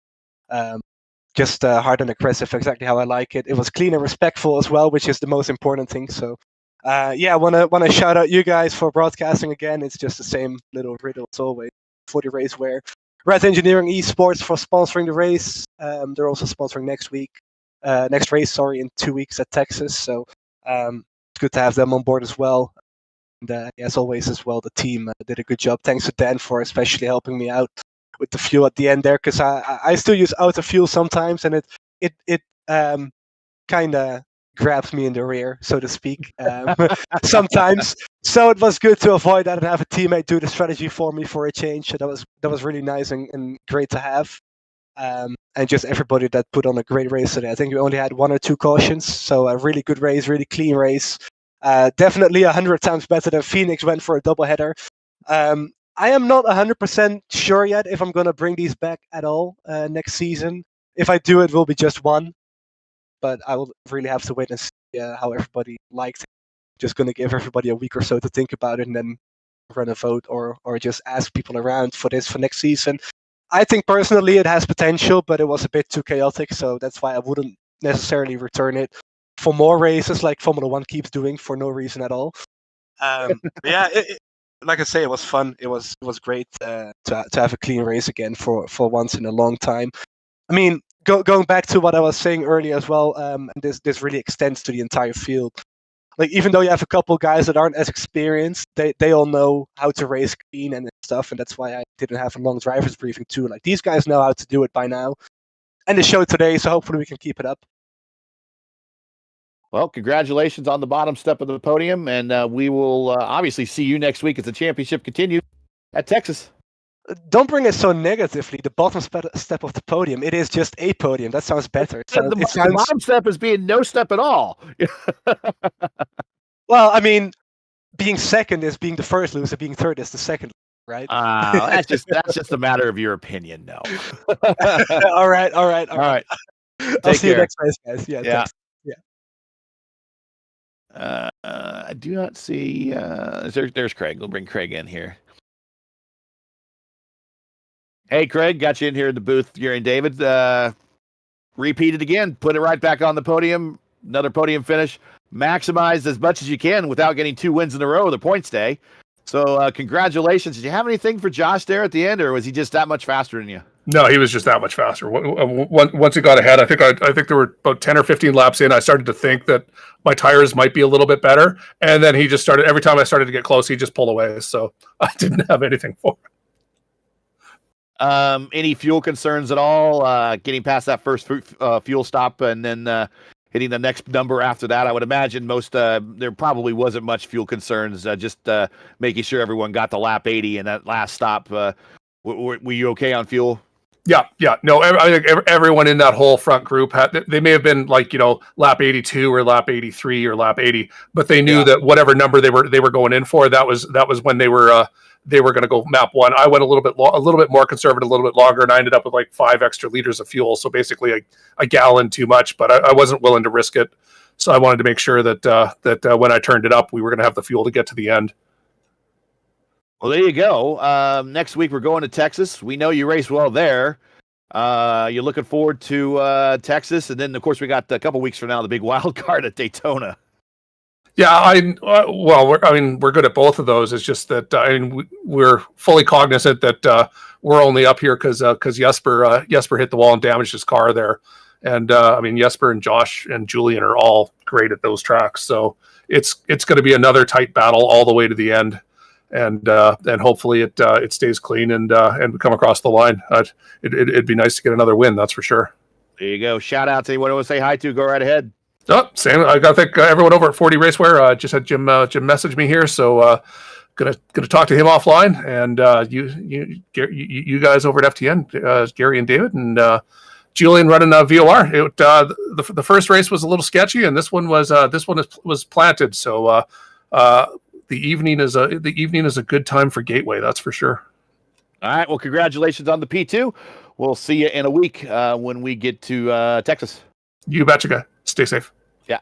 Just hard and aggressive, exactly how I like it. It was clean and respectful as well, which is the most important thing. So, I wanna shout out you guys for broadcasting again. It's just the same little riddle as always for the race. Where Red Engineering Esports for sponsoring the race. They're also sponsoring next race. In 2 weeks at Texas. So it's good to have them on board as well. And as always, as well, the team did a good job. Thanks to Dan for especially helping me out with the fuel at the end there, because I still use auto fuel sometimes, and it kind of grabs me in the rear, so to speak, sometimes. So it was good to avoid that and have a teammate do the strategy for me for a change. So that was really nice and great to have. And just everybody that put on a great race today. I think we only had 1 or 2 cautions, so a really good race, really clean race. Definitely 100 times better than Phoenix went for a doubleheader. I am not 100% sure yet if I'm going to bring these back at all next season. If I do, it will be just one. But I will really have to wait and see how everybody likes it. Just going to give everybody a week or so to think about it and then run a vote or just ask people around for next season. I think personally it has potential, but it was a bit too chaotic, so that's why I wouldn't necessarily return it for more races like Formula One keeps doing for no reason at all. Like I say, it was fun. It was great to have a clean race again for once in a long time. I mean, going back to what I was saying earlier as well, and this really extends to the entire field. Like, even though you have a couple guys that aren't as experienced, they all know how to race clean and stuff, and that's why I didn't have a long driver's briefing too. Like, these guys know how to do it by now, and the show today, so hopefully we can keep it up. Well, congratulations on the bottom step of the podium, and we will obviously see you next week as the championship continues at Texas. Don't bring it so negatively. The bottom step of the podium. It is just a podium. That sounds better. The bottom step is being no step at all. Well, I mean, being second is being the first loser. Being third is the second, right? That's just a matter of your opinion, no. All right. I'll see you next race, guys. Yeah. I do not see. There's Craig. We'll bring Craig in here. Hey, Craig, got you in here in the booth. You're in, David. Repeat it again. Put it right back on the podium. Another podium finish. Maximize as much as you can without getting 2 wins in a row, the points day. So congratulations. Did you have anything for Josh there at the end, or was he just that much faster than you? No, he was just that much faster. Once he got ahead, I think there were about 10 or 15 laps in. I started to think that my tires might be a little bit better, and then he just started. Every time I started to get close, he just pulled away. So I didn't have anything for him. Any fuel concerns at all? Getting past that first fuel stop and then hitting the next number after that? I would imagine there probably wasn't much fuel concerns. Just making sure everyone got the lap 80 and that last stop. Were you okay on fuel? Yeah. No, I think everyone in that whole front group they may have been like, lap 82 or lap 83 or lap 80, but they knew that whatever number they were going in for, that was when they were going to go map 1. I went a little bit more conservative, a little bit longer, and I ended up with like 5 extra liters of fuel. So basically a gallon too much, but I wasn't willing to risk it. So I wanted to make sure that when I turned it up, we were going to have the fuel to get to the end. Well, there you go. Next week we're going to Texas. We know you race well there. You're looking forward to Texas, and then of course we got a couple weeks from now the big wild card at Daytona. Yeah, we're good at both of those. It's just that we're fully cognizant that we're only up here because Jesper hit the wall and damaged his car there, and Jesper and Josh and Julian are all great at those tracks. So it's going to be another tight battle all the way to the end, and hopefully it stays clean and we come across the line. It'd be nice to get another win, that's for sure. There you go. Shout out to anyone who want to say hi to. Go right ahead. Oh, Sam, I got to thank everyone over at 40 Racewear. Just had Jim message me here, so gonna talk to him offline. And you guys over at FTN, Gary and David, and Julian running VOR. The first race was a little sketchy, and this one was planted. So the evening is a good time for Gateway, that's for sure. All right. Well, congratulations on the P2. We'll see you in a week when we get to Texas. You betcha, guy. Stay safe. Yeah.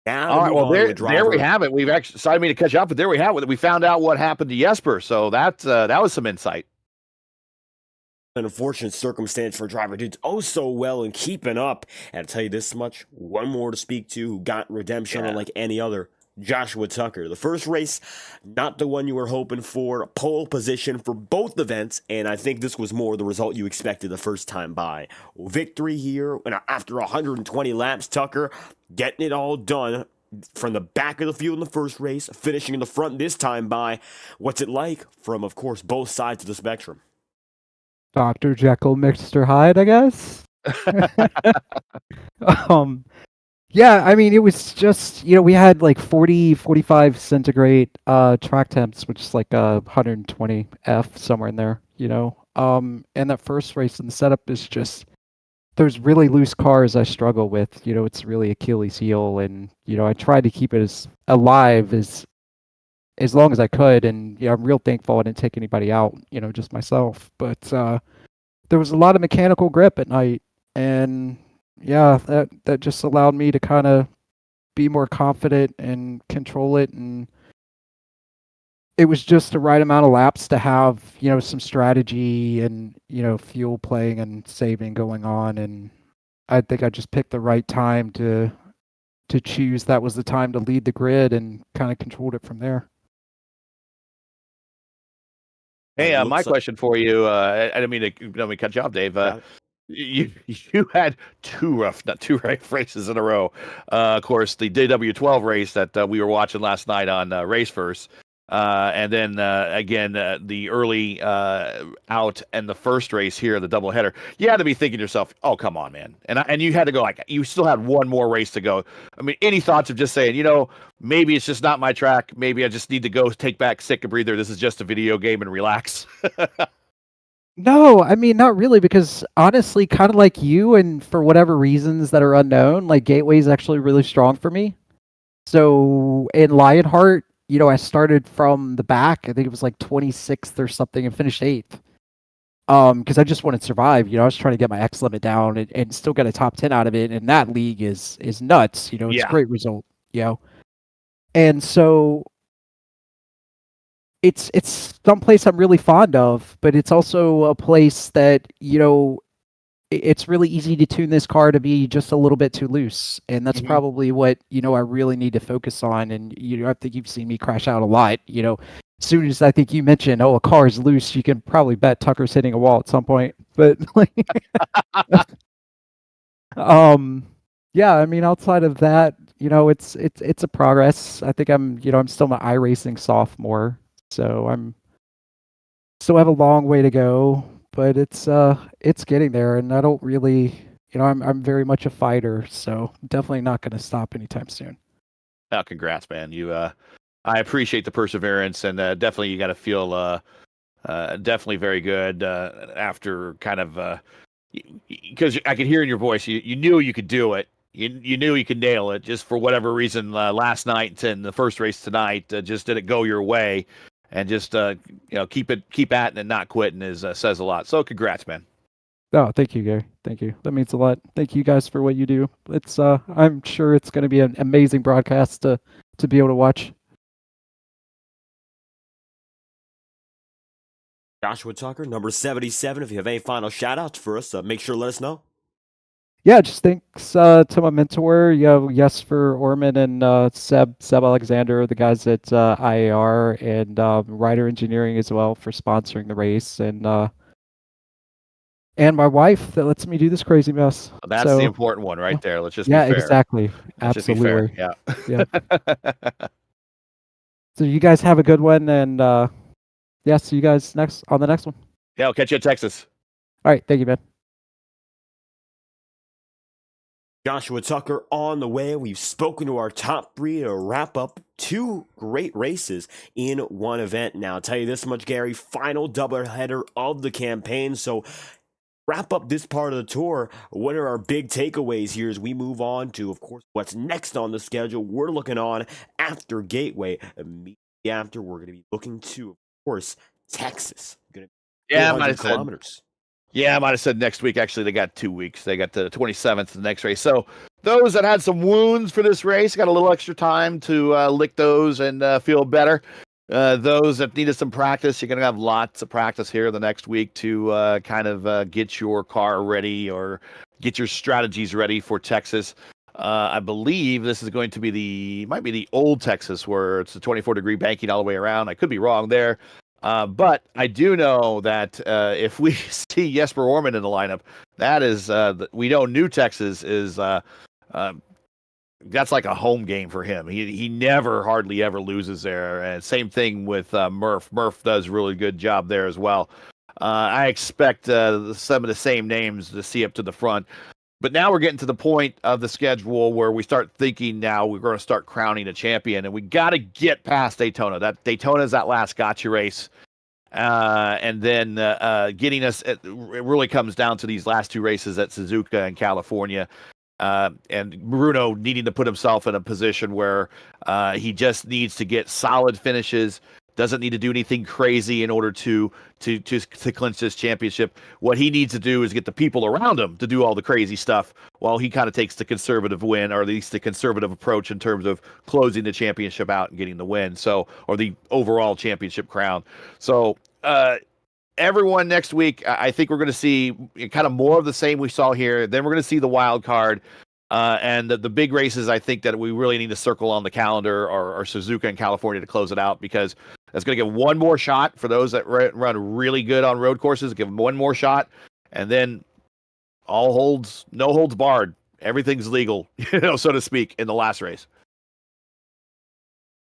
All right. Well, there we have it. We've actually, sorry me to cut you off, but there we have it. We found out what happened to Jesper. So that was some insight. An unfortunate circumstance for a driver who did so well in keeping up. And I'll tell you this much, one more to speak to who got redemption unlike any other. Joshua Tucker. The first race, not the one you were hoping for. Pole position for both events, and I think this was more the result you expected the first time by. Victory here, and after 120 laps, Tucker getting it all done from the back of the field in the first race, finishing in the front this time by. What's it like from, of course, both sides of the spectrum? Dr. Jekyll, Mr. Hyde, I guess. Yeah, I mean, it was just, we had like 40, 45 centigrade track temps, which is like 120 F, somewhere in there, and that first race and the setup is just, there's really loose cars I struggle with, it's really Achilles heel, and, I tried to keep it as alive as long as I could, and I'm real thankful I didn't take anybody out, just myself, but there was a lot of mechanical grip at night, and yeah, that just allowed me to kind of be more confident and control it, and it was just the right amount of laps to have, some strategy and, fuel playing and saving going on, and I think I just picked the right time to choose that was the time to lead the grid and kind of controlled it from there. Hey, my question for you, I didn't mean to cut you off, Dave. You had two races in a row. Of course, the DW12 race that we were watching last night on Race First, and then again the early out and the first race here, the doubleheader. You had to be thinking to yourself, "Oh, come on, man!" And you had to go like you still had one more race to go. I mean, any thoughts of just saying, maybe it's just not my track. Maybe I just need to go take back, sick a breather. This is just a video game and relax. No, I mean, not really, because honestly, kind of like you, and for whatever reasons that are unknown, like Gateway is actually really strong for me. So in Lionheart, I started from the back. I think it was like 26th or something and finished 8th. Because I just wanted to survive. I was trying to get my X limit down and still get a top 10 out of it. And that league is nuts. It's a great result, And so it's someplace I'm really fond of, but it's also a place that, it's really easy to tune this car to be just a little bit too loose. And that's probably what, I really need to focus on. And, I think you've seen me crash out a lot, as soon as I think you mentioned, a car is loose, you can probably bet Tucker's hitting a wall at some point. But yeah, I mean, outside of that, it's a progress. I think I'm still an iRacing sophomore. So I'm still have a long way to go, but it's getting there, and I don't really, I'm very much a fighter, so definitely not going to stop anytime soon. Oh, congrats, man! I appreciate the perseverance, and definitely you got to feel definitely very good after kind of because I could hear in your voice you knew you could do it. You knew you could nail it. Just for whatever reason, last night and the first race tonight just didn't go your way. And just keep at it and not quitting says a lot. So congrats, man. Oh, thank you, Gary. Thank you. That means a lot. Thank you guys for what you do. It's I'm sure it's going to be an amazing broadcast to be able to watch. Joshua Tucker, number 77. If you have any final shout outs for us, make sure to let us know. Yeah, just thanks to my mentor, yes for Orman and Seb Alexander, the guys at IAR and Reiter Engineering as well for sponsoring the race, and my wife that lets me do this crazy mess. That's the important one right there. Let's just be fair. Exactly. Let's Absolutely. just be fair. Yeah. So you guys have a good one, and see you guys on the next one. Yeah, I'll catch you at Texas. All right, thank you, man. Joshua Tucker on the way. We've spoken to our top three to wrap up two great races in one event. Now, I'll tell you this much, Gary, final doubleheader of the campaign. So wrap up this part of the tour. What are our big takeaways here as we move on to, of course, what's next on the schedule? We're looking on after Gateway. Immediately after, we're going to be looking to, of course, Texas. Going to be 800 kilometers. Yeah, I might have said next week. Actually, they got 2 weeks. They got the 27th, the next race. So those that had some wounds for this race got a little extra time to lick those and feel better. Those that needed some practice, you're going to have lots of practice here the next week to get your car ready or get your strategies ready for Texas. I believe this is going to be might be the old Texas where it's a 24-degree banking all the way around. I could be wrong there. But I do know that if we see Jesper Orman in the lineup, that is, we know New Texas is, that's like a home game for him. He never, hardly ever loses there. And same thing with Murph. Murph does a really good job there as well. I expect some of the same names to see up to the front. But now we're getting to the point of the schedule where we start thinking now we're going to start crowning a champion, and we got to get past Daytona. That Daytona is that last gotcha race, and then getting us. It really comes down to these last two races at Suzuka and California, and Bruno needing to put himself in a position where he just needs to get solid finishes. Doesn't need to do anything crazy in order to clinch this championship. What he needs to do is get the people around him to do all the crazy stuff while he kind of takes the conservative win, or at least the conservative approach in terms of closing the championship out and getting the win. So, or the overall championship crown. So, everyone next week, I think we're going to see kind of more of the same we saw here. Then we're going to see the wild card. And the big races, I think that we really need to circle on the calendar are Suzuka and California to close it out, because that's going to give one more shot for those that run really good on road courses. Give them one more shot, and then no holds barred. Everything's legal, so to speak, in the last race.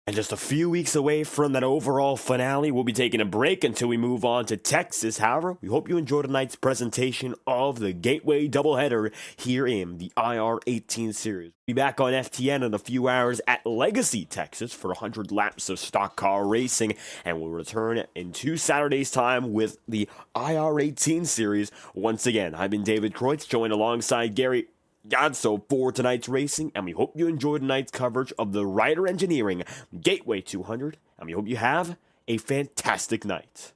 And just a few weeks away from that overall finale, we'll be taking a break until we move on to Texas. However, we hope you enjoyed tonight's presentation of the Gateway doubleheader here in the IR-18 series. We'll be back on FTN in a few hours at Legacy, Texas for 100 laps of stock car racing, and we'll return in 2 Saturdays' time with the IR-18 series. Once again, I've been David Kreutz, joined alongside Gary Godso for tonight's racing, and we hope you enjoyed tonight's coverage of the Reiter Engineering Gateway 200, and we hope you have a fantastic night.